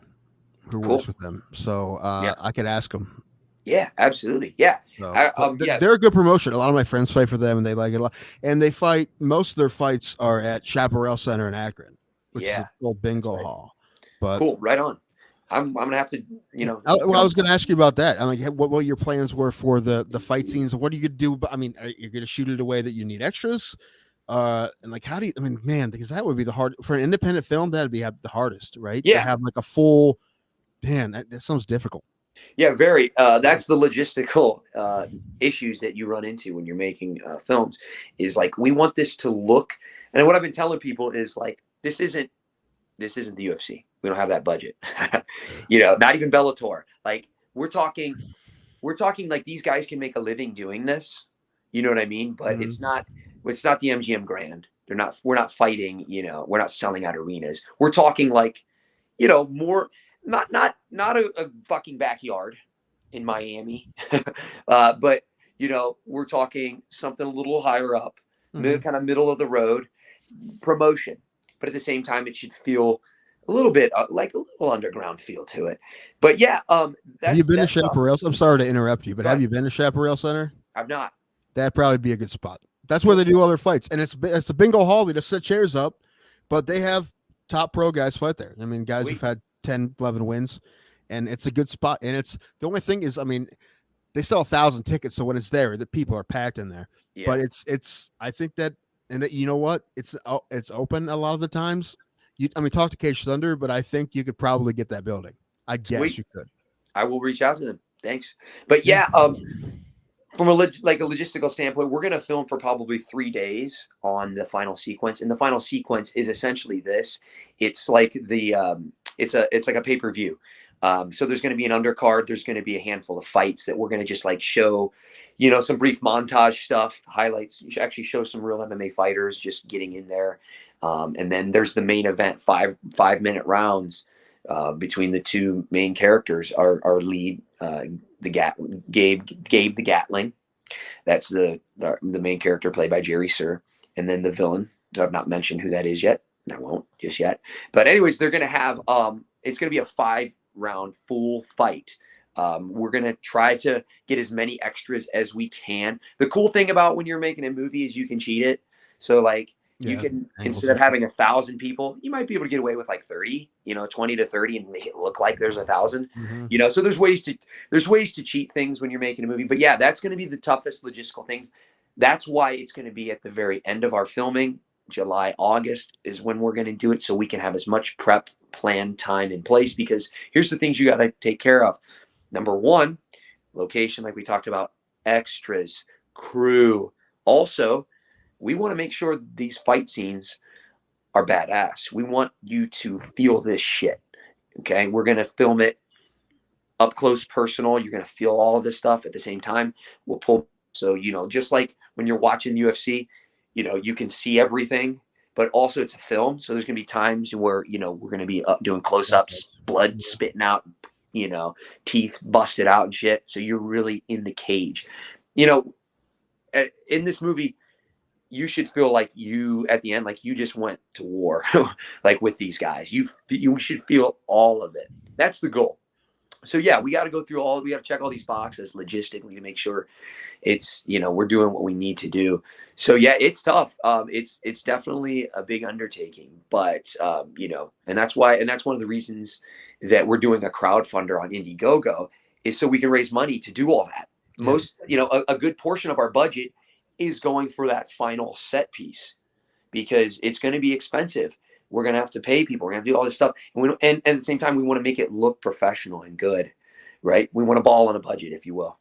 who works with them. So I could ask him. Yeah, absolutely. Yeah. So, they're a good promotion. A lot of my friends fight for them and they like it a lot. And they fight, most of their fights are at Chaparral Center in Akron, which is a little bingo hall. But cool, right on. I'm gonna have to, you know. I was gonna ask you about that. I'm like, what your plans were for the fight scenes? What are you gonna do? I mean, are you gonna shoot it away that you need extras? And like, how do you? I mean, man, because that would be the hard for an independent film. That'd be the hardest, right? Yeah, to have like a full. Man, that sounds difficult. Yeah, very. That's the logistical issues that you run into when you're making films. Is like, we want this to look, and what I've been telling people is like, this isn't the UFC. We don't have that budget. You know, not even Bellator. Like, we're talking like these guys can make a living doing this. You know what I mean? But it's not the MGM Grand. We're not fighting, you know, we're not selling out arenas. We're talking like, you know, more, not a fucking backyard in Miami. But, you know, we're talking something a little higher up, kind of middle of the road promotion. But at the same time, it should feel a little bit like a little underground feel to it. But yeah, have you been to Chaparral? I'm sorry to interrupt you, but have you been to Chaparral Center? I've not. That'd probably be a good spot. That's where they do all their fights, and it's a bingo hall. They just set chairs up, but they have top pro guys fight there. I mean, guys who've had 10, 11 wins, and it's a good spot. And it's the only thing is, I mean, they sell 1,000 tickets, so when it's there, the people are packed in there. Yeah. But it's I think that, and you know what, it's open a lot of the times. Talk to Cage Thunder, but I think you could probably get that building. I guess you could. I will reach out to them. Thanks. But yeah, from a logistical standpoint, we're going to film for probably 3 days on the final sequence, and the final sequence is essentially this. It's like it's like a pay-per-view. So there's going to be an undercard. There's going to be a handful of fights that we're going to just like show, you know, some brief montage stuff, highlights. You should actually show some real MMA fighters just getting in there. And then there's the main event, 5 5-minute rounds between the two main characters, our lead Gabe the Gatling. That's the main character played by Jerry Sir, and then the villain. I've not mentioned who that is yet. And I won't just yet. But anyways, they're gonna have it's gonna be a 5-round full fight. We're gonna try to get as many extras as we can. The cool thing about when you're making a movie is you can cheat it. So like you can, instead of having 1,000 people, you might be able to get away with like 30, 20 to 30, and make it look like there's 1,000. So there's ways to cheat things when you're making a movie. But yeah, that's going to be the toughest logistical things. That's why it's going to be at the very end of our filming. July, August is when we're going to do it, so we can have as much prep plan time in place, because here's the things you got to take care of. Number one, location, like we talked about, extras, crew. Also, we want to make sure these fight scenes are badass. We want you to feel this shit. Okay. We're going to film it up close, personal. You're going to feel all of this stuff at the same time. We'll pull. So, just like when you're watching UFC, you can see everything, but also it's a film. So there's going to be times where, we're going to be doing close-ups, blood spitting out, teeth busted out and shit. So you're really in the cage. In this movie, you should feel like you, at the end, like you just went to war, like with these guys. You should feel all of it. That's the goal. So yeah, we got to go through we got to check all these boxes logistically to make sure it's, we're doing what we need to do. So yeah, it's tough. It's definitely a big undertaking, but and that's one of the reasons that we're doing a crowdfunder on Indiegogo, is so we can raise money to do all that. Most, a good portion of our budget is going for that final set piece, because it's going to be expensive. We're going to have to pay people. We're going to do all this stuff. And at the same time, we want to make it look professional and good, right? We want to ball on a budget, if you will.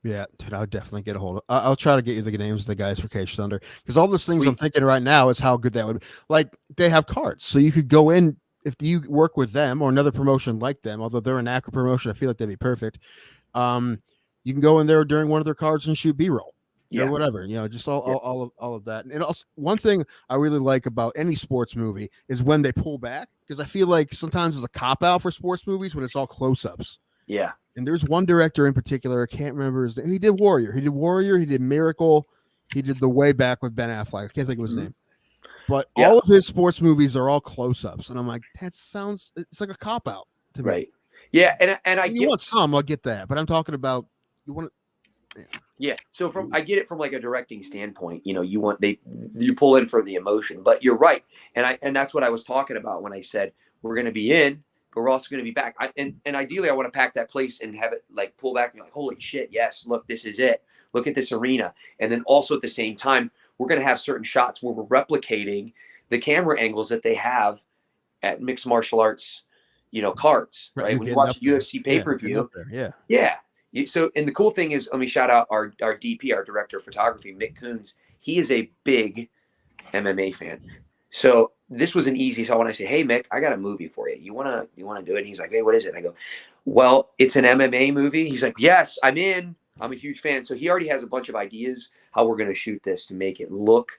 Yeah, dude, I would definitely get a hold of. I'll try to get you the names of the guys for Cage Thunder, because all those things I'm thinking right now is how good that would be. Like, they have cards, so you could go in if you work with them or another promotion like them. Although they're an acro promotion, I feel like that'd be perfect. You can go in there during one of their cards and shoot B-roll. Or whatever, just all of that. And also, one thing I really like about any sports movie is when they pull back, because I feel like sometimes it's a cop out for sports movies when it's all close-ups. Yeah. And there's one director in particular, I can't remember his name. He did Warrior, he did Miracle, he did The Way Back with Ben Affleck. I can't think of his name. But all of his sports movies are all close-ups, and I'm like, it's like a cop out to me. Right. Yeah, and you want some, I'll get that, but I'm talking about you want to. Yeah. So I get it from like a directing standpoint. You pull in for the emotion, but you're right, and that's what I was talking about when I said we're going to be in, but we're also going to be back. And ideally, I want to pack that place and have it like pull back and be like, holy shit, yes, look, this is it. Look at this arena, and then also at the same time, we're going to have certain shots where we're replicating the camera angles that they have at mixed martial arts, cards. Right. When you watch UFC pay-per-view, yeah. So, and the cool thing is, let me shout out our DP, our director of photography, Mick Coons. He is a big MMA fan. So this was an easy. So when I say, hey, Mick, I got a movie for you. You wanna do it? And he's like, hey, what is it? And I go, well, it's an MMA movie. He's like, yes, I'm in. I'm a huge fan. So he already has a bunch of ideas how we're going to shoot this to make it look,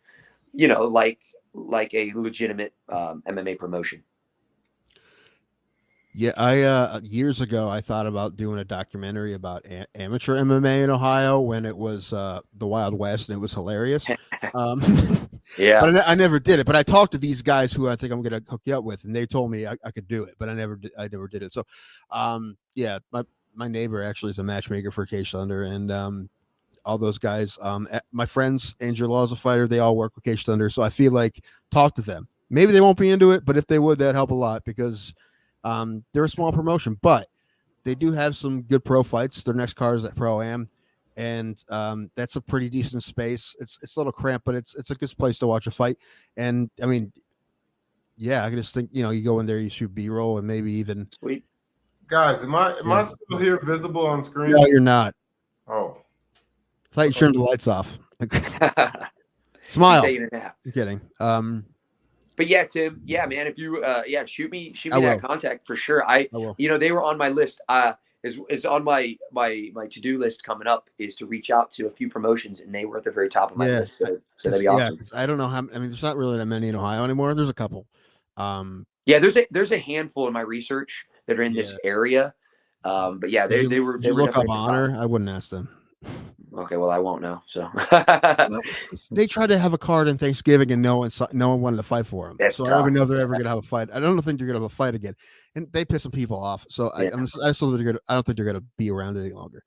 like a legitimate MMA promotion. Yeah, I years ago I thought about doing a documentary about amateur MMA in Ohio when it was the Wild West, and it was hilarious. Yeah, but I never did it. But I talked to these guys who I think I'm going to hook you up with, and they told me I could do it, but I never did it. So, yeah, my neighbor actually is a matchmaker for Cage Thunder, and all those guys. My friends, Angel Law is a fighter. They all work with Cage Thunder, so I feel like talk to them. Maybe they won't be into it, but if they would, that'd help a lot, because they're a small promotion, but they do have some good pro fights. Their next card is at Pro-Am, and that's a pretty decent space. It's a little cramped, but it's a good place to watch a fight. And I mean, yeah, I just think you go in there, you shoot B-roll, and maybe even. Sweet. Guys, am I still here visible on screen? No, you're not. Oh, I thought you turned the lights off. Smile. Taking a nap. I'm kidding. But yeah, Tim, yeah, man, if you shoot me that contact for sure. I will. They were on my list. Is on my to-do list coming up is to reach out to a few promotions, and they were at the very top of my list. So that'd be awesome. I don't know how. I mean, there's not really that many in Ohio anymore. There's a couple. Yeah, there's a handful in my research that are in this area. But yeah, they were. Did They you were look up definitely at the top. Honor? I wouldn't ask them. Okay, well, I won't know. So They tried to have a card in Thanksgiving, and no one wanted to fight for him. That's so I don't even tough. know if they're ever gonna have a fight. I don't think they're gonna have a fight again, and they piss some people off. So Yeah. I still think they're gonna. I don't think they're gonna be around any longer.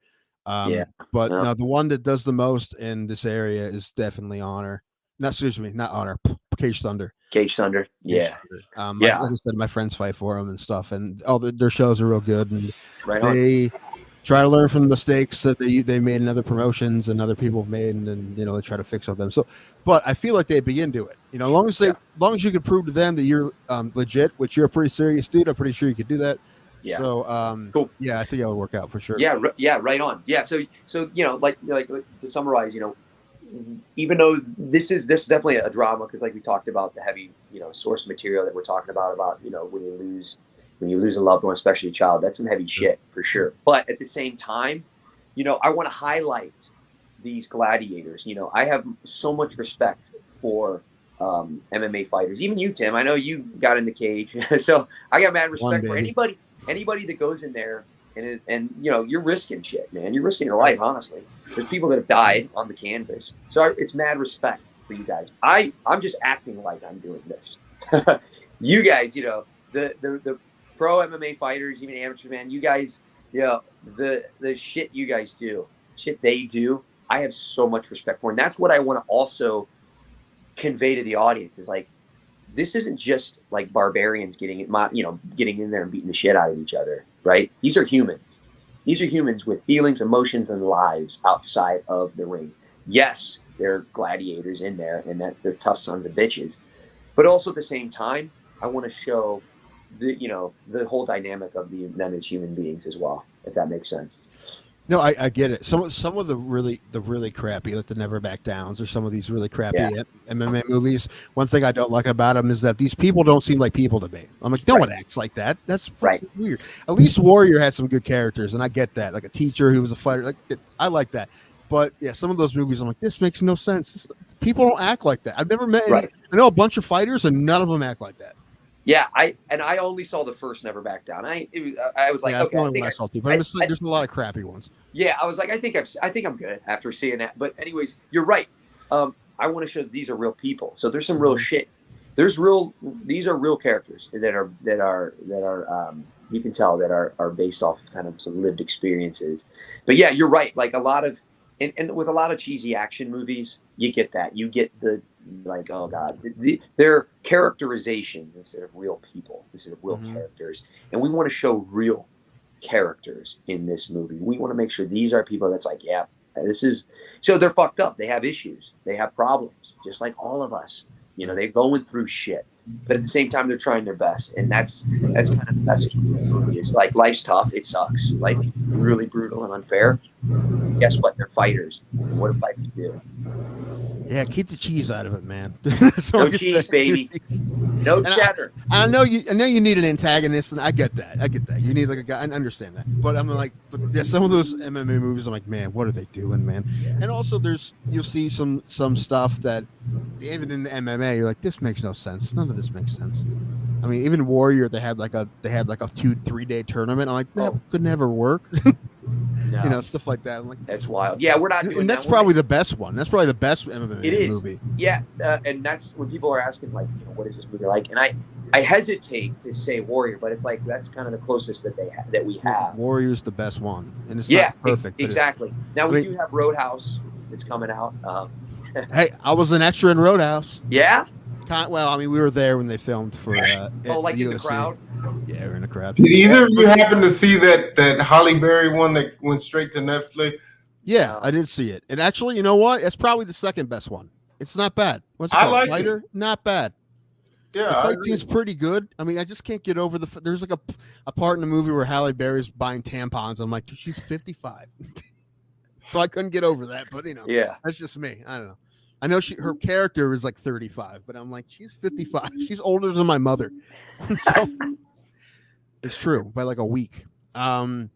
Yeah. But No. no, the one that does the most in this area is definitely Honor. Not excuse me, not Honor. Cage Thunder. Cage Thunder. Yeah. Like I said, my friends fight for them and stuff, and all their shows are real good. And Right on. they try to learn from the mistakes that they made in other promotions and other people have made, and then they try to fix on them. So, but I feel like they'd be into it. As long as you can prove to them that you're legit, which you're a pretty serious dude, I'm pretty sure you could do that. Yeah. So, cool. Yeah, I think that would work out for sure. Yeah. Yeah. Right on. Yeah. So like to summarize, even though this is definitely a drama, because like we talked about the heavy source material that we're talking about when you lose a loved one, especially a child, that's some heavy shit for sure. But at the same time, I want to highlight these gladiators. I have so much respect for MMA fighters. Even you, Tim, I know you got in the cage, so I got mad respect for anybody that goes in there and you're risking shit, man. You're risking your life, honestly. There's people that have died on the canvas, so it's mad respect for you guys. I'm just acting like I'm doing this. You guys, the pro MMA fighters, even amateur, man, you guys, the shit you guys do, shit they do, I have so much respect for. And that's what I want to also convey to the audience is like, this isn't just like barbarians getting in there and beating the shit out of each other, right? These are humans. These are humans with feelings, emotions, and lives outside of the ring. Yes, they're gladiators in there and that they're tough sons of bitches. But also at the same time, I want to show the whole dynamic of them as human beings as well, if that makes sense. No, I get it. Some of the really crappy, like the Never Back Downs, or some of these really crappy MMA movies. One thing I don't like about them is that these people don't seem like people to me. I'm like, no one acts like that. That's weird. At least Warrior had some good characters, and I get that. Like a teacher who was a fighter, I like that. But yeah, some of those movies, I'm like, this makes no sense. People don't act like that. I've never met. I know a bunch of fighters, and none of them act like that. Yeah, I only saw the first Never Back Down. I was like, that's the only one I saw too. But there's a lot of crappy ones. Yeah, I was like, I think I'm good after seeing that. But anyways, you're right. I want to show that these are real people. So there's some real shit. These are real characters that are you can tell that are based off of kind of some lived experiences. But yeah, you're right. Like a lot of and with a lot of cheesy action movies, you get that. You get the like, oh god, they're characterizations instead of real people, instead of real characters. And we want to show real characters in this movie. We want to make sure these are people that's like, yeah, this is, so they're fucked up. They have issues. They have problems, just like all of us. They're going through shit, but at the same time, they're trying their best. And that's kind of the message of the movie. It's like, life's tough. It sucks. Life is really brutal and unfair. Guess what? They're fighters. What do fighters do? Yeah, keep the cheese out of it, man. No cheese, baby. No cheddar. I know you need an antagonist, and I get that. You need like a guy. I understand that. But I'm like, some of those MMA movies, I'm like, man, what are they doing, man? Yeah. And also, you'll see some stuff that even in the MMA, you're like, this makes no sense. None of this makes sense. I mean, even Warrior, they had like a 2-3 day tournament. I'm like, that could never work. No. Stuff like that. I'm like, that's wild. Yeah, we're not doing and that's that. Probably the best one. That's probably the best MMA movie. Yeah, and that's when people are asking, like, what is this movie like? And I hesitate to say Warrior, but it's like that's kind of the closest that we have. Warrior's the best one, and it's not perfect. Exactly. Now we do have Roadhouse that's coming out. Hey, I was an extra in Roadhouse. Yeah. Well, I mean, we were there when they filmed for. Like in the crowd. Yeah, we're in the crowd. Did either of you happen to see that Halle Berry one that went straight to Netflix? Yeah, I did see it. And actually, you know what? It's probably the second best one. It's not bad. What's it called? I like Fighter? it. Not bad. Yeah, the fight scene's pretty good. I mean, I just can't get over there's like a part in the movie where Halle Berry's buying tampons. I'm like, dude, she's 55. So I couldn't get over that. But that's just me. I don't know. I know her character is like 35, but I'm like, she's 55. She's older than my mother. So it's true by like a week. What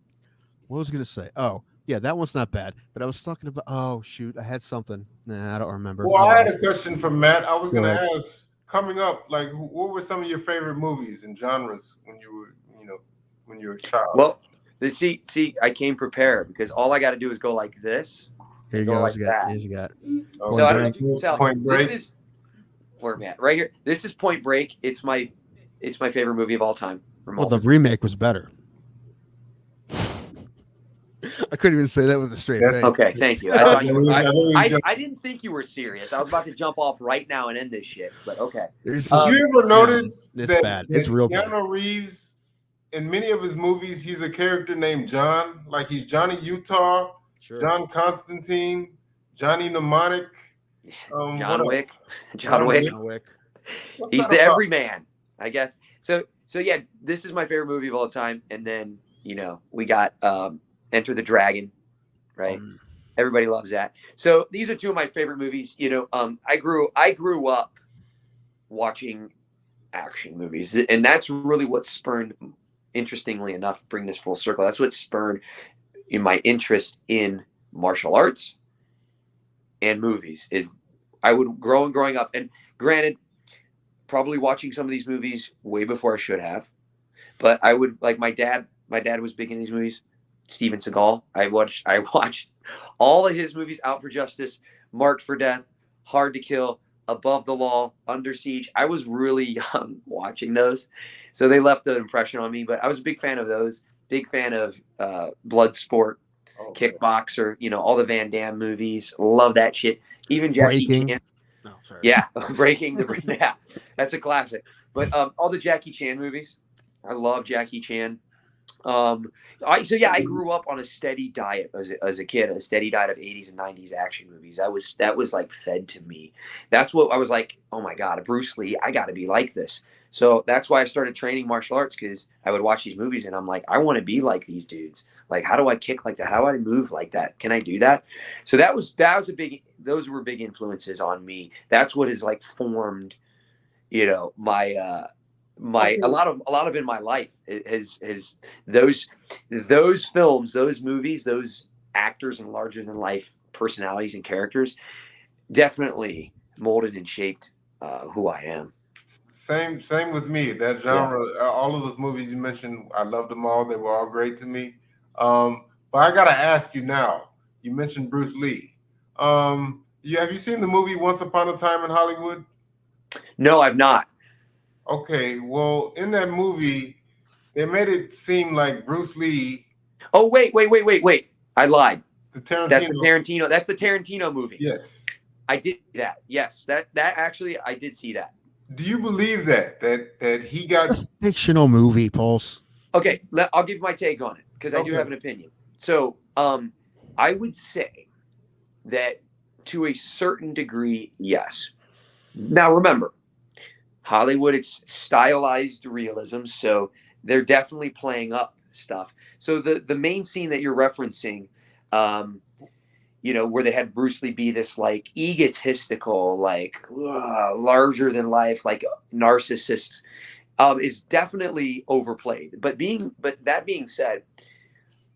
was I gonna say? Oh, yeah, that one's not bad. But I was talking about. Oh shoot, I had something. Nah, I don't remember. Well, I had a question from Matt. I was gonna ask. Coming up, like, what were some of your favorite movies and genres when you were a child? Well, See, I came prepared because all I got to do is go like this. Here you go go. like You got, that. here you got. So I don't know if you can tell. Point Break. This is where I'm at right here. This is Point Break. It's my favorite movie of all time. Well, the remake was better. I couldn't even say that with a straight face. Okay, thank you. I thought you were. I didn't think you were serious. I was about to jump off right now and end this shit, but okay. You ever notice it's that bad. It's real bad. Keanu Reeves, in many of his movies, he's a character named John. Like he's Johnny Utah, John Constantine, Johnny Mnemonic, John Wick. John Wick. He's the everyman, I guess. So yeah, this is my favorite movie of all time. And then we got Enter the Dragon, right? Everybody loves that. So these are two of my favorite movies. I grew up watching action movies, and that's really what spurned. Interestingly enough, bring this full circle. That's what spurred my interest in martial arts and movies. Is I would growing up, and granted, probably watching some of these movies way before I should have, but I would like my dad. My dad was big in these movies. Steven Seagal. I watched all of his movies. Out for Justice, Marked for Death, Hard to Kill, Above the Law, Under Siege. I was really young watching those, so they left an impression on me. But I was a big fan of those. Big fan of Bloodsport, Kickboxer. All the Van Damme movies. Love that shit. Even Jackie Chan. No, sorry. Yeah, Breaking the yeah, that's a classic. But all the Jackie Chan movies. I love Jackie Chan. I grew up on a steady diet as a kid, a steady diet of 80s and 90s action movies. That was like fed to me. That's what I was like, oh my God, Bruce Lee, I got to be like this. So that's why I started training martial arts, because I would watch these movies and I'm like, I want to be like these dudes. Like, how do I kick like that? How do I move like that? Can I do that? So those were big influences on me. That's what has like formed, a lot of in my life is those films, those movies, those actors and larger than life personalities and characters definitely molded and shaped who I am. Same with me. That genre, all of those movies you mentioned, I loved them all. They were all great to me. But I gotta ask you now. You mentioned Bruce Lee. Have you seen the movie Once Upon a Time in Hollywood? No, I've not. Okay, well, in that movie, they made it seem like Bruce Lee. Oh, wait. I lied. That's the Tarantino movie. Yes. I did that. Yes. That actually, I did see that. Do you believe that he got... It's a fictional movie, Pulse. Okay, I'll give my take on it, because I do have an opinion. So, I would say that to a certain degree, yes. Now, remember, Hollywood, it's stylized realism, so they're definitely playing up stuff. So the main scene that you're referencing, where they had Bruce Lee be this like egotistical, like larger than life, like narcissist, is definitely overplayed. But that being said,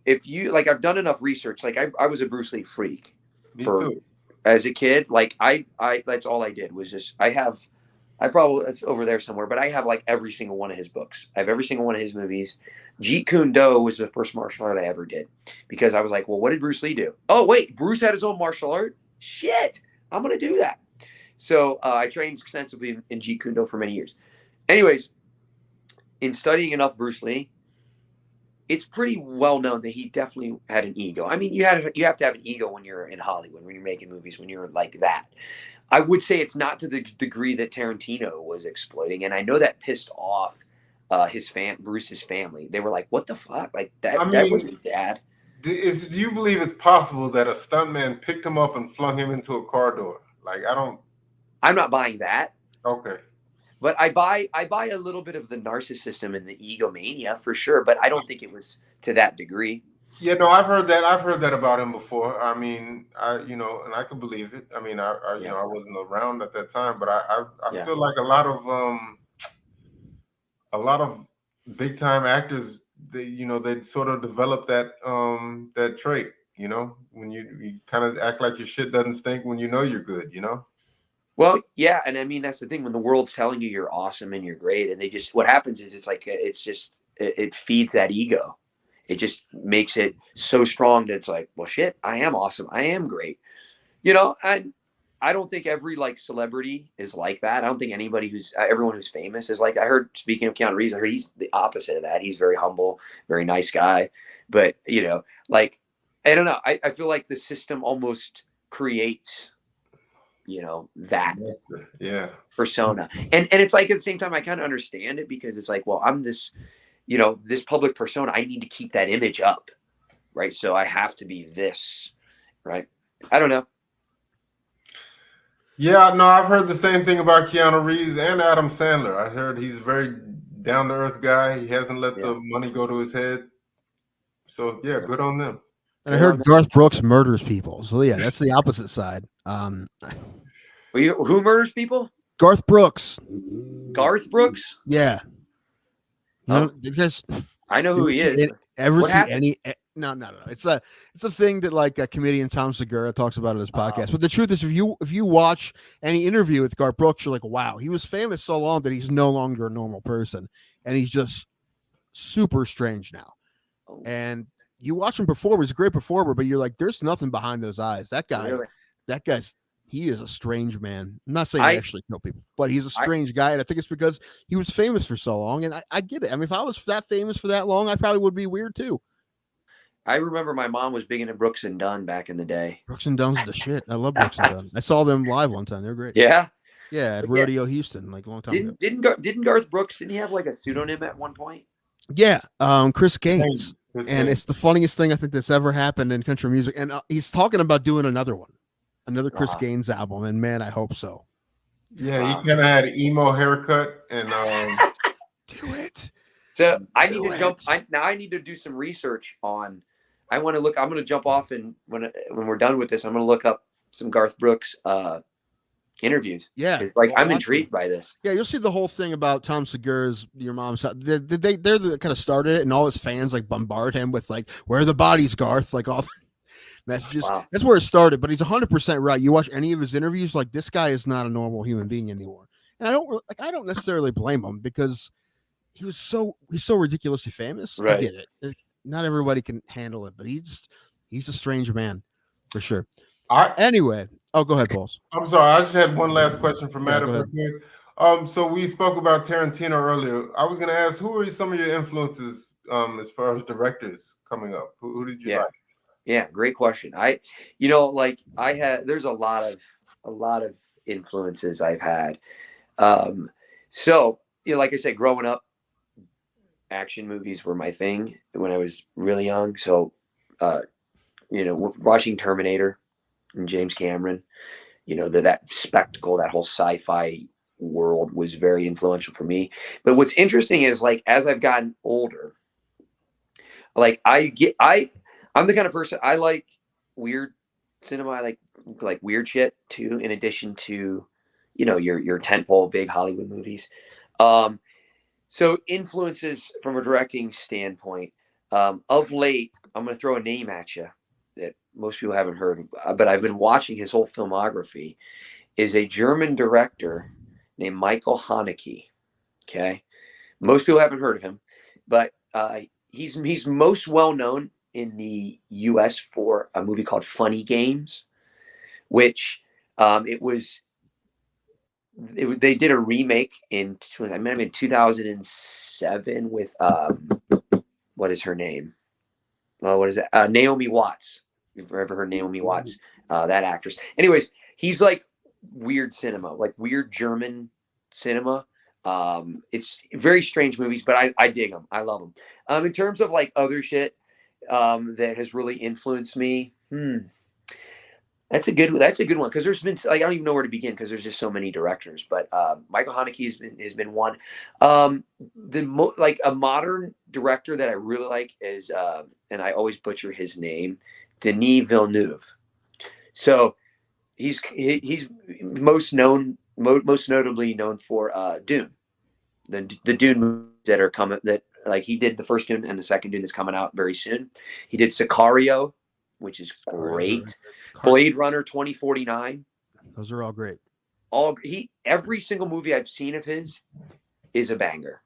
if you like, I've done enough research. Like I was a Bruce Lee freak as a kid. Like I that's all I did was just it's over there somewhere, but I have like every single one of his books. I have every single one of his movies. Jeet Kune Do was the first martial art I ever did, because I was like, well, what did Bruce Lee do? Oh, wait, Bruce had his own martial art? Shit, I'm going to do that. So I trained extensively in Jeet Kune Do for many years. Anyways, in studying enough Bruce Lee, it's pretty well known that he definitely had an ego. I mean, you have to have an ego when you're in Hollywood, when you're making movies, when you're like that. I would say it's not to the degree that Tarantino was exploiting, and I know that pissed off Bruce's family. They were like, "What the fuck? Like that wasn't dad." Do you believe it's possible that a stuntman picked him up and flung him into a car door? Like, I'm not buying that. Okay. But I buy a little bit of the narcissism and the egomania for sure, but I don't think it was to that degree. Yeah, no, I've heard that about him before. I mean, and I could believe it. I mean, I wasn't around at that time, but I feel like a lot of big time actors, they sort of develop that trait. When you kind of act like your shit doesn't stink when you know you're good. Well, yeah, and I mean that's the thing, when the world's telling you you're awesome and you're great, and what happens is it feeds that ego. It just makes it so strong that it's like, well, shit, I am awesome. I am great. You know, I don't think every like celebrity is like that. I don't think anybody everyone who's famous is like. I heard, speaking of Keanu Reeves, I heard he's the opposite of that. He's very humble, very nice guy. But you know, like, I don't know. I feel like the system almost creates, you know, that persona, and it's like at the same time I kind of understand it, because it's like, well, I'm this, you know, this public persona. I need to keep that image up, right? So I have to be this, right? I don't know. Yeah, no, I've heard the same thing about Keanu Reeves and Adam Sandler. I heard he's a very down-to-earth guy. He hasn't let the money go to his head. So, yeah, good on them. And I heard Garth Brooks murders people. So, yeah, that's the opposite side. Who murders people? Garth Brooks. Garth Brooks? Yeah. You know, because I know who he is. No. It's a thing that like comedian Tom Segura talks about in his podcast. But the truth is, if you watch any interview with Garth Brooks, you're like, wow, he was famous so long that he's no longer a normal person, and he's just super strange now. And you watch him perform; he's a great performer, but you're like, there's nothing behind those eyes. That guy's he is a strange man. I'm not saying he actually kill people, but he's a strange guy, and I think it's because he was famous for so long. And I get it. I mean, if I was that famous for that long, I probably would be weird too. I remember my mom was big into Brooks and Dunn back in the day. Brooks and Dunn's the shit. I love Brooks and Dunn. I saw them live one time. They're great. Yeah. Yeah, at Rodeo Houston, like a long time ago. Didn't Garth Brooks, didn't he have like a pseudonym at one point? Yeah, Chris Gaines. And it's the funniest thing I think that's ever happened in country music. And he's talking about doing another Chris Gaines album. And man, I hope so. Yeah, he kind of had an emo haircut and do it. So I need to jump. I need to do some research on. I want to look. I'm going to jump off, and when we're done with this, I'm going to look up some Garth Brooks interviews. Yeah, like I'm intrigued by this. Yeah, you'll see the whole thing about Tom Segura's Your Mom's House. They're the kind of started it, and all his fans like bombard him with like, "Where are the bodies, Garth?" Like all the messages. Wow. That's where it started. But he's 100% right. You watch any of his interviews, like this guy is not a normal human being anymore. And I don't necessarily blame him, because he's so ridiculously famous. Right. I get it. Not everybody can handle it, but he's a strange man for sure. Anyway, go ahead, Paul. I'm sorry. I just had one last question for Matt. So we spoke about Tarantino earlier. I was going to ask, who are some of your influences as far as directors coming up? Who did you like? Yeah, great question. There's a lot of influences I've had. So, you know, like I said, growing up, action movies were my thing when I was really young. So, you know, watching Terminator and James Cameron, you know, that spectacle, that whole sci-fi world was very influential for me. But what's interesting is, like, as I've gotten older, like I'm the kind of person, I like weird cinema. I like weird shit too, in addition to, you know, your tentpole big Hollywood movies. So influences from a directing standpoint, of late, I'm going to throw a name at you that most people haven't heard of, but I've been watching his whole filmography, is a German director named Michael Haneke. Okay. Most people haven't heard of him, but he's most well known in the US for a movie called Funny Games, which they did a remake in 2007 with what is her name? What is it? Naomi Watts. You've ever heard Naomi Watts? That actress. Anyways, he's like weird cinema, like weird German cinema. It's very strange movies, but I dig them. I love them. In terms of like other shit that has really influenced me, that's a good one, because there's been, like, I don't even know where to begin, because there's just so many directors. But Michael Haneke has been one. Like a modern director that I really like is, and I always butcher his name, Denis Villeneuve. So he's most notably known for Dune, the Dune movies that are coming. That, like, he did the first Dune and the second Dune that's coming out very soon. He did Sicario, which is great. Blade Runner 2049. Those are all great. Every single movie I've seen of his is a banger.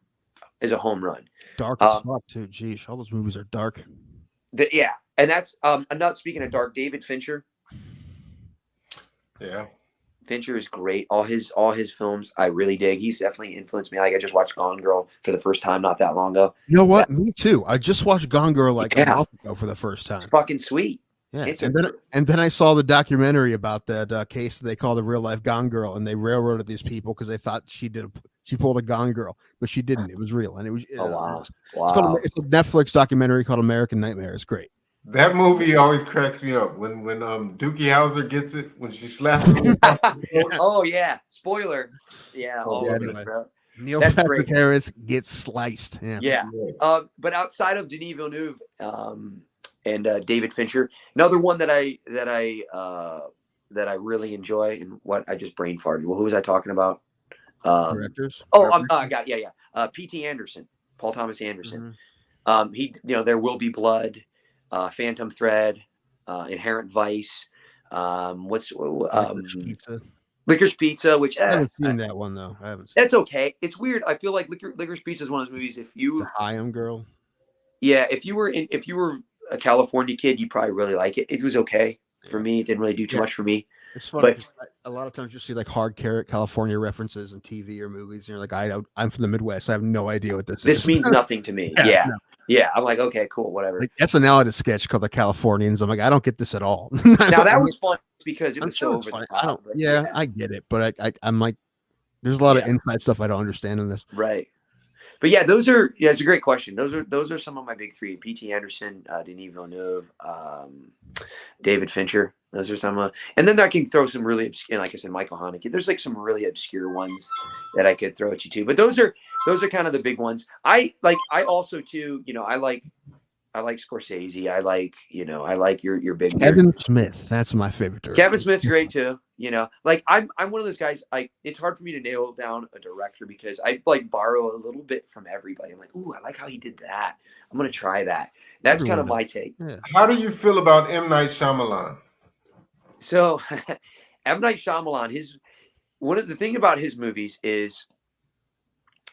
is a home run. Dark as fuck too. Geesh, all those movies are dark. Yeah, and that's I'm not speaking of dark. David Fincher. Yeah. Fincher is great. All his films I really dig. He's definitely influenced me. Like I just watched Gone Girl for the first time not that long ago. You know what? Me too. I just watched Gone Girl like a month ago for the first time. It's fucking sweet. Yeah, and then I saw the documentary about that case that they call the real life Gone Girl, and they railroaded these people because they thought she pulled a Gone Girl, but she didn't. It was real, and it was. Wow! It's a Netflix documentary called American Nightmare. It's great. That movie always cracks me up when Dookie Howser gets it when she slaps him. Oh yeah, spoiler. Yeah. Anyway. Neil Patrick Harris gets sliced. Yeah. But outside of Denis Villeneuve and David Fincher, another one that I really enjoy, and what I just brain farted. Well, who was I talking about? Directors. I got P.T. Anderson, Paul Thomas Anderson. Mm-hmm. He, There Will Be Blood. Phantom Thread, Inherent Vice. Licorice Pizza, which I haven't seen that one though. I haven't. That's okay. It's weird. I feel like Licorice Pizza is one of those movies. If you, I Am Girl. Yeah, if you were a California kid, you'd probably really like it. It was okay for me. It didn't really do too much for me. It's funny. But a lot of times you see like hard carrot California references in TV or movies, and you're like, I'm from the Midwest. I have no idea what this is. This means nothing to me. Yeah. I'm like, okay, cool, whatever. Like, that's an Alita sketch called The Californians. I'm like, I don't get this at all. Now that was fun because it was so over the top. I get it, but I'm like, there's a lot of inside stuff I don't understand in this. Right. But yeah, it's a great question. Those are some of my big three: P.T. Anderson, Denis Villeneuve, David Fincher. Those are some, and then I can throw some really obscure, like I said, Michael Haneke. There's like some really obscure ones that I could throw at you too. But those are kind of the big ones. I also too, I like Scorsese. I like your big Kevin Smith. That's my favorite director. Kevin Smith's great too. Like I'm one of those guys. It's hard for me to nail down a director because I like borrow a little bit from everybody. I'm like, ooh, I like how he did that. I'm gonna try that. That's kind of my take. Yeah. How do you feel about M. Night Shyamalan? So, M. Night Shyamalan, one of the thing about his movies is,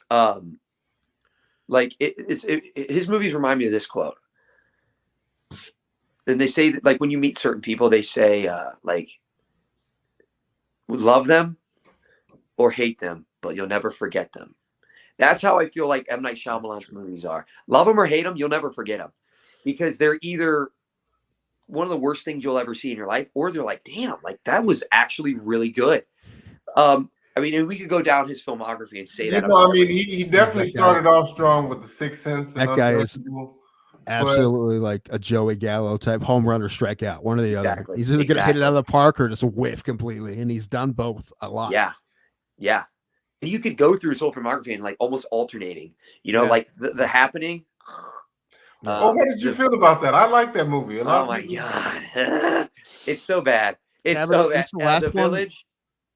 his movies remind me of this quote. And they say that, like, when you meet certain people, they say, love them or hate them, but you'll never forget them. That's how I feel like M. Night Shyamalan's movies are. Love them or hate them, you'll never forget them. Because they're either one of the worst things you'll ever see in your life, or they're like, damn, like that was actually really good. I mean, we could go down his filmography and say that. I mean, he definitely started off strong with The Sixth Sense. That guy is absolutely like a Joey Gallo type home run or strikeout, one or the other. He's either going to hit it out of the park or just whiff completely, and he's done both a lot. Yeah. And you could go through his whole filmography and like almost alternating, like the Happening. What did you feel about that? I like that movie. Oh my god, it's so bad. It's so bad. The Village.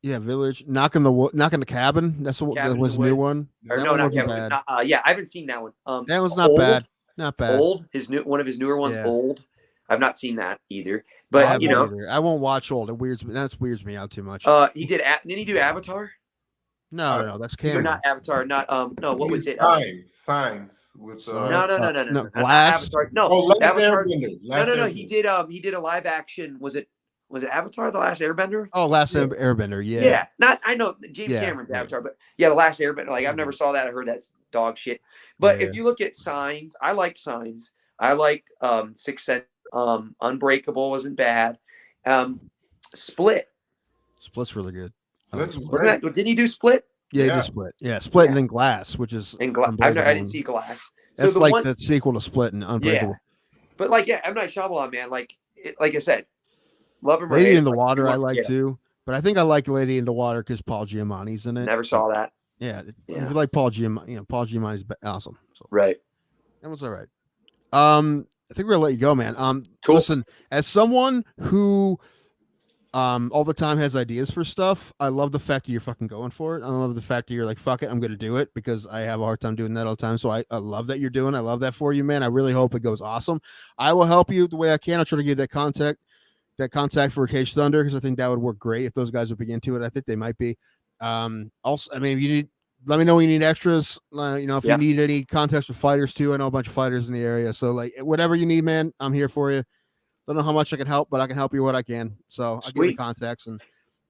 Yeah, Village. Knocking the Cabin. That's what was the new one. Or no, not Cabin. I haven't seen that one. That was not bad. Not bad. Old. One of his newer ones. Yeah. Old. I've not seen that either. But I won't watch Old. It weirds me out too much. He did. Didn't he do Avatar? No, that's Cameron. Not Avatar. Not no. What was it? Signs with no. Glass. Avatar. No. Last Avatar. Airbender. No. He did a live action. Was it Avatar: The Last Airbender? Oh, Last Airbender. Yeah. Yeah. I know James Cameron's Avatar, but The Last Airbender. Like I've never saw that. I heard that dog shit. But if you look at Signs, I liked Signs. I liked Sixth Sense. Unbreakable wasn't bad. Split. Split's really good. Didn't he do Split? Yeah, he did Split. Yeah, Split and then Glass, which is I didn't see Glass. That's so the sequel to Split and Unbreakable. Yeah. But M. Night Shyamalan, man, like I said, love him. Lady in the Water, I like too. But I think I like Lady in the Water because Paul Giamatti's in it. Never saw that. Yeah, if you like Paul Giamatti, Paul Giamatti's awesome. So. Right. That was all right. I think we're gonna let you go, man. Cool. Listen, as someone who all the time has ideas for stuff, I love the fact that you're fucking going for it. I love the fact that you're like, fuck it, I'm gonna do it, because I have a hard time doing that all the time. So I love that you're doing. I love that for you, man. I really hope it goes awesome. I will help you the way I can. I'll try to get that contact for Cage Thunder, because I think that would work great if those guys would be into it. I think they might be. Also, I mean, if you need let me know when you need extras. If Yeah. you need any contacts with fighters too, I know a bunch of fighters in the area. So like whatever you need, man, I'm here for you. Don't know how much I can help, but I can help you what I can. So I'll give you the Sweet. contacts, and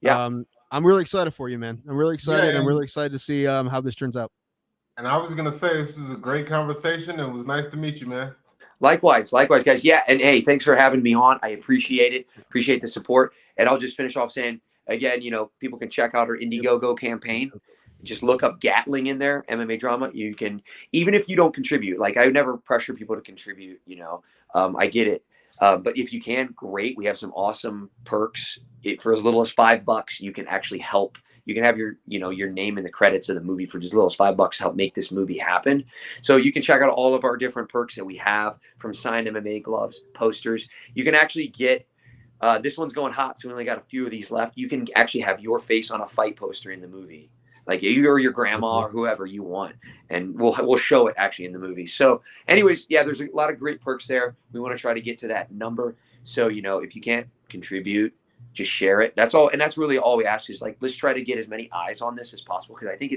Yeah. I'm really excited for you, man. I'm really excited. Yeah, I'm really excited to see how this turns out. And I was gonna say this was a great conversation. It was nice to meet you, man. Likewise, guys. Yeah, and hey, thanks for having me on. I appreciate it. Appreciate the support. And I'll just finish off saying again, people can check out our Indiegogo campaign. Just look up Gatling in there, MMA drama. You can, even if you don't contribute. Like I would never pressure people to contribute. I get it. But if you can, great. We have some awesome perks. For as little as $5, you can actually help. You can have your name in the credits of the movie for just as little as $5 to help make this movie happen. So you can check out all of our different perks that we have, from signed MMA gloves, posters. You can actually get this one's going hot, so we only got a few of these left. You can actually have your face on a fight poster in the movie, like you or your grandma or whoever you want, and we'll show it actually in the movie. So, anyways, yeah, there's a lot of great perks there. We want to try to get to that number. So if you can't contribute, just share it. That's all, and that's really all we ask is, like, let's try to get as many eyes on this as possible, because I think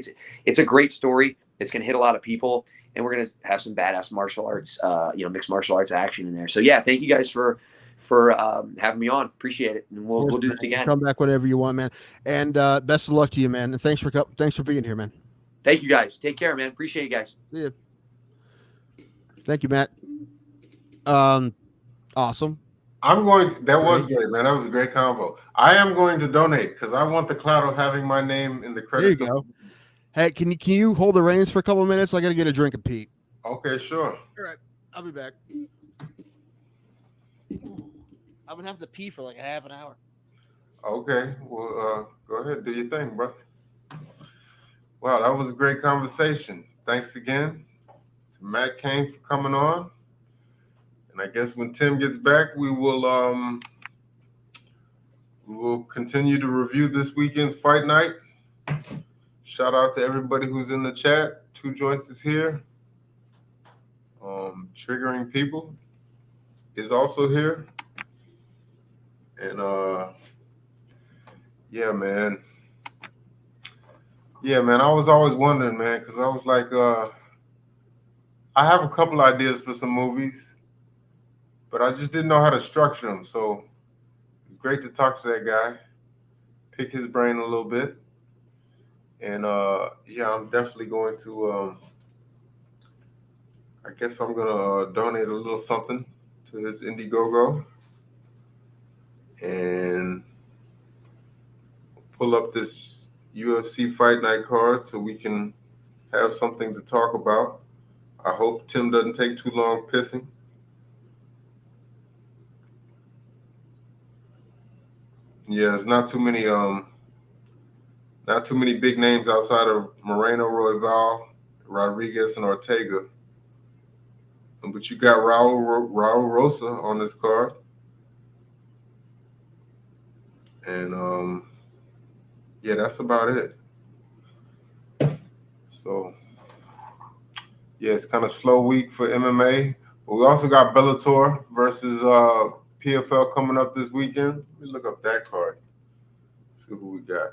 it's a great story. It's going to hit a lot of people, and we're going to have some badass martial arts, mixed martial arts action in there. So yeah, thank you guys for having me on. Appreciate it, and we'll do this again. Come back whenever you want, man. And best of luck to you, man. And thanks for being here, man. Thank you, guys. Take care, man. Appreciate you guys. Yeah. Thank you, Matt. Awesome. That was great, man. That was a great combo. I am going to donate because I want the clout of having my name in the credits. There you go. Hey, can you hold the reins for a couple of minutes? I got to get a drink of Pete. Okay, sure. All right. I'll be back. I've been having to pee for like a half an hour. Okay. Well, go ahead. Do your thing, bro. Wow, that was a great conversation. Thanks again to Matt Kane for coming on. And I guess when Tim gets back, we will continue to review this weekend's fight night. Shout out to everybody who's in the chat. Two Joints is here. Triggering People is also here. And yeah, man. I was always wondering, man, because I was like, I have a couple ideas for some movies, but I just didn't know how to structure them. So it's great to talk to that guy, pick his brain a little bit. And I'm definitely going to, I guess I'm going to donate a little something to his Indiegogo and pull up this UFC Fight Night card so we can have something to talk about. I hope Tim doesn't take too long pissing. Yeah, there's not too many big names outside of Moreno, Royval, Rodriguez, and Ortega. But you got Raul Rosa on this card. And yeah, that's about it. So yeah, it's kind of slow week for MMA. But we also got Bellator versus PFL coming up this weekend. Let me look up that card. See who we got.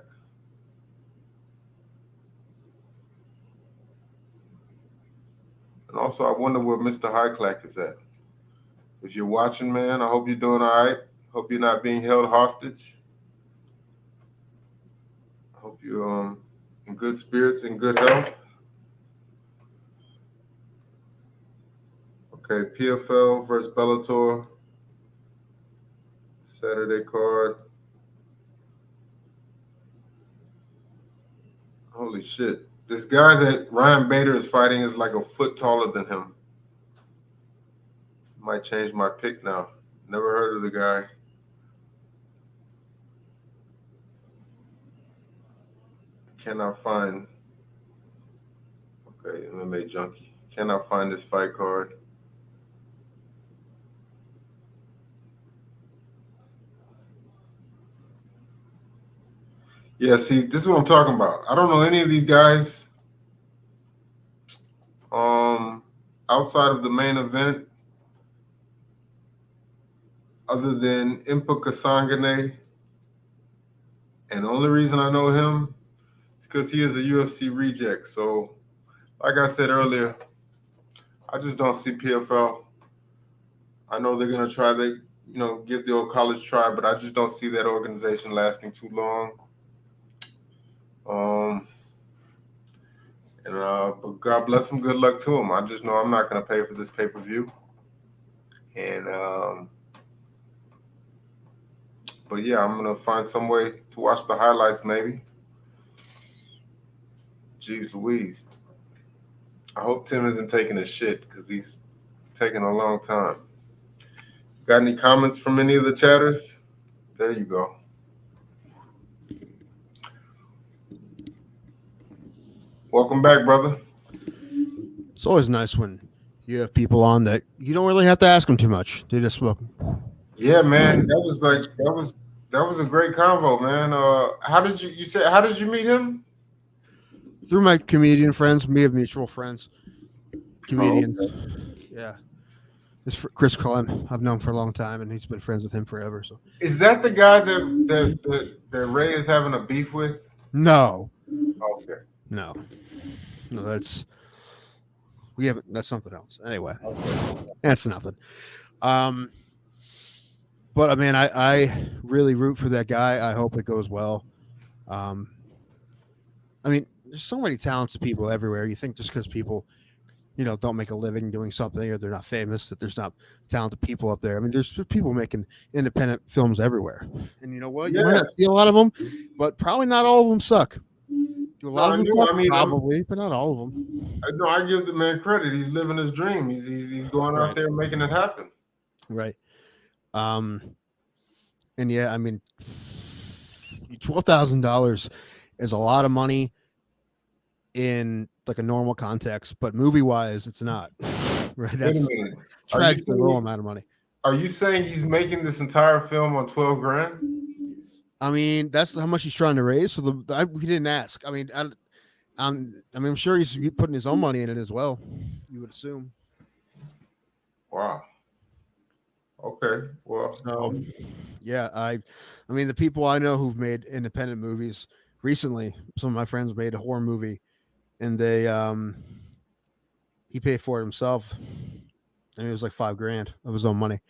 And also, I wonder where Mr. Highclack is at. If you're watching, man, I hope you're doing all right. Hope you're not being held hostage. I hope you're in good spirits and good health. Okay, PFL versus Bellator. Saturday card. Holy shit. This guy that Ryan Bader is fighting is like a foot taller than him. Might change my pick now. Never heard of the guy. Cannot find. Okay, MMA junkie. Cannot find this fight card. Yeah, see, this is what I'm talking about. I don't know any of these guys. Outside of the main event, other than Impa Kasangane. And the only reason I know him is because he is a UFC reject. So, like I said earlier, I just don't see PFL. I know they're gonna try. They, give the old college try, but I just don't see that organization lasting too long. But God bless him. Good luck to him. I just know I'm not gonna pay for this pay-per-view. And but yeah, I'm gonna find some way to watch the highlights maybe. Jeez Louise. I hope Tim isn't taking a shit because he's taking a long time. Got any comments from any of the chatters? There you go. Welcome back, brother. It's always nice when you have people on that you don't really have to ask them too much. They just welcome. Yeah, man. That was a great convo, man. How did you meet him? Through my comedian friends. We have mutual friends. Comedians. Oh, okay. Yeah. This Chris Cullen, I've known for a long time, and he's been friends with him forever. So, is that the guy that Ray is having a beef with? No. Okay. No, that's something else. Anyway, that's nothing. But I mean, I really root for that guy. I hope it goes well. I mean, there's so many talented people everywhere. You think just because people, don't make a living doing something or they're not famous, that there's not talented people up there. I mean, there's people making independent films everywhere. And you know what? You might not see a lot of them, but probably not all of them suck. Do a lot of them suck? Probably, but not all of them. No, I give the man credit. He's living his dream. He's going out there and making it happen. Right. And yeah, I mean, $12,000 is a lot of money in like a normal context, but movie wise, it's not. Right? That's tragically low amount of money. Are you saying he's making this entire film on $12,000? I mean, that's how much he's trying to raise. So we didn't ask. I mean, I'm sure he's putting his own money in it as well. You would assume. Wow. Okay. Well, yeah, I mean, the people I know who've made independent movies recently, some of my friends made a horror movie, and he paid for it himself, and it was like $5,000 of his own money.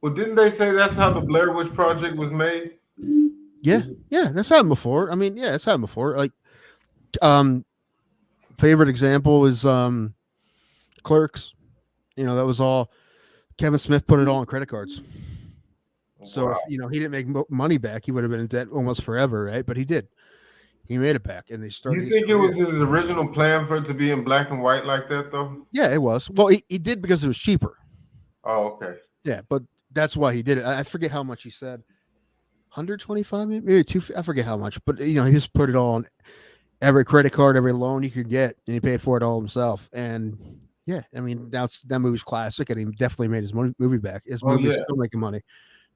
Well, didn't they say that's how the Blair Witch Project was made? Yeah, that's happened before. I mean, yeah, it's happened before. Like, favorite example is Clerks. That was all Kevin Smith put it all on credit cards. So if, he didn't make money back, he would have been in debt almost forever, right? But he did. He made it back, and they started. You think it was his original plan for it to be in black and white like that, though? Yeah, it was. Well, he did because it was cheaper. Oh, okay. Yeah, but that's why he did it. I forget how much he said. 125, maybe 2. I forget how much, but he just put it all on every credit card, every loan he could get, and he paid for it all himself. And yeah, I mean, that movie's classic, and he definitely made his movie back. His movie's still making money,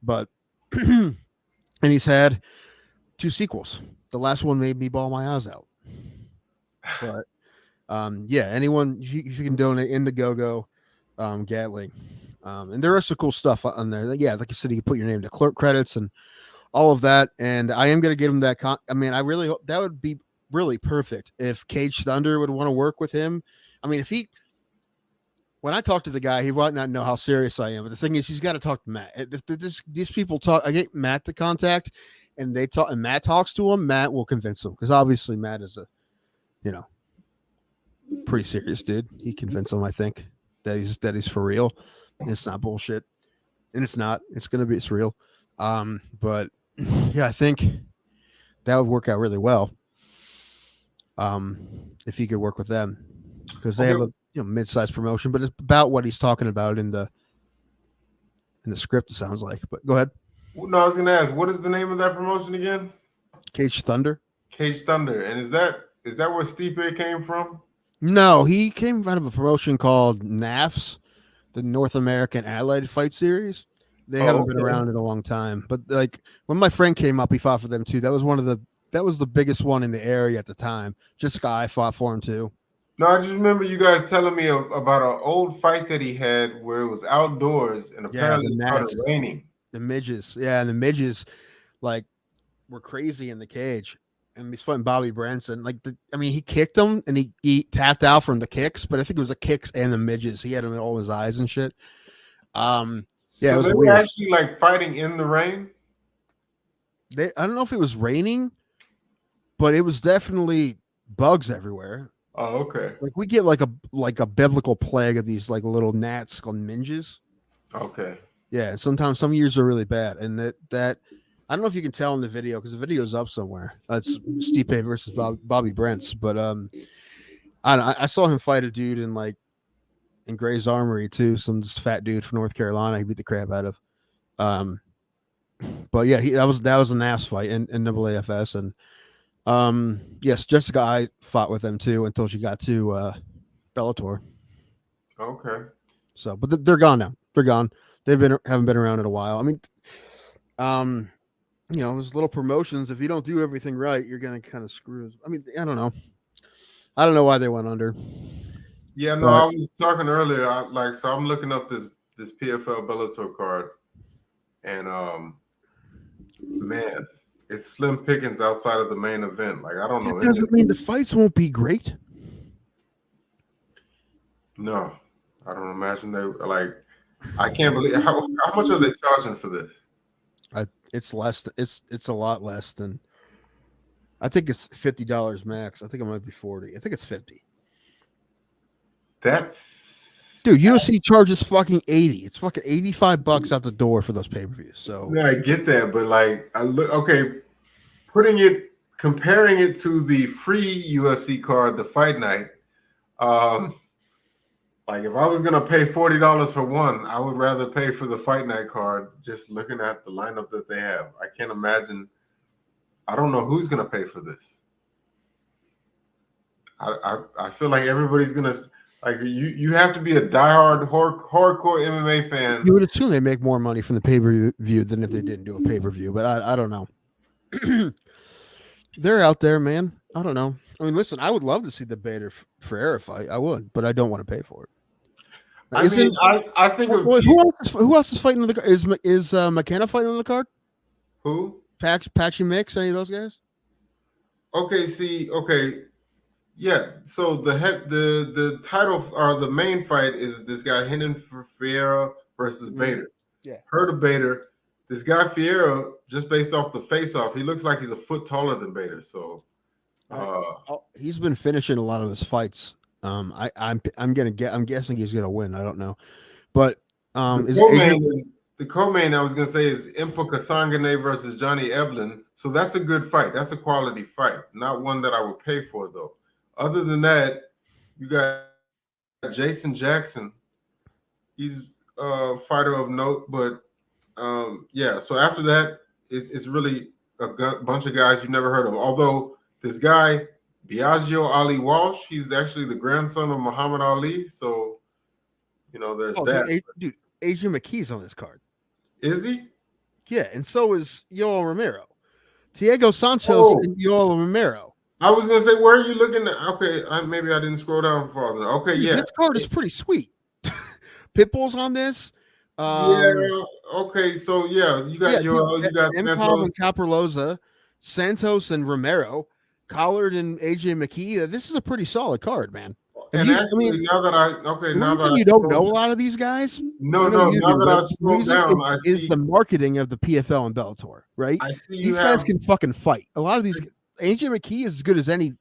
but and he's had 2 sequels. The last one made me bawl my eyes out. But yeah, anyone if you can donate Indiegogo, Gatling, and there is some cool stuff on there. Yeah, like I said, you can put your name to clerk credits and all of that. And I am going to give him that. I mean, I really hope that would be really perfect if Cage Thunder would want to work with him. I mean, when I talk to the guy, he might not know how serious I am. But the thing is, he's got to talk to Matt. These people talk. I get Matt to contact, and they talk. And Matt talks to him. Matt will convince him because obviously Matt is a, pretty serious dude. He convinced him, I think, that he's for real. It's not bullshit, and it's not. It's real. But yeah, I think that would work out really well. If he could work with them, because they have a mid-sized promotion, but it's about what he's talking about in the script. It sounds like. But go ahead. No, I was going to ask, what is the name of that promotion again? Cage Thunder. Cage Thunder, and is that where Stipe came from? No, he came out of a promotion called NAFS, the North American Allied Fight Series. They haven't been around in a long time, but like when my friend came up, he fought for them too. That was the biggest one in the area at the time. Just Guy fought for him too. No, I just remember you guys telling me about an old fight that he had where it was outdoors and apparently it started raining. The midges, and the midges like were crazy in the cage, and he's fighting Bobby Branson. Like, he kicked him and he tapped out from the kicks, but I think it was the kicks and the midges. He had him in all his eyes and shit. Yeah, so it was they weird. were actually like fighting in the rain. I don't know if it was raining, but it was definitely bugs everywhere. Oh, okay. Like we get like a biblical plague of these like little gnats called minges. Okay. Yeah, sometimes some years are really bad, and that I don't know if you can tell in the video because the video's up somewhere. It's Stipe versus Bobby Brents, but I saw him fight a dude in Gray's Armory too, some just fat dude from North Carolina. He beat the crap out of. But yeah, that was an ass fight in NAAFS, and yes, Jessica I fought with them too until she got to Bellator. Okay. So, but they're gone now. They're gone. Haven't been around in a while. I mean, there's little promotions. If you don't do everything right, you're gonna kind of screw. I mean, I don't know. I don't know why they went under. Yeah, no, I was talking earlier. So I'm looking up this PFL Bellator card, and man, it's slim pickings outside of the main event. Like I don't know. That doesn't mean the fights won't be great. No, I don't imagine they like. I can't believe how much are they charging for this? It's less. It's a lot less than. I think it's $50 max. I think it might be 40. I think it's 50. Dude, UFC charges fucking 80. It's fucking $85 out the door for those pay-per-views. So yeah, I get that, but like comparing it to the free UFC card, the fight night, like if I was gonna pay $40 for one, I would rather pay for the fight night card. Just looking at the lineup that they have, I can't imagine. I don't know who's gonna pay for this. I feel like everybody's gonna like you have to be a diehard hardcore MMA fan. You would assume they make more money from the pay-per-view than if they didn't do a pay-per-view, but I don't know. They're out there, man. I don't know. I mean, listen, I would love to see the Bader Ferreira fight. I would, but I don't want to pay for it. I think who else is fighting on the card? Is McKenna fighting on the card? Who? Patchy Mix? Any of those guys? Okay. Yeah. So the title or the main fight is this guy Renan Ferreira versus Bader. Yeah. Heard of Bader. This guy Ferreira, just based off the face-off, he looks like he's a foot taller than Bader. So he's been finishing a lot of his fights. I'm guessing he's gonna win. I don't know, but the co-main I was gonna say is Impa Kasangane versus Johnny Eblin. So that's a good fight. That's a quality fight. Not one that I would pay for though. Other than that, you got Jason Jackson. He's a fighter of note, but yeah. So after that, it's really a bunch of guys you've never heard of. Although this guy Biagio Ali Walsh, he's actually the grandson of Muhammad Ali. So there's that. Dude, Adrian McKee's on this card. Is he? Yeah, and so is Yoel Romero. Diego Sanchez and Yoel Romero. I was gonna say, where are you looking at? Okay, maybe I didn't scroll down far enough. Okay, yeah, this card is pretty sweet. Pitbull's on this. Yeah. Okay, so yeah, you got Impa and Caparloza, Santos and Romero, Collard and AJ McKee. This is a pretty solid card, man. And now that you don't know a lot of these guys. Now that I scroll down, I see the marketing of the PFL and Bellator, right? I see these guys can fucking fight. A lot of these. AJ McKee is as good as any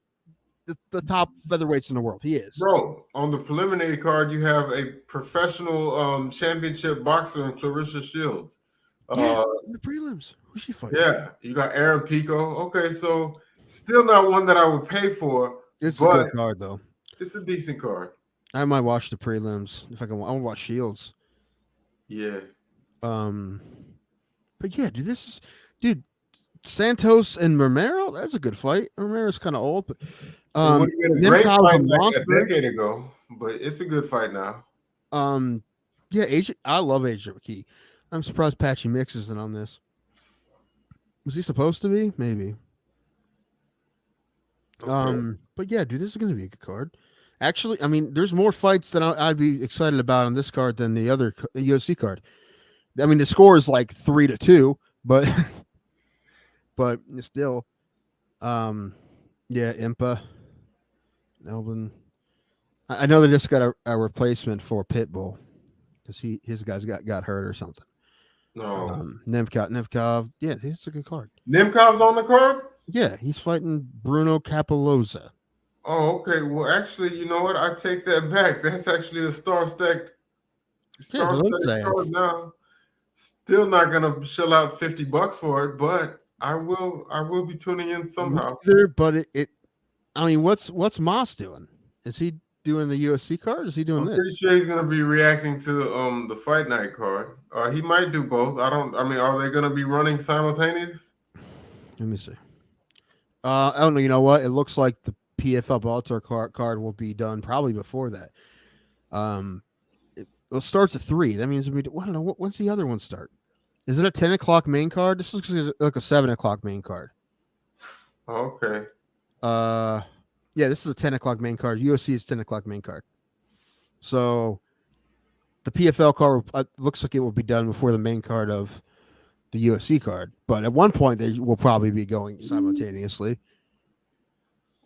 the top featherweights in the world. He is. Bro, on the preliminary card, you have a professional championship boxer in Clarissa Shields. The prelims. Who's she fighting? Yeah, you got Aaron Pico. Okay, so still not one that I would pay for. It's a good card though. It's a decent card. I might watch the prelims if I can. I want to watch Shields. Yeah. But yeah, dude. Santos and Romero. That's a good fight. Romero's kind of old, but it would have been a great fight like a decade ago. But it's a good fight now. Yeah, I love AJ McKee. I'm surprised Patchy Mix isn't on this. Was he supposed to be? Maybe. Okay. But yeah, dude, this is going to be a good card. Actually, I mean, there's more fights that I'd be excited about on this card than the other UFC card. I mean, the score is like 3-2, but still, Yeah, Impa, Melvin. I know they just got a replacement for Pitbull because his guys got hurt or something. No. Nemkov. Yeah, he's a good card. Nemkov's on the card? Yeah, he's fighting Bruno Capoloza. Oh, okay. Well, actually, you know what? I take that back. That's actually a star-stacked card now. Still not gonna shell out $50 for it, but I will be tuning in somehow. But I mean, what's Moss doing? Is he doing the UFC card? Or is he doing this? I'm pretty sure he's gonna be reacting to the fight night card. He might do both. I mean, are they gonna be running simultaneous? Let me see. Oh no, you know what? It looks like the PFL Bellator card will be done probably before that. It starts at 3. That means I don't know. When's the other one start? Is it a 10 o'clock main card? This looks like a 7 o'clock main card. Okay. Yeah, this is a 10 o'clock main card. UFC is 10 o'clock main card. So the PFL card looks like it will be done before the main card of the UFC card. But at one point, they will probably be going simultaneously.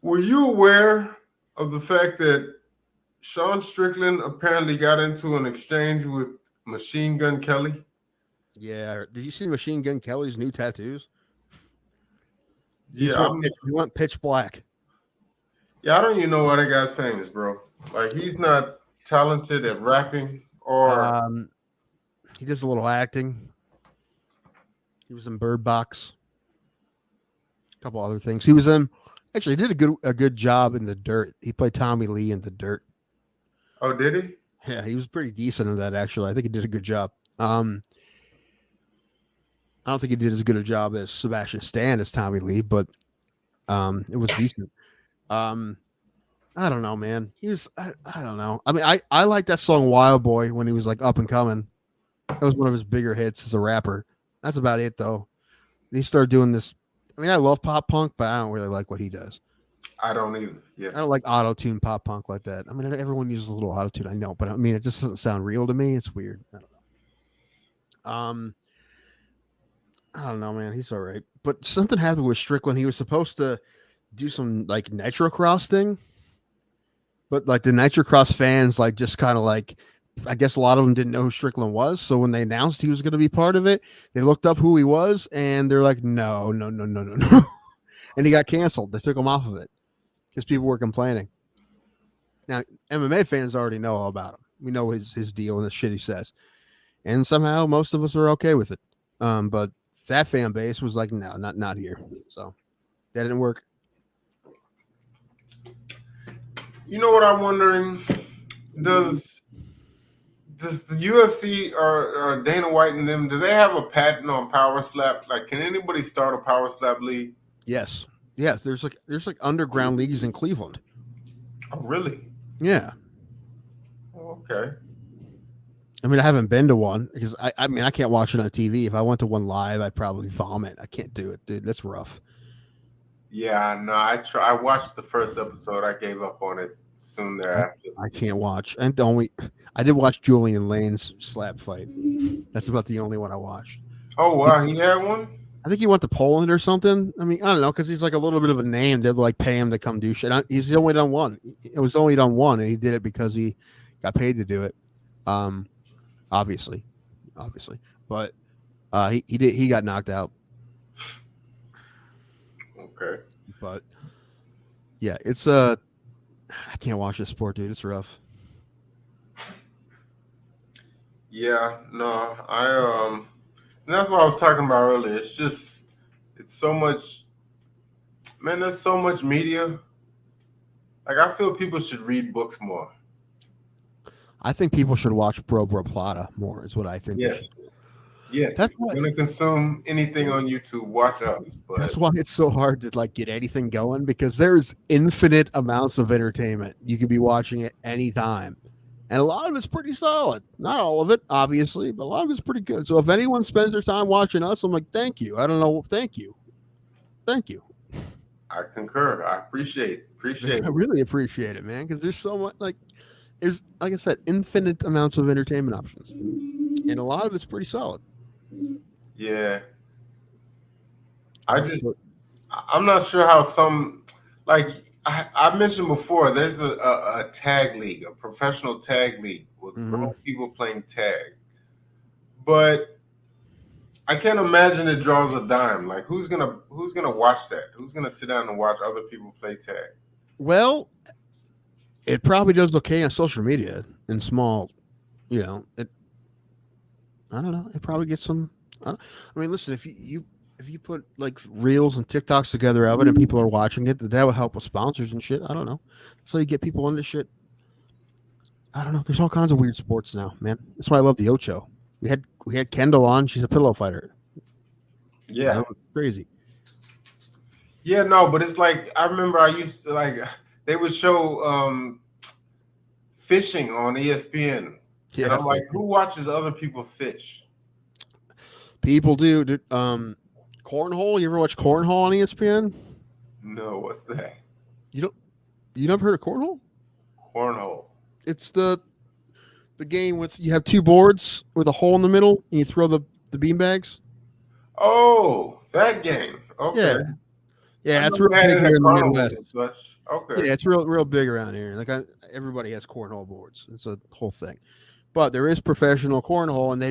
Were you aware of the fact that Sean Strickland apparently got into an exchange with Machine Gun Kelly? Yeah. Did you see Machine Gun Kelly's new tattoos? He went pitch black. Yeah, I don't even know why that guy's famous, bro. Like, he's not talented at rapping or... he does a little acting. He was in Bird Box. A couple other things. He was in... Actually, he did a good job in The Dirt. He played Tommy Lee in The Dirt. Oh, did he? Yeah, he was pretty decent in that, actually. I think he did a good job. I don't think he did as good a job as Sebastian Stan as Tommy Lee, but it was decent. I don't know, man. I don't know. I mean, I like that song Wild Boy when he was like up and coming. That was one of his bigger hits as a rapper. That's about it, though. And he started doing this. I mean, I love pop punk, but I don't really like what he does. I don't either. Yeah. I don't like auto-tune pop punk like that. I mean, everyone uses a little auto-tune, I know, but I mean, it just doesn't sound real to me. It's weird. I don't know. I don't know, man. He's all right. But something happened with Strickland. He was supposed to do some like Nitrocross thing, but like the Nitrocross fans, like just kind of like, I guess a lot of them didn't know who Strickland was. So when they announced he was going to be part of it, they looked up who he was and they're like, no. And he got canceled. They took him off of it because people were complaining. Now, MMA fans already know all about him. We know his deal and the shit he says. And somehow most of us are okay with it. But that fan base was like, no, not here. So that didn't work. You know what I'm wondering? Does the UFC or Dana White and them, do they have a patent on power slap? Like, can anybody start a power slap league? Yes. There's like underground leagues in Cleveland. Oh, really? Yeah. Okay. I mean, I haven't been to one because I mean, I can't watch it on TV. If I went to one live, I'd probably vomit. I can't do it, dude. That's rough. Yeah, no, I watched the first episode. I gave up on it soon thereafter. I can't watch. And I did watch Julian Lane's slap fight. That's about the only one I watched. Oh, wow. He had one? I think he went to Poland or something. I mean, I don't know, because he's like a little bit of a name. They'd like pay him to come do shit. He's only done one. It was only done one, and he did it because he got paid to do it. Obviously, but he got knocked out. Okay. But yeah, it's I can't watch this sport, dude. It's rough. Yeah, no, and that's what I was talking about earlier. It's so much, man, there's so much media. Like, I feel people should read books more. I think people should watch Bro Plata more, is what I think. Yes. That's why. If you're going to consume anything on YouTube, watch us. But that's why it's so hard to like get anything going, because there's infinite amounts of entertainment. You could be watching it anytime. And a lot of it's pretty solid. Not all of it, obviously, but a lot of it's pretty good. So if anyone spends their time watching us, I'm like, thank you. I don't know. Thank you. I concur. I appreciate it. I really appreciate it, man, because there's so much, there's, like I said, infinite amounts of entertainment options. And a lot of it's pretty solid. Yeah. I'm not sure how some, like I mentioned before, there's a tag league, a professional tag league with grown people playing tag. But I can't imagine it draws a dime. Like who's gonna watch that? Who's gonna sit down and watch other people play tag? Well, it probably does okay on social media in small, you know. I don't know. It probably gets some. I mean, listen, if you put like reels and TikToks together of it and people are watching it, that would help with sponsors and shit. I don't know. That's how you get people into shit. I don't know. There's all kinds of weird sports now, man. That's why I love the Ocho. We had Kendall on. She's a pillow fighter. Yeah, crazy. Yeah, no, but it's like I remember I used to like they would show fishing on ESPN. Yeah, and I'm like, who watches other people fish? People do. Cornhole. You ever watch cornhole on ESPN? No, what's that? You never heard of cornhole? Cornhole. It's the game with you have two boards with a hole in the middle and you throw the beanbags. Oh, that game. Okay. Yeah, that's real big here in the Midwest. Okay. Yeah, it's real big around here. Like everybody has cornhole boards. It's a whole thing. But there is professional cornhole, and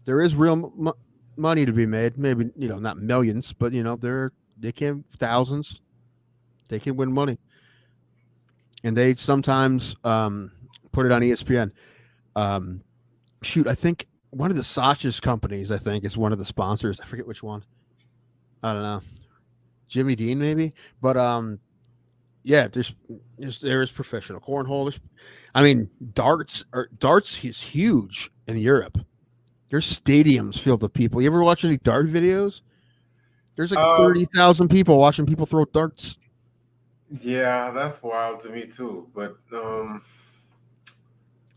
there is real money to be made. Maybe not millions, but they can thousands. They can win money, and they sometimes put it on ESPN. I think one of the Saatchi's companies, I think, is one of the sponsors. I forget which one. I don't know. Jimmy Dean, maybe. But yeah, there is professional cornhole. Darts is huge in Europe. There's stadiums filled with people. You ever watch any dart videos? There's like 30,000 people watching people throw darts. Yeah, that's wild to me too. But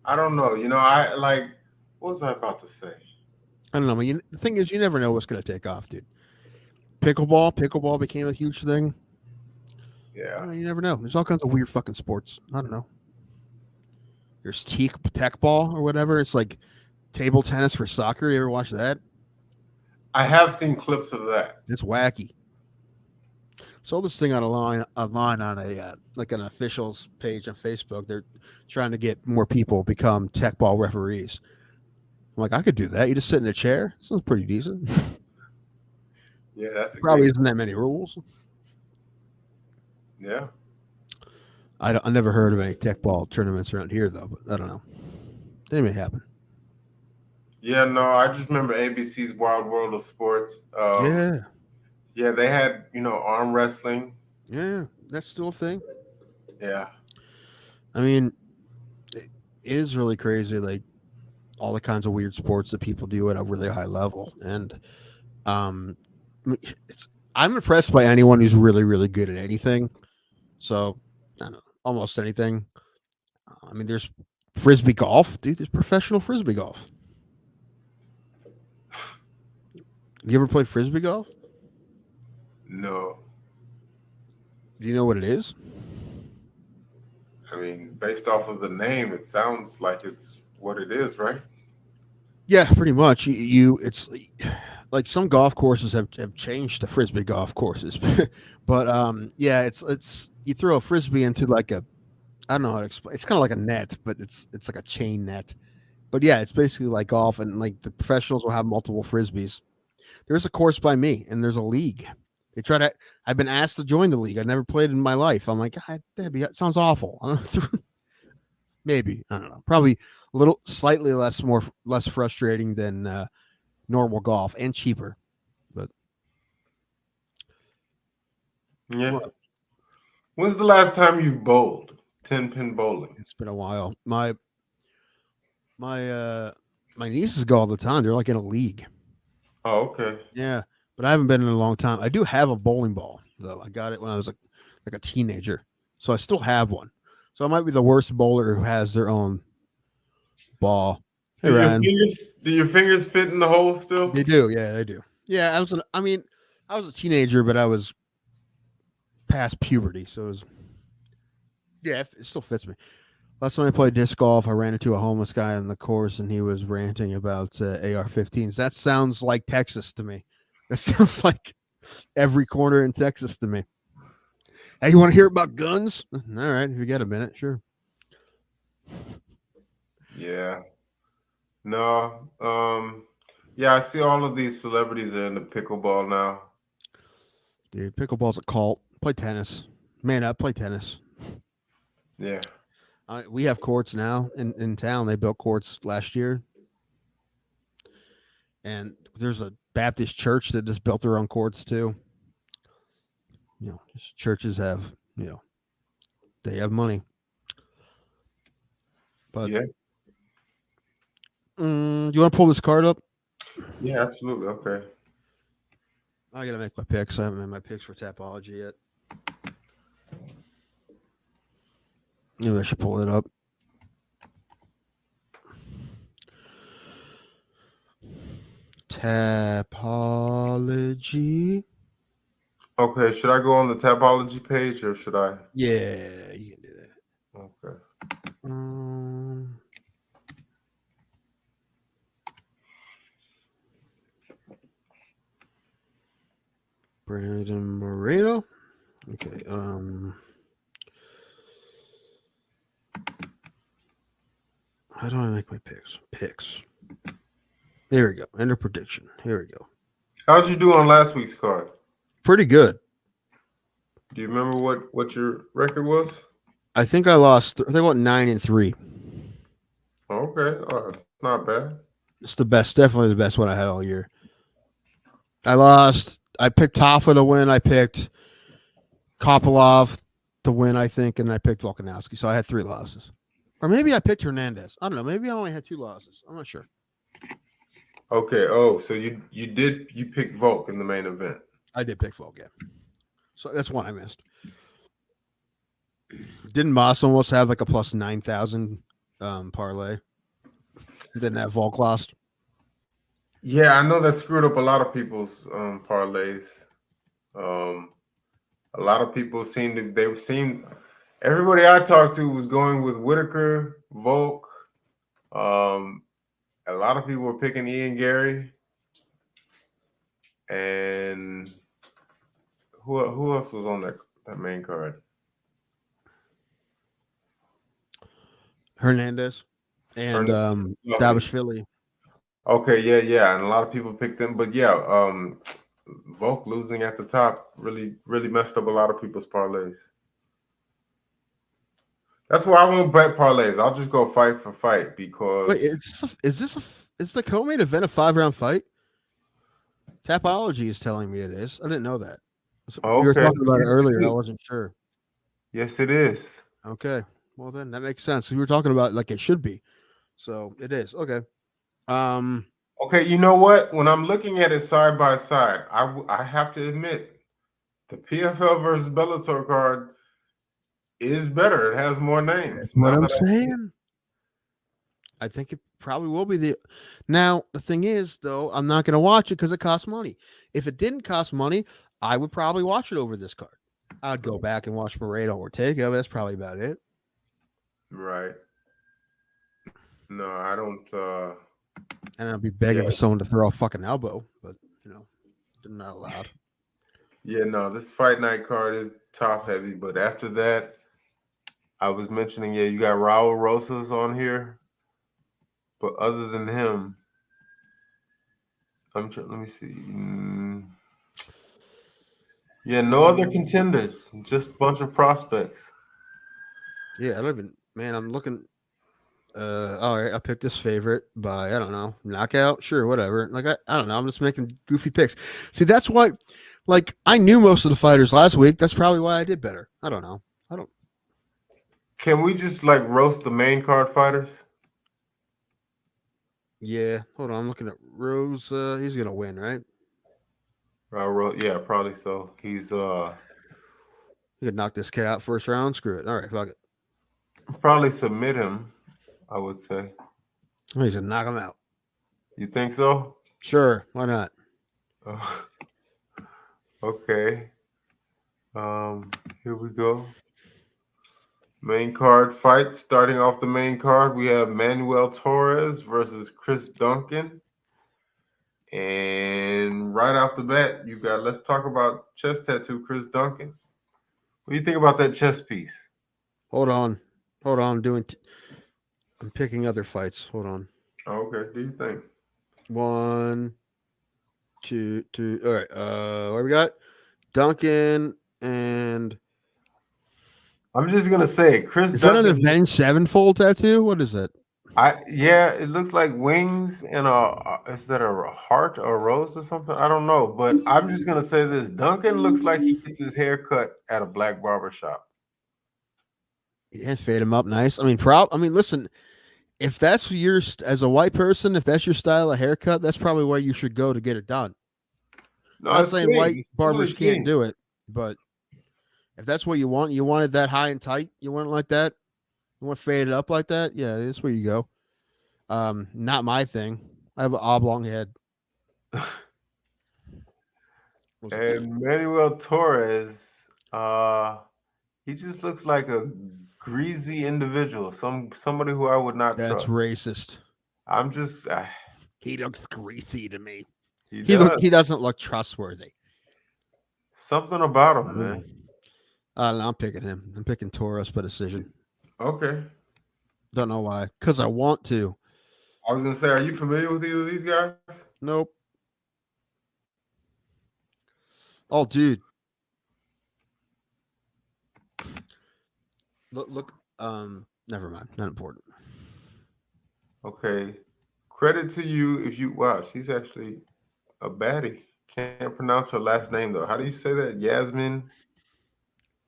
I don't know. I like. What was I about to say? I don't know. The thing is, you never know what's going to take off, dude. Pickleball became a huge thing. Yeah, you never know. There's all kinds of weird fucking sports. I don't know. There's tech ball or whatever. It's like table tennis for soccer. You ever watch that? I have seen clips of that. It's wacky. Saw this thing online on a like an officials page on Facebook. They're trying to get more people become tech ball referees. I'm like, I could do that. You just sit in a chair. Sounds pretty decent. Yeah, that's probably isn't that many rules. Yeah, I never heard of any tech ball tournaments around here though. But I don't know. They may happen. Yeah, no, I just remember ABC's Wild World of Sports. Yeah, they had arm wrestling. Yeah, that's still a thing. Yeah, I mean, it is really crazy. Like all the kinds of weird sports that people do at a really high level, and I'm impressed by anyone who's really, really good at anything. So, I don't know, almost anything. I mean, there's frisbee golf, dude. There's professional frisbee golf. You ever played frisbee golf? No. Do you know what it is? I mean, based off of the name, it sounds like it's what it is, right? Yeah, pretty much. It's like some golf courses have changed to frisbee golf courses, but yeah, it's you throw a frisbee into like I don't know how to explain. It's kind of like a net, but it's like a chain net. But yeah, it's basically like golf, and like the professionals will have multiple frisbees. There's a course by me, and there's a league. I've been asked to join the league. I've never played in my life. I'm like, that sounds awful. I don't know. Maybe, I don't know. Probably a little slightly less frustrating than normal golf and cheaper. But yeah. When's the last time you've bowled? 10-pin bowling. It's been a while. My nieces go all the time. They're like in a league. Oh, okay. Yeah, but I haven't been in a long time. I do have a bowling ball though. I got it when I was like a teenager, so I still have one. So I might be the worst bowler who has their own ball. Hey, Ryan. Do your fingers fit in the hole still? They do. Yeah, they do. Yeah, I was a teenager, but I was past puberty, so it was. Yeah, it still fits me. Last time I played disc golf, I ran into a homeless guy on the course, and he was ranting about AR-15s. That sounds like Texas to me. That sounds like every corner in Texas to me. Hey, you want to hear about guns? All right, if you got a minute, sure. Yeah. No. Yeah, I see all of these celebrities are into pickleball now. Dude, pickleball's a cult. Play tennis. Man up, play tennis. Yeah. We have courts now in town. They built courts last year. And there's a Baptist church that just built their own courts too. You know, just churches have, you know, they have money. But Yeah. do you want to pull this card up? Yeah, absolutely. Okay. I gotta make my picks. I haven't made my picks for Tapology yet. Maybe I should pull it up. Tapology. Okay, should I go on the Tapology page or should I? Yeah, you can do that. Okay. Brandon Moreno. Okay. How do I make my picks? Picks. Here we go. Enter prediction. Here we go. How'd you do on last week's card? Pretty good. Do you remember what your record was? I think I lost. I think I went 9-3. Okay. Oh, that's not bad. It's the best. Definitely the best one I had all year. I lost. I picked Taffa to win. I picked Kopilov to win, I think, and I picked Volkanovski. So I had 3 losses. Or maybe I picked Hernandez. I don't know. Maybe I only had 2 losses. I'm not sure. Okay. Oh, so you picked Volk in the main event. I did pick Volk, yeah. So that's one I missed. Didn't Moss almost have like a plus 9,000 parlay? Didn't have Volk lost? Yeah, I know that screwed up a lot of people's parlays. A lot of people everybody I talked to was going with Whitaker, Volk. A lot of people were picking Ian Gary. And who else was on that main card? Hernandez and Davishvili. Okay, yeah, and a lot of people picked them, but yeah, Volk losing at the top really messed up a lot of people's parlays. That's why I won't bet parlays. I'll just go fight for fight because. Wait, is the co-main event a 5-round fight? Tapology is telling me it is. I didn't know that. So Okay. we were talking about it earlier. I wasn't sure. Yes, it is. Okay. Well, then that makes sense. We were talking about like it should be. So it is. Okay. Okay, you know what? When I'm looking at it side by side, I have to admit the PFL versus Bellator card is better. It has more names. That's what I'm saying. I think it probably will be the. Now the thing is, though, I'm not going to watch it because it costs money. If it didn't cost money, I would probably watch it over this card. I'd go back and watch Moreno or Ortega. But that's probably about it. Right. No, I don't. And I'd be begging for someone to throw a fucking elbow, but you know, they're not allowed. Yeah, no, this fight night card is top heavy, but after that, I was mentioning, yeah, you got Raul Rosas on here, but other than him, let me see. Yeah, no other contenders, just a bunch of prospects. Yeah, I don't even. Man, I'm looking. All right, I picked this favorite by I don't know knockout. Sure, whatever. Like I don't know. I'm just making goofy picks. See, that's why. Like I knew most of the fighters last week. That's probably why I did better. I don't know. I don't. Can we just like roast the main card fighters? Yeah, hold on. I'm looking at Rose. He's gonna win, right? Yeah, probably so. He's You could knock this kid out first round. Screw it. All right, fuck it. probably submit him, I would say. He's gonna knock him out. You think so? Sure, why not? Okay. Here we go. Main card fight. Starting off the main card, we have Manuel Torres versus Chris Duncan. And right off the bat, you got, let's talk about chest tattoo, Chris Duncan. What do you think about that chest piece? Hold on. I'm picking other fights. Hold on. Oh, okay, do you think? 1, 2, 2. All right. What we got? Duncan and I'm just gonna say, Chris is that an Duncan. Avenged Sevenfold tattoo? What is it? Yeah, it looks like wings and is that a heart or a rose or something? I don't know, but I'm just gonna say this: Duncan looks like he gets his hair cut at a black barber shop. Yeah, fade him up nice. I mean, listen, if that's as a white person, if that's your style of haircut, that's probably where you should go to get it done. No, I'm not it's saying clean. white It's barbers really can't do it, but if that's what you want it that high and tight, you want it like that, you want it faded up like that, yeah, that's where you go. Not my thing. I have an oblong head. And Manuel Torres, he just looks like a greasy individual, somebody who I would not That's trust. racist. I'm just He looks greasy to me. he He doesn't look trustworthy. something about him, man. I'm picking him. I'm picking Torres by decision. Okay. Don't know why. Because I want to. I was gonna say, are you familiar with either of these guys? Nope. Oh, dude. Look. Never mind. Not important. Okay. Credit to you if you wow, she's actually a baddie. Can't pronounce her last name though. How do you say that? Yasmin.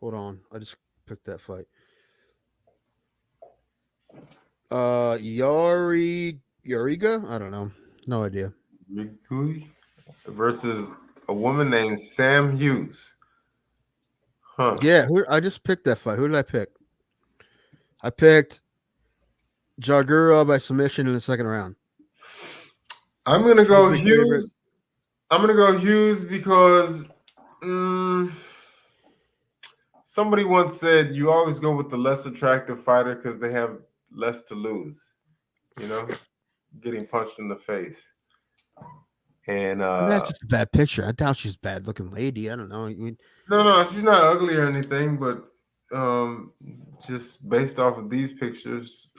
Hold on. I just picked that fight. Yariga? I don't know. No idea. Rigui versus a woman named Sam Hughes. Huh. Yeah, I just picked that fight. Who did I pick? I picked Jagura by submission in the second round. I'm gonna go Hughes. I'm gonna go Hughes because somebody once said you always go with the less attractive fighter because they have less to lose. You know, getting punched in the face. And that's just a bad picture. I doubt she's a bad looking lady. I don't know. no, she's not ugly or anything, but just based off of these pictures,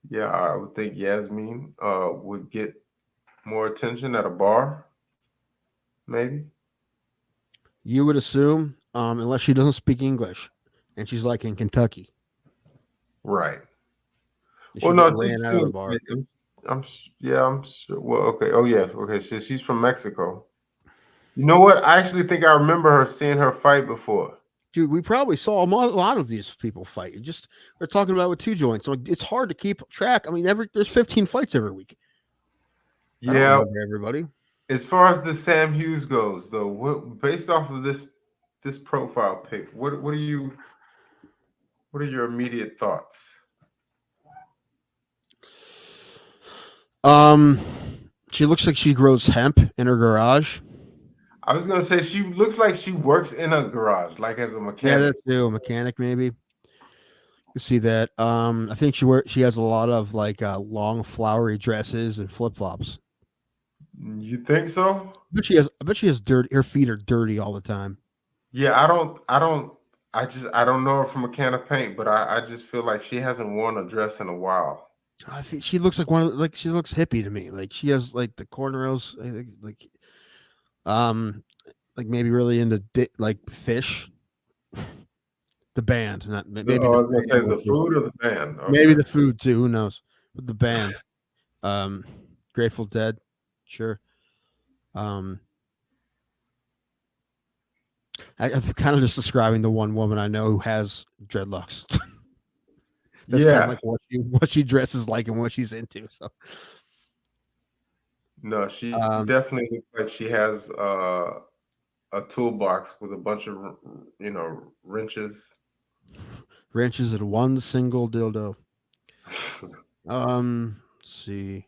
yeah, I would think Yasmin would get more attention at a bar, maybe. You would assume, unless she doesn't speak English, and she's like in Kentucky. Right. Well, no, ran out of the bar. I'm sure. Well, okay. Oh, yeah. Okay. She's from Mexico. You know what? I actually think I remember her seeing her fight before. Dude, we probably saw a lot of these people fight. We're talking about with two joints. So it's hard to keep track. I mean, there's 15 fights every week. Yeah. Everybody. As far as the Sam Hughes goes, though, based off of this profile pic, what are your immediate thoughts? She looks like she grows hemp in her garage. I was gonna say she looks like she works in a garage, like as a mechanic. Yeah, that's too a mechanic, maybe. You see that? I think she has a lot of like long flowery dresses and flip flops. You think so? I bet she has dirt. Her feet are dirty all the time. Yeah, I don't know her from a can of paint, but I just feel like she hasn't worn a dress in a while. I think she looks like she looks hippie to me. Like she has like the cornrows, like maybe really into like Fish, the band. Not maybe. I was gonna say the food or the band. Okay. Maybe the food too. Who knows? But the band, Grateful Dead, sure. I'm kind of just describing the one woman I know who has dreadlocks. That's kind of like what she dresses like and what she's into. So no, she definitely looks like she has a toolbox with a bunch of wrenches. Wrenches at one single dildo. Let's see.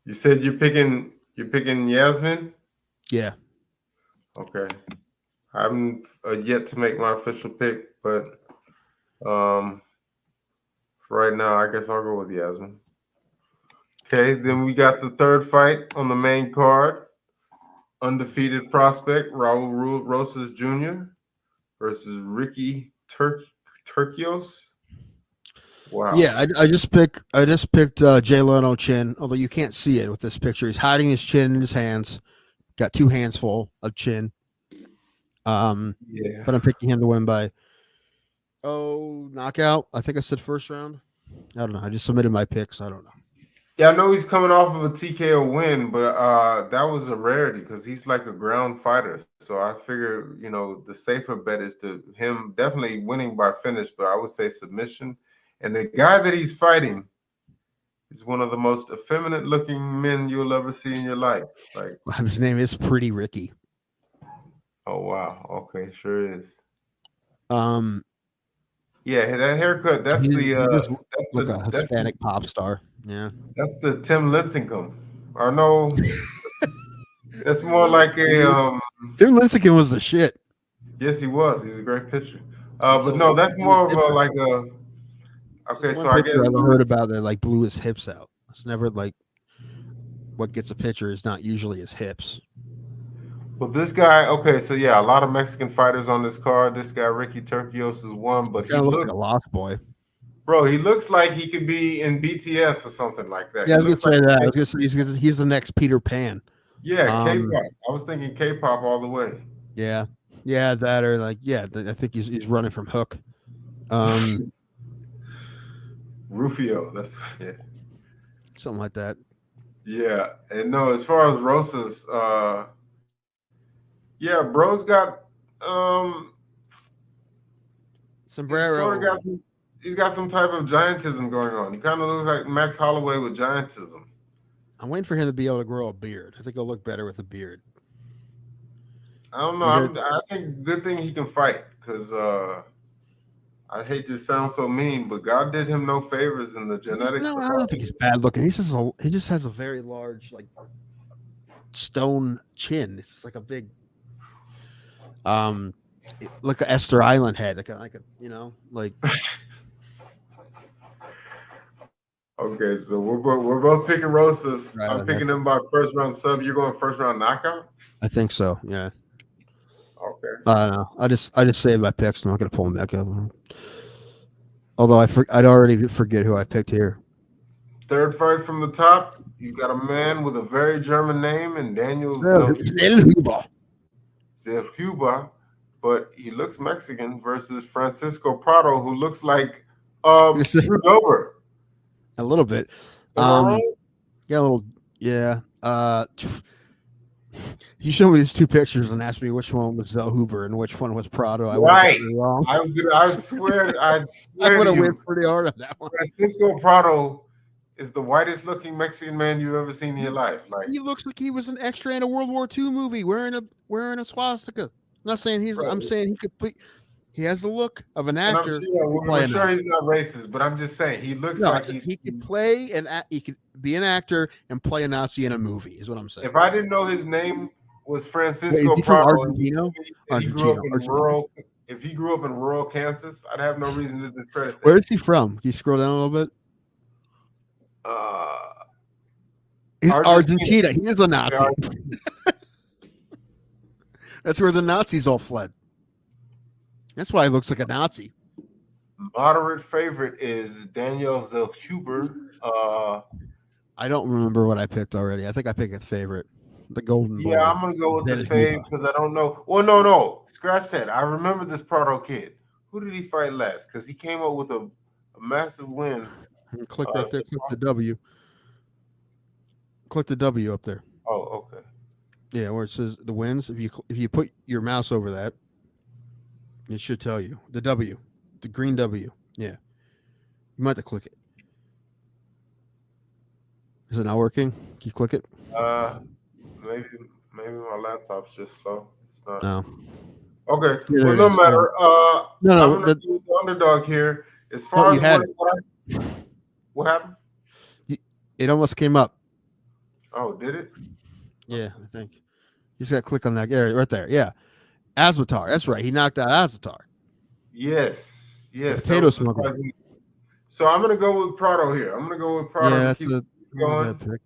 You said you're picking Yasmin? Yeah. Okay. I haven't yet to make my official pick, but for right now, I guess I'll go with Yasmin. Okay, then we got the third fight on the main card. Undefeated prospect Raul Rosas Jr. versus Ricky Turcios. Wow. Yeah, I just picked Jay Leno chin, although you can't see it with this picture. He's hiding his chin in his hands. Got 2 hands full of chin. Yeah. But I'm picking him to win by knockout. I think I said first round. I don't know. I just submitted my picks. I don't know. Yeah, I know he's coming off of a TKO win, but that was a rarity because he's like a ground fighter. So I figure, the safer bet is to him definitely winning by finish, but I would say submission. And the guy that he's fighting is one of the most effeminate looking men you'll ever see in your life. Like, His name is Pretty Ricky. oh wow, okay, sure is. Yeah, that haircut. That's a Hispanic pop star. Yeah, that's the Tim Lincecum. Or no, that's more like a Tim Lincecum was the shit. Yes, he was. He was a great pitcher. But no, that's more of a like a. Okay, so I guess I heard about that like blew his hips out. It's never like what gets a pitcher is not usually his hips. Well, this guy. Okay, so yeah, a lot of Mexican fighters on this card. This guy Ricky Turcios is one, but he looks like a lost boy. Bro, he looks like he could be in BTS or something like that. Yeah, I was gonna say that. I was gonna say he's the next Peter Pan. Yeah, K-pop. I was thinking K-pop all the way. Yeah, that or like I think he's running from Hook. Rufio, that's something like that. Yeah, and no, as far as Rosas, bro's got sombrero. He's got some type of giantism going on. He kind of looks like Max Holloway with giantism. I'm waiting for him to be able to grow a beard. I think he'll look better with a beard. I don't know. I think good thing he can fight because I hate to sound so mean, but God did him no favors in the genetics. I don't think he's bad looking. He just has a very large like stone chin. It's like a big like an Esther Island head, like a like. Okay, so we're both picking Rosas. Right, I'm picking him by first round sub. You're going first round knockout? I think so. Yeah. Okay. I don't know. I just saved my picks. I'm not gonna pull them back up. Although I'd already forget who I picked here. Third fight from the top. You got a man with a very German name and Daniel Zellhuber, but he looks Mexican versus Francisco Prado, who looks like Drew Dober. A little bit. Right? Yeah, a little. Yeah. You showed me these 2 pictures and asked me which one was Zellhuber and which one was Prado. Right. Wrong. I swear. I would have went pretty hard on that one. Francisco Prado is the whitest looking Mexican man you've ever seen in your life. Like, he looks like he was an extra in a World War II movie wearing a swastika. I'm not saying he's. Right. I'm saying he could. He has the look of an actor. I'm sure he's not racist, but I'm just saying he looks like he could play he could be an actor and play a Nazi in a movie. Is what I'm saying. If I didn't know his name was Francisco Prado, if he grew up in rural Kansas, I'd have no reason to discredit that. Where is he from? Can you scroll down a little bit? He's Argentina. He is a Nazi. That's where the Nazis all fled. That's why he looks like a Nazi. Moderate favorite is Daniel Zellhuber. I don't remember what I picked already. I think I picked a favorite. The golden boy. Yeah, I'm going to go with the fave because I don't know. Well, no. Scratch that. I remember this Prado kid. Who did he fight last? Because he came up with a massive win. And click right there. Click the W. Click the W up there. Oh, okay. Yeah, where it says the wins. If you put your mouse over that, it should tell you the W, the green W. Yeah, you might have to click it. Is it not working? Can you click it? Maybe my laptop's just slow. It's not. No. Okay. Well, no matter. No. I'm gonna do the underdog here. As far as what happened? It almost came up. Oh, did it? Yeah, I think. You just got to click on that area right there. Yeah. Azwatar. That's right. He knocked out Azwatar. Yes. Potato smuggler. So I'm going to go with Prado here. I'm going to go with Prado. Yeah, going.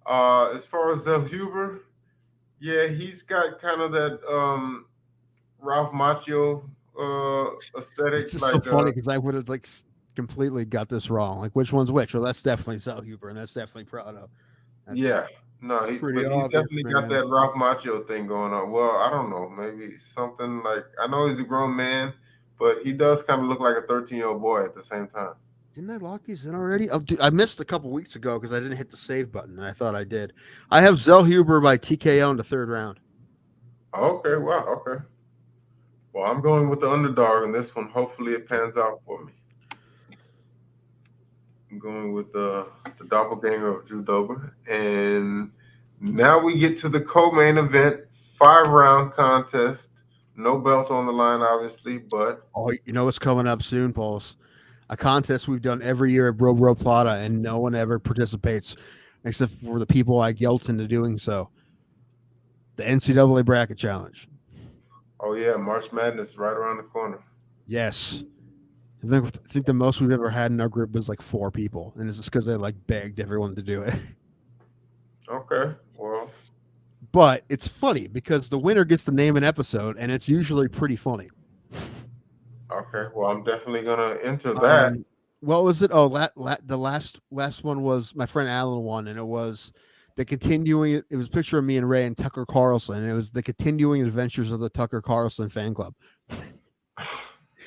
As far as Zell Huber, yeah, he's got kind of that Ralph Macchio aesthetic. It's just like so funny because I would have like completely got this wrong. Like which one's which? Well, that's definitely Zell Huber, and that's definitely Prado. Yeah, no, but he's definitely got that Ralph Macchio thing going on. Well, I don't know, maybe something like, I know he's a grown man, but he does kind of look like a 13-year-old boy at the same time. Didn't I lock these in already? Oh, dude, I missed a couple weeks ago because I didn't hit the save button, and I thought I did. I have Zell Huber by TKO in the 3rd round. Okay, wow, okay. Well, I'm going with the underdog in this one. Hopefully it pans out for me. I'm going with the doppelganger of Drew Dober. And now we get to the co-main event, 5-round contest. No belt on the line, obviously, but... Oh, you know what's coming up soon, Pauls? A contest we've done every year at Bro Plata, and no one ever participates except for the people I guilt into doing so. The NCAA Bracket Challenge. Oh, yeah, March Madness right around the corner. Yes. I think the most we've ever had in our group was like 4 people, and it's just because they like begged everyone to do it. Okay, well. But it's funny because the winner gets to name an episode, and it's usually pretty funny. Okay, well, I'm definitely gonna enter that. What was it? Oh, the last one was my friend Alan won, and it was the continuing. It was a picture of me and Ray and Tucker Carlson, and it was the continuing adventures of the Tucker Carlson fan club.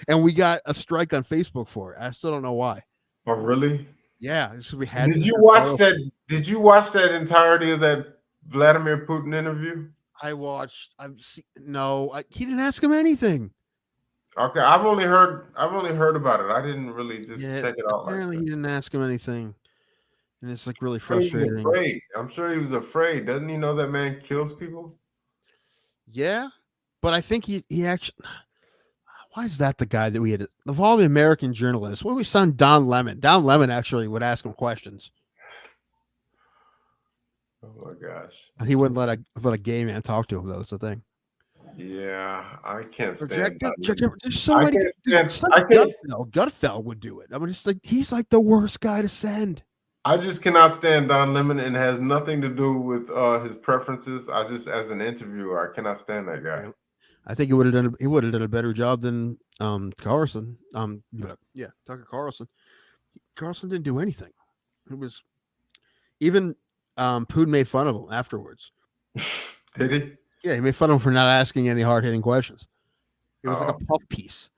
And we got a strike on Facebook for it. I still don't know why. Oh, really? Yeah, we had. Did you watch that? Did you watch that entirety of that Vladimir Putin interview? I watched. He didn't ask him anything. Okay, I've only heard about it. I didn't really just check it out. Apparently, he didn't ask him anything, and it's like really frustrating. He was afraid. I'm sure he was afraid. Doesn't he know that man kills people? Yeah, but I think he actually. Why is that the guy that we had of all the American journalists? When we signed Don Lemon actually would ask him questions. Oh my gosh! And he wouldn't let a gay man talk to him. That was the thing. Yeah, I can't stand. There's so many. Gutfeld would do it. I mean, it's like he's like the worst guy to send. I just cannot stand Don Lemon, and it has nothing to do with his preferences. I just, as an interviewer, I cannot stand that guy. I think he would have done a better job than Carlson. Tucker Carlson. Carlson didn't do anything. It was even Putin made fun of him afterwards. Did he? Yeah, he made fun of him for not asking any hard-hitting questions. It was like a puff piece.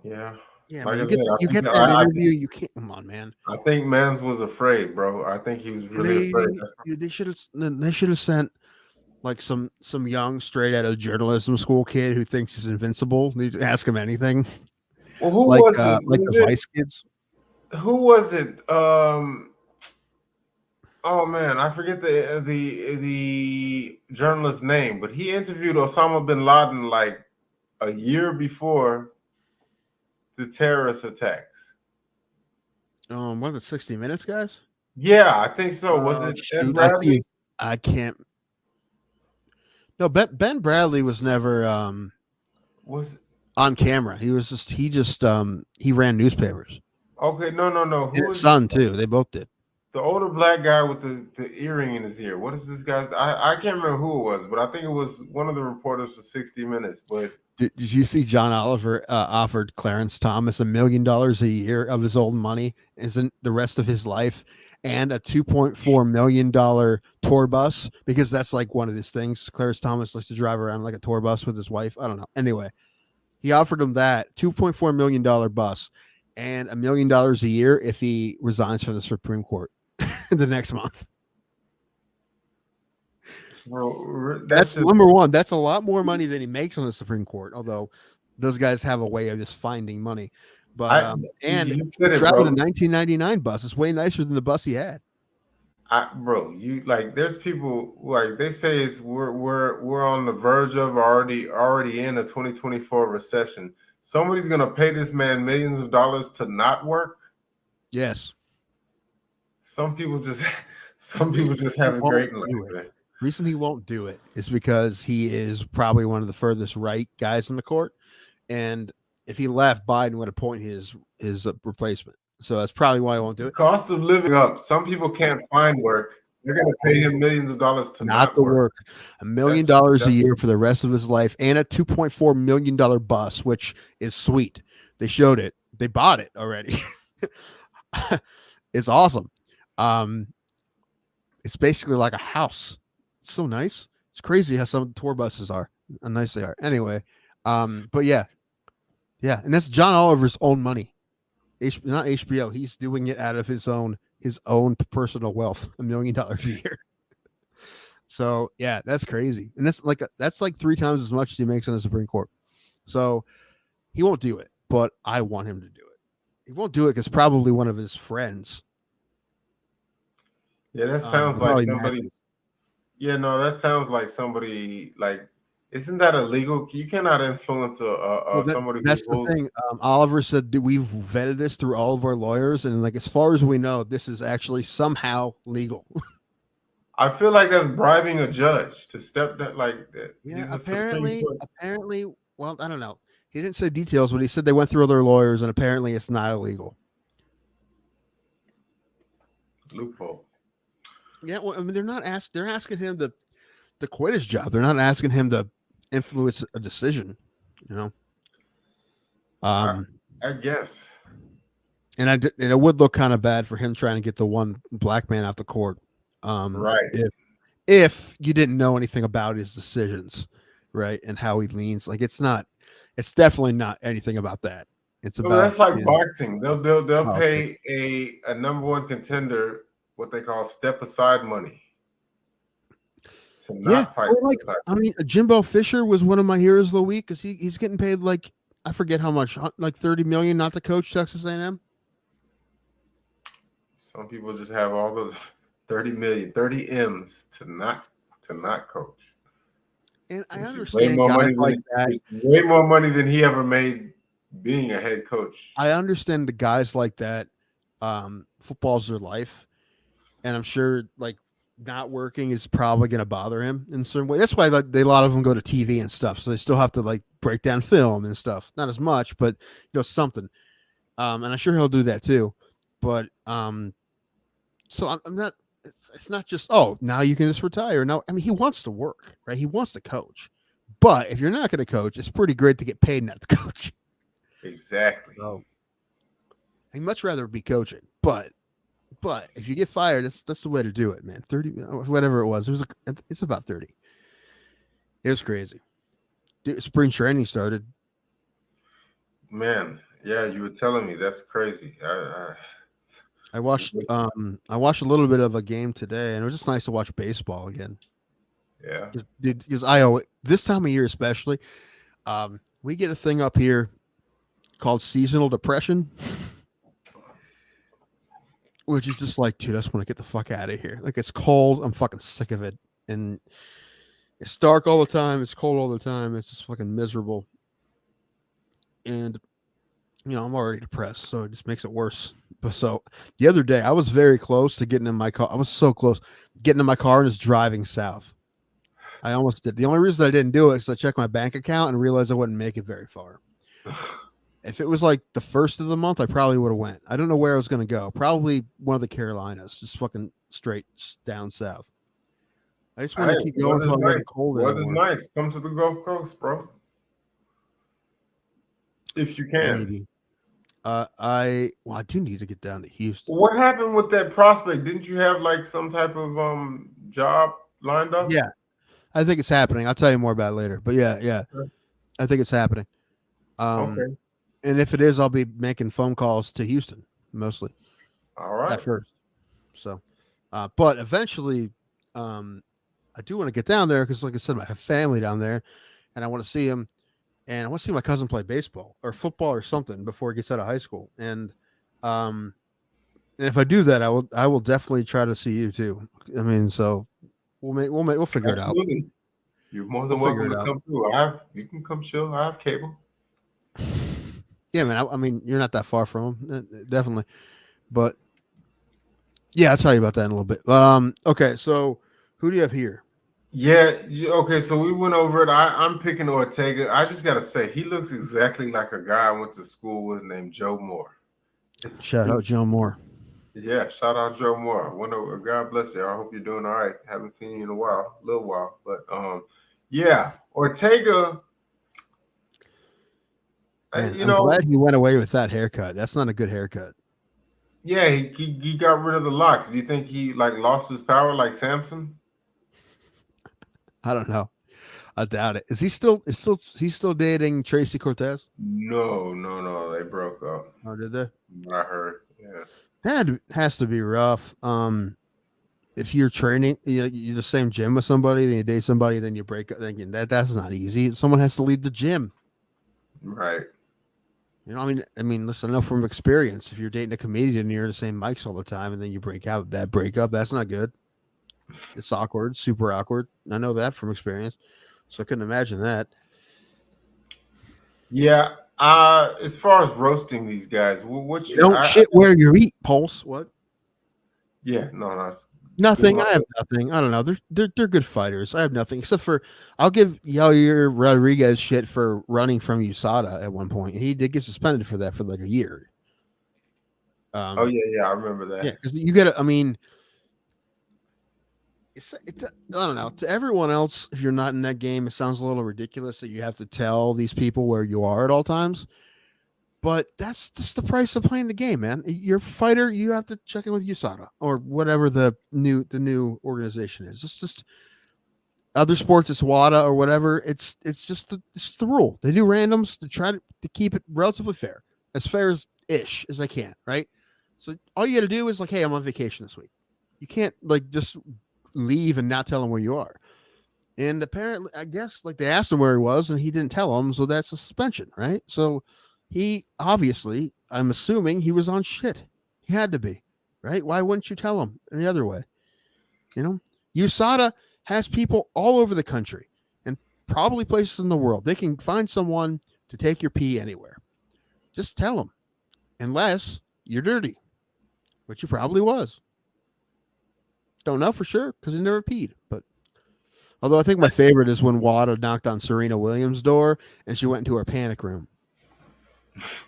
Yeah. Yeah, like man, you get that interview, you can't. Come on, man. I think Mans was afraid, bro. I think he was really afraid. They should have sent like some young straight out of journalism school kid who thinks he's invincible. You ask him anything. Well, who was it? Like the Vice kids. Who was it? Oh man, I forget the journalist's name, but he interviewed Osama bin Laden like a year before the terrorist attacks. Was it 60 Minutes, guys? Yeah, I think so. Was it Ben Bradley? I can't. No, Ben Bradley was never was on camera. He ran newspapers. Okay, no. His son too. They both did. The older black guy with the earring in his ear. What is this guy's? I can't remember who it was, but I think it was one of the reporters for 60 Minutes. But did you see John Oliver offered Clarence Thomas $1 million a year of his old money, isn't the rest of his life, and a $2.4 million tour bus, because that's like one of his things. Clarence Thomas likes to drive around like a tour bus with his wife. I don't know. Anyway, he offered him that $2.4 million bus and $1 million a year if he resigns from the Supreme Court the next month. Well, that's number one. That's a lot more money than he makes on the Supreme Court, although those guys have a way of just finding money. But driving a 1999 bus is way nicer than the bus he had. You like, there's people like they say we're on the verge of already in a 2024 recession. Somebody's gonna pay this man millions of dollars to not work. Yes. Some people just have a great life. The reason he won't do it is because he is probably one of the furthest right guys in the court, and if he left, Biden would appoint his replacement. So that's probably why I won't do The it. cost of living up. Some people can't find work. They're going to pay him millions of dollars to Not to work. $1 million a year for the rest of his life, and a $2.4 million bus, which is sweet. They showed it. They bought it already. It's awesome. It's basically like a house. It's so nice. It's crazy how some tour buses are. How nice they are. Anyway, but yeah, and that's John Oliver's own money. Not HBO. He's doing it out of his own personal wealth. $1 million a year. So yeah, that's crazy, and that's like 3 times as much as he makes on the Supreme Court. So he won't do it, but I want him to do it. He won't do it because probably one of his friends. Yeah, that sounds like somebody's. Yeah, no, that sounds like somebody like. Isn't that illegal? You cannot influence somebody. That's the thing. Oliver said we've vetted this through all of our lawyers, and like as far as we know, this is actually somehow legal. I feel like that's bribing a judge to step that like that. Yeah, apparently. Well, I don't know. He didn't say details, but he said they went through other lawyers, and apparently it's not illegal. Loophole. Yeah, well, I mean, they're asking him to quit his job. They're not asking him to influence a decision, you know. I guess. And it would look kind of bad for him trying to get the one black man out the court. Right. If you didn't know anything about his decisions, right, and how he leans, like it's definitely not anything about that. It's about that's like boxing. They'll pay a number one contender what they call step aside money to not fight. I mean, Jimbo Fisher was one of my heroes of the week because he's getting paid like I forget how much, like $30 million not to coach Texas A&M. Some people just have all the 30 million, 30 M's to not coach. And I understand guys like that. Way more money than he ever made being a head coach. I understand the guys like that. Football's their life. And I'm sure like not working is probably going to bother him in certain way. That's why a lot of them go to TV and stuff. So they still have to like break down film and stuff. Not as much, but something. And I'm sure he'll do that too. But so I'm not. It's not just now you can just retire. No, I mean he wants to work, right? He wants to coach. But if you're not going to coach, it's pretty great to get paid not to coach. Exactly. So I'd much rather be coaching, but if you get fired, that's the way to do it, man. 30, whatever it was. It's about 30. It was crazy. Spring training started. Man, yeah, you were telling me that's crazy. I watched a little bit of a game today, and it was just nice to watch baseball again. Yeah, because I owe it this time of year especially. We get a thing up here called seasonal depression. Which is just like, dude, I just want to get the fuck out of here. Like, it's cold. I'm fucking sick of it. And it's dark all the time. It's cold all the time. It's just fucking miserable. And, I'm already depressed, so it just makes it worse. But so the other day, I was very close to getting in my car. I was so close getting in my car and just driving south. I almost did. The only reason I didn't do it is I checked my bank account and realized I wouldn't make it very far. If it was like the first of the month, I probably would have went. I don't know where I was going to go. Probably one of the Carolinas, just fucking straight down south. I just want to keep going until I get colder. Weather's nice. Come to the Gulf Coast, bro. If you can. Maybe. I do need to get down to Houston. What happened with that prospect? Didn't you have like some type of job lined up? Yeah, I think it's happening. I'll tell you more about it later. But yeah, I think it's happening. Okay. And if it is, I'll be making phone calls to Houston mostly. All right. At first. So, but eventually, I do want to get down there because, like I said, I have family down there, and I want to see him, and I want to see my cousin play baseball or football or something before he gets out of high school. And if I do that, I will definitely try to see you too. I mean, so we'll figure Absolutely. it out. You're more than welcome to come through. You can come chill. I have cable. Yeah, man. I mean, you're not that far from him, definitely. But yeah, I'll tell you about that in a little bit. Okay. So who do you have here? Yeah. Okay. So we went over it. I'm picking Ortega. I just gotta say, he looks exactly like a guy I went to school with named Joe Moore. Shout out Joe Moore. Yeah, shout out Joe Moore. God bless you. I hope you're doing all right. Haven't seen you in a little while. But yeah, Ortega. Man, I'm glad he went away with that haircut. That's not a good haircut. Yeah, he got rid of the locks. Do you think he like lost his power like Samson? I don't know. I doubt it. Is he still dating Tracy Cortez? No. They broke up. Oh, did they? I heard. Yeah. That has to be rough. If you're training, you're the same gym with somebody, then you date somebody, then you break up. Thinking that's not easy. Someone has to lead the gym. Right. I mean, listen, I know from experience, if you're dating a comedian and you're in the same mics all the time and then you break up, that's not good. It's awkward, super awkward. I know that from experience. So I couldn't imagine that. Yeah. As far as roasting these guys, shit where you eat, Pulse. What? Yeah, no. Nothing. I have nothing. I don't know. They're good fighters. I have nothing except for I'll give Yair Rodriguez shit for running from USADA at one point. He did get suspended for that for like a year. Oh yeah, I remember that. Yeah, because you get I mean, I don't know. To everyone else, if you're not in that game, it sounds a little ridiculous that you have to tell these people where you are at all times. But that's just the price of playing the game, man. You're a fighter, you have to check in with USADA or whatever the new organization is. It's just other sports, it's WADA or whatever. It's just the rule. They do randoms to try to keep it relatively fair as ish as I can, right? So all you got to do is like, hey, I'm on vacation this week. You can't like just leave and not tell them where you are. And apparently, I guess like they asked him where he was and he didn't tell them, so that's a suspension, right? So he obviously, I'm assuming he was on shit. He had to be, right? Why wouldn't you tell him any other way? USADA has people all over the country and probably places in the world. They can find someone to take your pee anywhere. Just tell them, unless you're dirty, which you probably was. Don't know for sure because he never peed. But although I think my favorite is when WADA knocked on Serena Williams' door and she went into her panic room.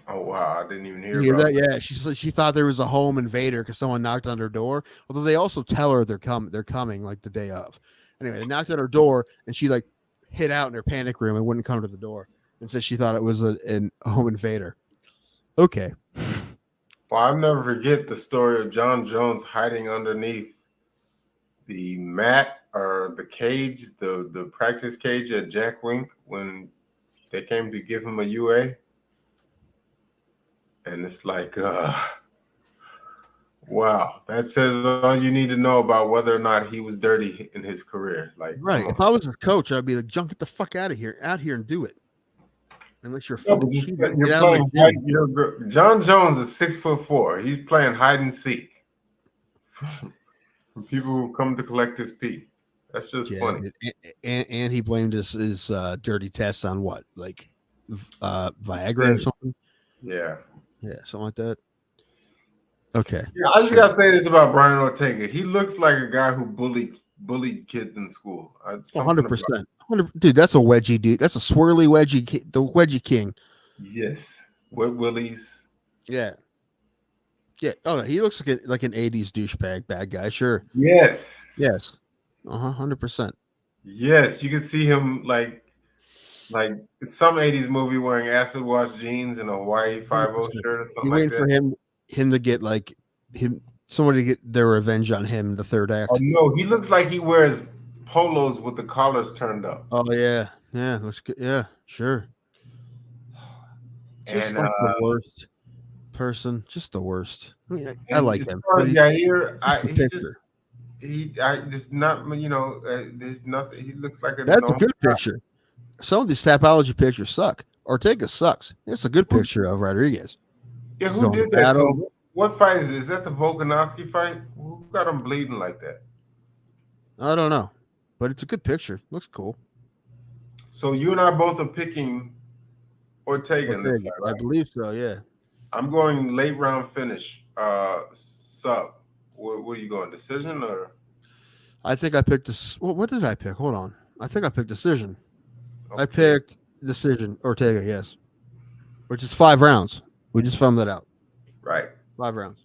Oh wow! I didn't even hear about that. Yeah, she thought there was a home invader because someone knocked on her door. Although they also tell her they're coming like the day of. Anyway, they knocked at her door and she like hid out in her panic room and wouldn't come to the door and said she thought it was a home invader. Okay. Well, I'll never forget the story of John Jones hiding underneath the mat or the cage, the practice cage at Jack Wink when they came to give him a UA. And it's like, wow, that says all you need to know about whether or not he was dirty in his career. Like, right. If I was a coach, I'd be like, "Junk, get the fuck out of here and do it." Unless you're fucking cheating. John Jones is 6'4". He's playing hide and seek from people who come to collect his pee. That's just funny. And he blamed his dirty tests on what, like Viagra or something. Yeah, something like that. Okay. Yeah, I just gotta say this about Brian Ortega. He looks like a guy who bullied kids in school. 100%. Dude, that's a wedgie dude. That's a swirly wedgie, the wedgie king. Yes, with willies. Yeah. Oh, he looks like an '80s douchebag, bad guy. Sure. Yes. 100%. Yes, you can see him like some '80s movie wearing acid wash jeans and a Hawaii 5-0 shirt or something. You're waiting for him to get like somebody to get their revenge on him in the third act. Oh no, he looks like he wears polos with the collars turned up. Oh yeah, that's good. Yeah, sure. Just like the worst person, just the worst. I mean, I like him. Yair, there's nothing. He looks like that's a good picture. Some of these Tapology pictures suck. Ortega sucks. It's a good picture of Rodriguez. Yeah, who did that? So what fight is this? Is that the Volkanovski fight? Who got him bleeding like that? I don't know, but it's a good picture. Looks cool. So you and I both are picking Ortega in this fight, right? I believe so, yeah. I'm going late round finish. Sub. What are you going? Decision or? I think I picked this. What did I pick? Hold on. I think I picked decision. Okay. I picked decision. Ortega, yes. Which is 5 rounds. We just found that out. Right. 5 rounds.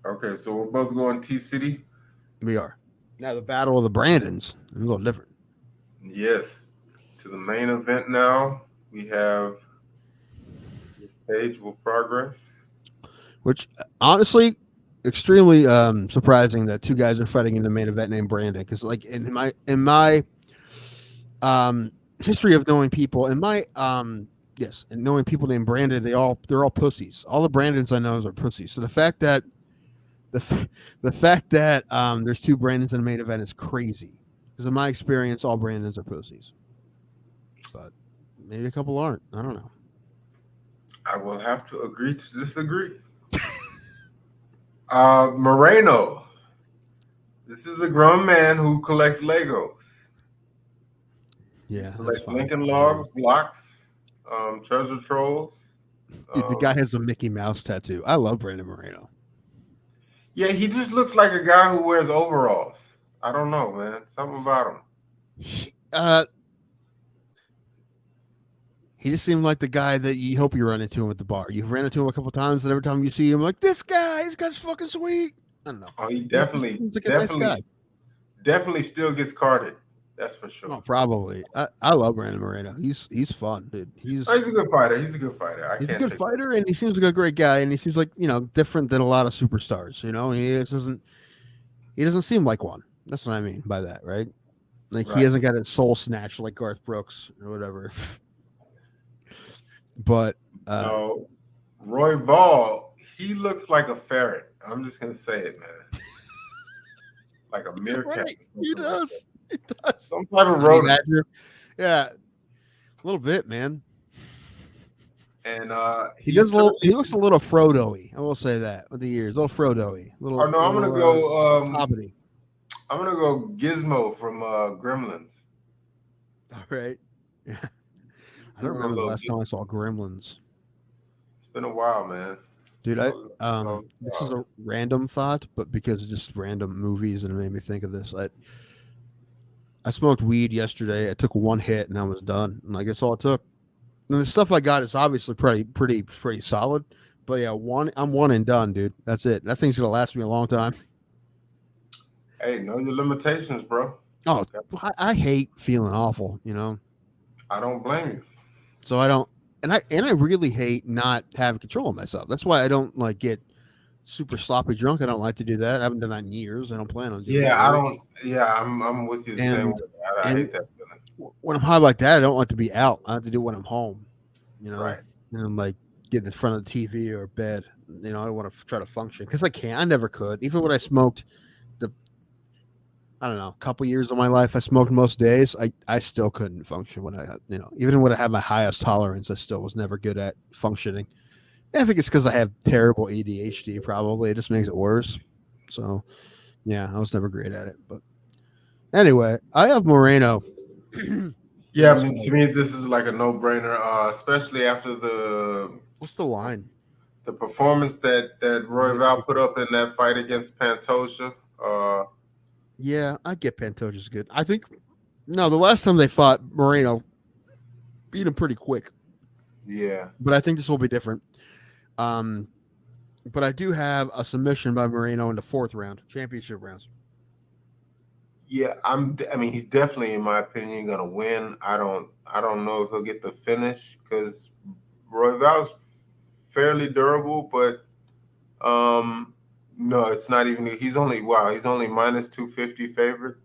Okay, so we're both going T-City? We are. Now the Battle of the Brandons is a little different. Yes. To the main event now, we have Page will progress. Which, honestly, extremely surprising that 2 guys are fighting in the main event named Brandon. Because, like, in my history of knowing people, and knowing people named Brandon, they're all pussies. All the Brandons I know are pussies. So the fact that there's 2 Brandons in the main event is crazy. Because in my experience, all Brandons are pussies. But maybe a couple aren't. I don't know. I will have to agree to disagree. Moreno. This is a grown man who collects Legos. Yeah, Collects Lincoln Logs, blocks, treasure trolls. Dude, the guy has a Mickey Mouse tattoo. I love Brandon Moreno. Yeah, he just looks like a guy who wears overalls. I don't know, man. Something about him. He just seemed like the guy that you hope you run into him at the bar. You've ran into him a couple times, and every time you see him, like, this guy's fucking sweet. I don't know. Oh, he He's like a nice guy. Definitely still gets carded. That's for sure. Oh, probably. I love Brandon Moreno. He's fun, dude. He's a good fighter. He's a good fighter. He's a good fighter, and he seems like a great guy, and he seems like, different than a lot of superstars. He doesn't seem like one. That's what I mean by that, right? Like, he hasn't got his soul snatched like Garth Brooks or whatever. But no, Roy Ball, he looks like a ferret. I'm just gonna say it, man. Like a meerkat. Right. He does. He does. Some type of rodent. Yeah, a little bit, man. And he looks a little Frodo-y. I will say that with the years, a little Frodo-y. I'm gonna go. Hobbity. I'm gonna go Gizmo from Gremlins. All right. Yeah. I don't remember the last time I saw Gremlins. It's been a while, man. Dude, this is a random thought, but because of just random movies, and it made me think of this. I smoked weed yesterday. I took 1 hit and I was done. And I guess all it took. And the stuff I got is obviously pretty solid. But yeah, I'm one and done, dude. That's it. That thing's gonna last me a long time. Hey, know your limitations, bro. Oh, I hate feeling awful, I don't blame you. So I don't, and I really hate not having control of myself. That's why I don't get super sloppy drunk. I don't like to do that. I haven't done that in years. I don't plan on doing that. I don't. Yeah, I'm with you the same way. I hate that feeling. When I'm high like that, I don't like to be out. I have to do it when I'm home. Right. And I'm like getting in front of the TV or bed. I don't want to try to function because I can't. I never could. Even when I smoked I don't know, a couple years of my life, I smoked most days. I still couldn't function when even when I had my highest tolerance, I still was never good at functioning. I think it's because I have terrible ADHD. Probably it just makes it worse. So, yeah, I was never great at it. But anyway, I have Moreno. Yeah, I mean, to me, this is like a no-brainer, especially after what's the line? The performance that Royval put up in that fight against Pantoja. Yeah, I get Pantoja's good. I think the last time they fought, Moreno beat him pretty quick. Yeah, but I think this will be different. But I do have a submission by Moreno in the 4th round, championship rounds. Yeah, I mean, he's definitely, in my opinion, gonna win. I don't know if he'll get the finish because Royval's fairly durable, but no, it's not even. He's only minus 250 favorite.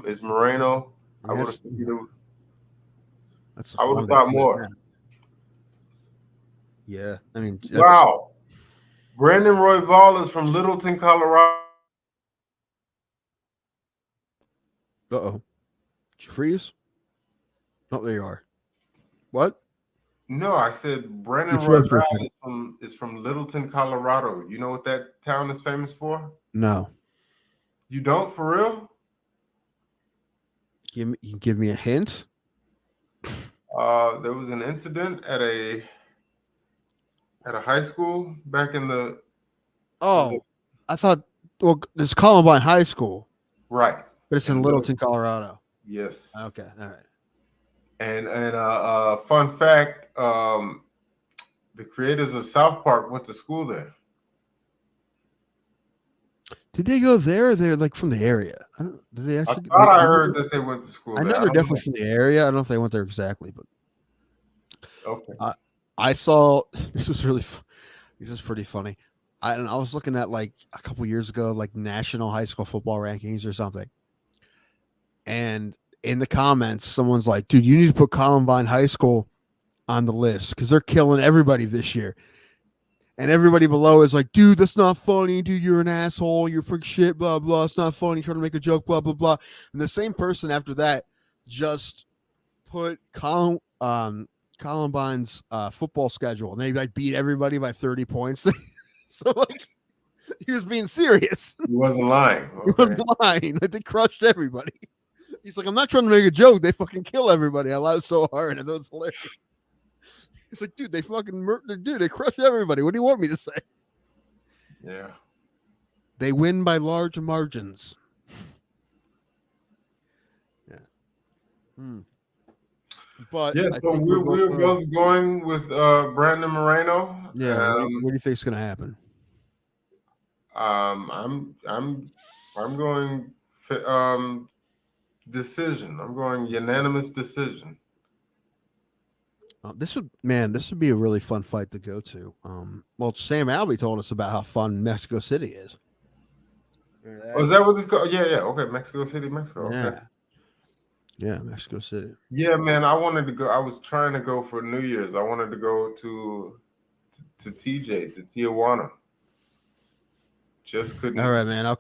Is Moreno? I would have thought more. Yeah, I mean, wow. Brandon Royval is from Littleton, Colorado. Did you freeze? Oh, there you are. What? No, I said Brandon Royval is from Littleton, Colorado. You know what that town is famous for? No. You don't, for real? You can give me a hint? There was an incident at a high school back in the. Oh, I thought. Well, it's Columbine High School, right? But it's in Littleton, Colorado. Yes. Okay. All right. And fun fact: the creators of South Park went to school there. Did they go there? Or they're like from the area. I don't. Did they I actually? thought I heard that they went to school. I know there. they're don't definitely from the area. I don't know if they went there exactly, but Okay. I saw this was really. This is pretty funny. I was looking at like a couple years ago, like national high school football rankings or something, and in the comments, someone's like, "Dude, you need to put Columbine High School on the list because they're killing everybody this year." And everybody below is like, dude, that's not funny. Dude, you're an asshole. You're freak shit, blah, blah. It's not funny. Trying to make a joke, blah, blah, blah. And the same person after that just put Columbine's football schedule. And they like beat everybody by 30 points. So like he was being serious. He wasn't lying. Okay. He wasn't lying. Like, they crushed everybody. He's like, I'm not trying to make a joke. They fucking kill everybody. I laughed so hard. And that was hilarious. It's like, dude, they fucking they crush everybody. What do you want me to say? Yeah. They win by large margins. Yeah. But yeah, so we're both going with Brandon Moreno. Yeah. What do you think is going to happen? I'm going decision. I'm going unanimous decision. This would be a really fun fight to go to. Well, Sam Alvey told us about how fun Mexico City is. Oh, is that what this called? Yeah. Okay, Mexico City, Mexico. Okay. Yeah, Mexico City. Yeah, man. I wanted to go. I was trying to go for New Year's. I wanted to go to TJ, to Tijuana. Just couldn't. All right, man. I'll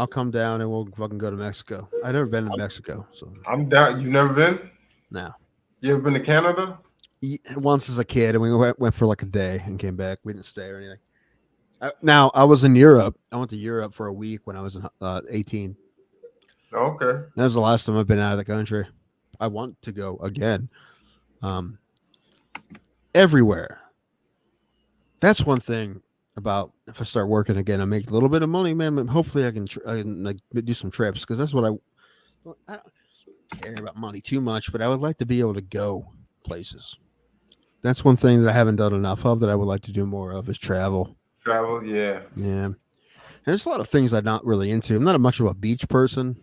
come down and we'll fucking go to Mexico. I've never been to Mexico, so I'm down. You've never been? No. You ever been to Canada? Once as a kid, and we went for like a day and came back. We didn't stay or anything. Now I was in Europe. I went to Europe for a week when I was 18. Okay. That was the last time I've been out of the country. I want to go again. Everywhere. That's one thing about if I start working again, I make a little bit of money, man. Hopefully I can like do some trips because that's what I don't care about money too much, but I would like to be able to go places. That's one thing that I haven't done enough of that I would like to do more of is travel. Travel, yeah. Yeah. And there's a lot of things I'm not really into. I'm not much of a beach person.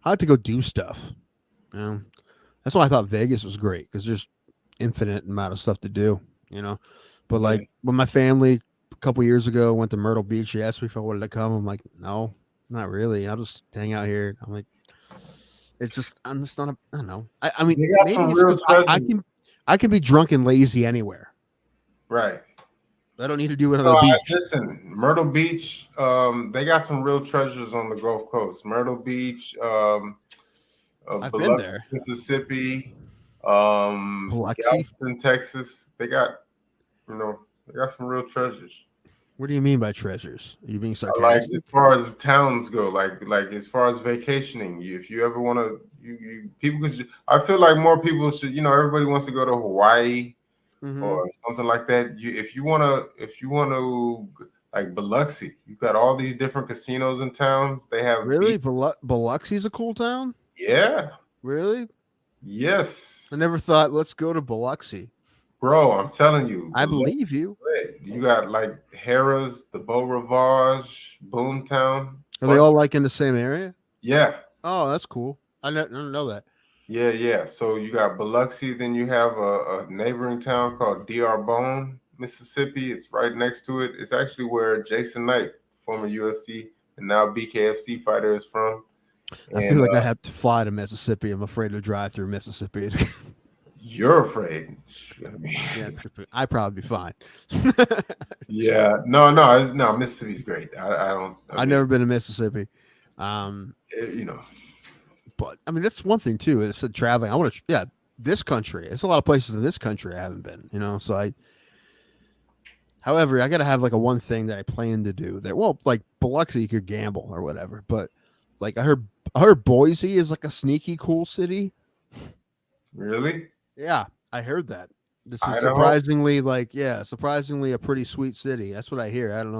I like to go do stuff. You know? That's why I thought Vegas was great because there's infinite amount of stuff to do, you know. But like when my family a couple years ago went to Myrtle Beach, they asked me if I wanted to come. I'm like, no, not really. I'll just hang out here. I'm like, it's just, I'm just not I don't know. I mean, maybe I can be drunk and lazy anywhere. Right. I don't need to do it on the beach. Listen, Myrtle Beach, they got some real treasures on the Gulf Coast. Myrtle Beach, I've been there. Mississippi, Galveston, Texas. They got some real treasures. What do you mean by treasures? Are you being sarcastic? Like as far as towns go, like as far as vacationing, if you ever want to, people could. I feel like more people should. Everybody wants to go to Hawaii. Mm-hmm. Or something like that. If you want to like Biloxi, you've got all these different casinos in towns. They have really Biloxi's a cool town. Yeah. Really? Yes. I never thought let's go to Biloxi. Bro, I'm telling you. I believe you. You got like Harrah's, the Beau Rivage, Boomtown. Are they all like in the same area? Yeah. Oh, that's cool. I don't know that. Yeah. So you got Biloxi, then you have a neighboring town called D'Arbonne, Mississippi. It's right next to it. It's actually where Jason Knight, former UFC and now BKFC fighter, is from. I feel like I have to fly to Mississippi. I'm afraid to drive through Mississippi. You're afraid. Yeah, I'd probably be fine. Yeah. No. Mississippi's great. I've never been to Mississippi. But I mean, that's one thing too. It's traveling. I want to, this country. There's a lot of places in this country I haven't been, So however, I got to have like a one thing that I plan to do there. Well, like Biloxi, you could gamble or whatever. But like I heard Boise is like a sneaky cool city. Really? Yeah, I heard that. This is surprisingly surprisingly a pretty sweet city. That's what I hear. I don't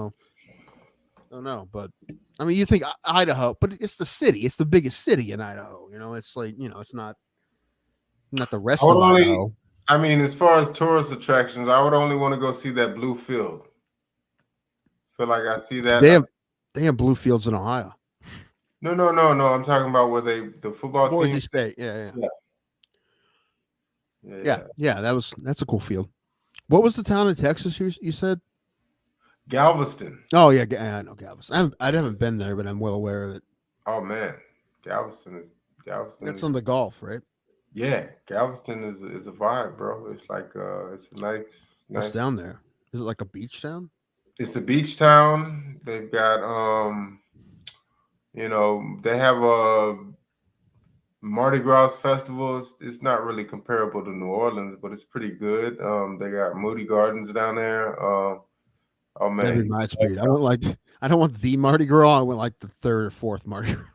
know, but. I mean, you think Idaho, but it's the city. It's the biggest city in Idaho. It's like, it's not the rest of Idaho. I mean, as far as tourist attractions, I would only want to go see that blue field. Feel like I see that. They have blue fields in Ohio. No. I'm talking about where the football Boise team. State. Yeah. Yeah. That's a cool field. What was the town in Texas you said? Galveston. Oh yeah, I know Galveston. I haven't been there, but I'm well aware of it. Oh man, Galveston. That's on the Gulf, right? Yeah, Galveston is a vibe, bro. It's like it's a nice. What's down there? Is it like a beach town? It's a beach town. They've got they have a Mardi Gras festival. It's not really comparable to New Orleans, but it's pretty good. They got Moody Gardens down there. Oh man, that'd be my speed. I don't want the Mardi Gras. I went like the third or fourth Mardi Gras.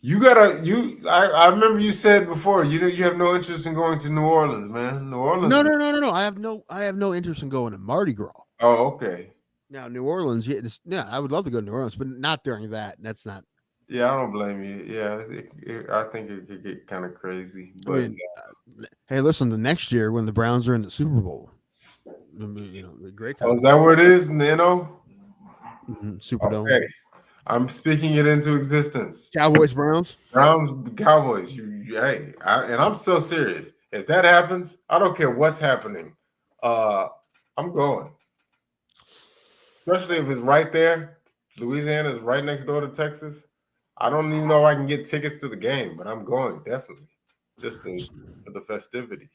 I remember you said before, you have no interest in going to New Orleans, man. New Orleans. No. I have no interest in going to Mardi Gras. Oh, okay. Now New Orleans, I would love to go to New Orleans, but not during that. That's not. Yeah, I don't blame you. Yeah, I think it could get kind of crazy. But hey, listen, the next year when the Browns are in the Super Bowl, great time. Oh, is that where it is? Superdome. Okay. I'm speaking it into existence. Cowboys, Browns, Cowboys. And I'm so serious. If that happens, I don't care what's happening. I'm going. Especially if it's right there. Louisiana is right next door to Texas. I don't even know if I can get tickets to the game, but I'm going definitely, just for the festivities.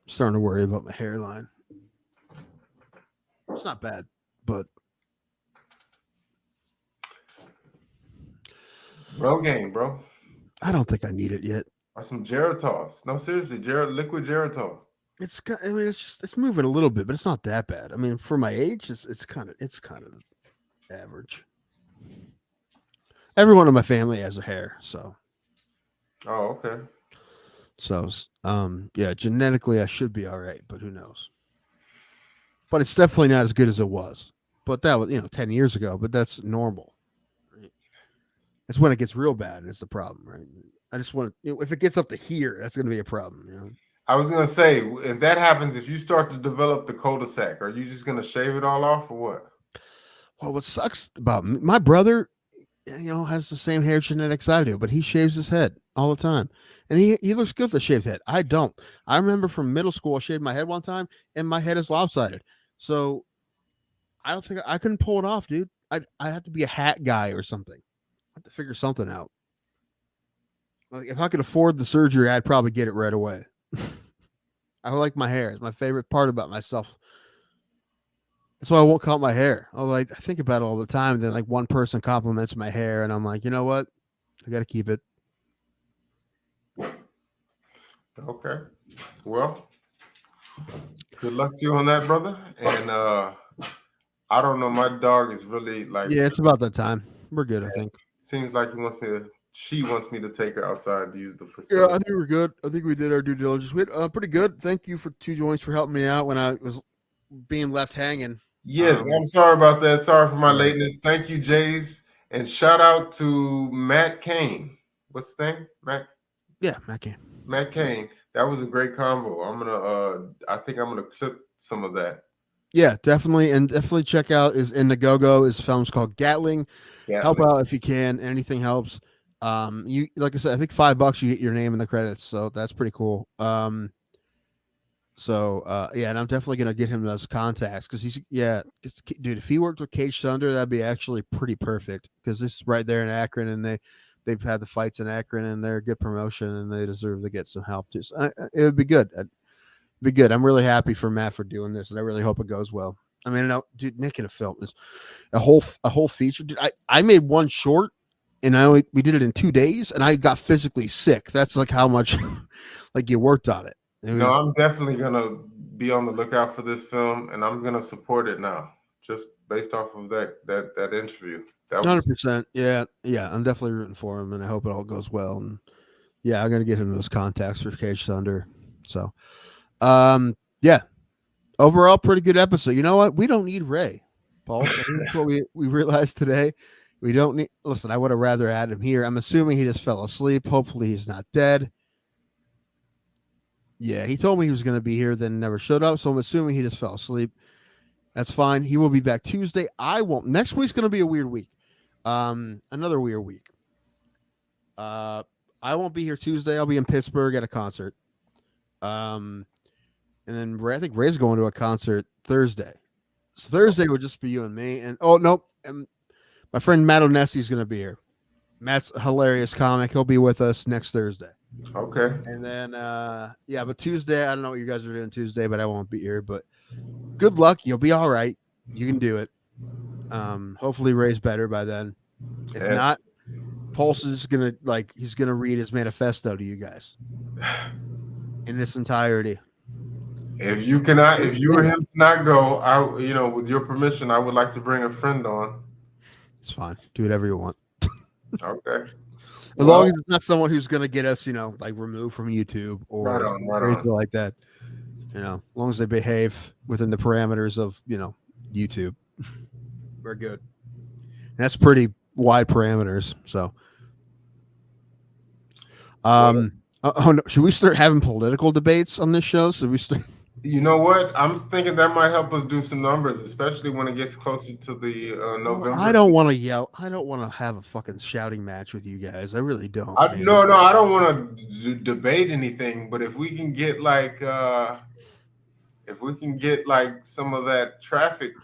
I'm starting to worry about my hairline. It's not bad, but Rogaine, bro. I don't think I need it yet. Or some Geritol. No, seriously, liquid Geritol. It's moving a little bit, but it's not that bad. I mean, for my age, it's kind of average. Everyone in my family has a hair, so. Oh, okay. So, genetically I should be all right, but who knows? But it's definitely not as good as it was. But that was, 10 years ago, but that's normal. Right? That's when it gets real bad. It's the problem, right? I just want to, if it gets up to here, that's going to be a problem, I was going to say, if that happens, if you start to develop the cul-de-sac, are you just going to shave it all off or what? Well, what sucks about my brother, has the same hair genetics I do, but he shaves his head all the time. And he looks good with a shaved head. I don't. I remember from middle school, I shaved my head one time and my head is lopsided. So I don't think I couldn't pull it off, dude. I have to be a hat guy or something. I have to figure something out. Like if I could afford the surgery, I'd probably get it right away. I like my hair. It's my favorite part about myself. That's why I won't cut my hair. I think about it all the time. Then one person compliments my hair, and I'm like, you know what? I got to keep it. Okay. Well, good luck to you on that, brother. And I don't know. My dog is really it's about that time. We're good, I think. Seems like she wants me to take her outside to use the facility. Yeah, I think we're good. I think we did our due diligence. We pretty good. Thank you for Two Joints for helping me out when I was being left hanging. Yes, I'm sorry about that. Sorry for my lateness. Thank you, Jays. And shout out to Matt Kane. What's his name? Matt? Yeah, Matt Kane. Matt Kane. That was a great convo. I think I'm gonna clip some of that. Yeah, definitely. And definitely check out his film's called Gatling. Help out if you can. Anything helps. You like I said, I think $5 you get your name in the credits, so that's pretty cool. And I'm definitely gonna get him those contacts because dude, if he worked with Cage Thunder, that'd be actually pretty perfect because this is right there in Akron, and they've had the fights in Akron, and they're a good promotion, and they deserve to get some help too. So it would be good. It'd be good. I'm really happy for Matt for doing this, and I really hope it goes well. I mean, dude, making a film is a whole feature. Dude, I made one short, and we did it in 2 days, and I got physically sick. That's how much you worked on it. I'm definitely gonna be on the lookout for this film, and I'm gonna support it now, just based off of that interview. 100%. Yeah. I'm definitely rooting for him, and I hope it all goes well. And yeah, I'm gonna get him those contacts for Cage Thunder. So, overall, pretty good episode. You know what? We don't need Ray, Paul. That's what we realized today. We don't need. Listen, I would have rather had him here. I'm assuming he just fell asleep. Hopefully, he's not dead. Yeah, he told me he was going to be here, then never showed up. So I'm assuming he just fell asleep. That's fine. He will be back Tuesday. I won't. Next week's going to be a weird week. Another weird week. I won't be here Tuesday. I'll be in Pittsburgh at a concert. And then I think Ray's going to a concert Thursday. So Thursday would just be you and me. And nope. And my friend Matt Onesti is going to be here. Matt's a hilarious comic. He'll be with us next Thursday. Okay. And then but Tuesday, I don't know what you guys are doing Tuesday, but I won't be here. But good luck. You'll be all right. You can do it. Hopefully Ray's better by then. If not, Pulse is he's gonna read his manifesto to you guys in its entirety. If you or him cannot go, with your permission, I would like to bring a friend on. It's fine. Do whatever you want. Okay. As long as it's not someone who's gonna get us, removed from YouTube or anything like that. As long as they behave within the parameters of, YouTube, we're good. And that's pretty wide parameters. So, no, should we start having political debates on this show? So we start. You know what? I'm thinking that might help us do some numbers, especially when it gets closer to the November. I don't want to yell. I don't want to have a fucking shouting match with you guys. I really don't. No, I don't want to debate anything. But if we can get some of that traffic,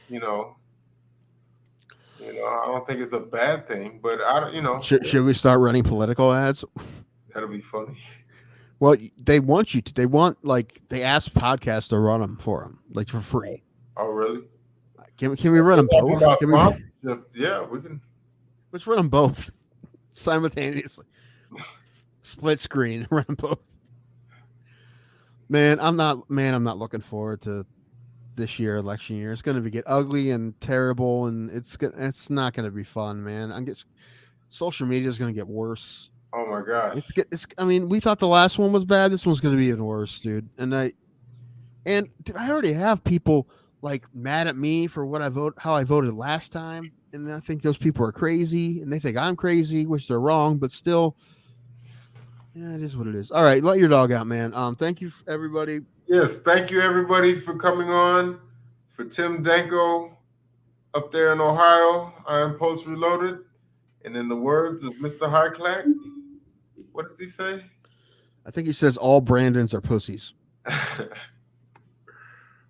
I don't think it's a bad thing. But should we start running political ads? That'll be funny. Well, they want you to. They want they ask podcasts to run them for them, for free. Oh, really? Can we run them both? Yeah, we can. Let's run them both simultaneously. Split screen, run them both. Man, I'm not looking forward to this year, election year. It's going to get ugly and terrible, and it's not going to be fun, man. Social media is going to get worse. Oh my gosh! We thought the last one was bad. This one's going to be even worse, dude. And I already have people mad at me for how I voted last time, and I think those people are crazy, and they think I'm crazy, which they're wrong, but still, yeah, it is what it is. All right, let your dog out, man. Thank you, everybody. Yes, thank you, everybody, for coming on. For Tim Danko up there in Ohio, I am Post Reloaded, and in the words of Mr. Highclack, what does he say? I think he says all Brandons are pussies.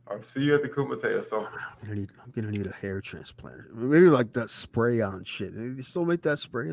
I'll see you at the Kumite or something. I'm gonna need a hair transplant. Maybe that spray on shit. They still make that spray on.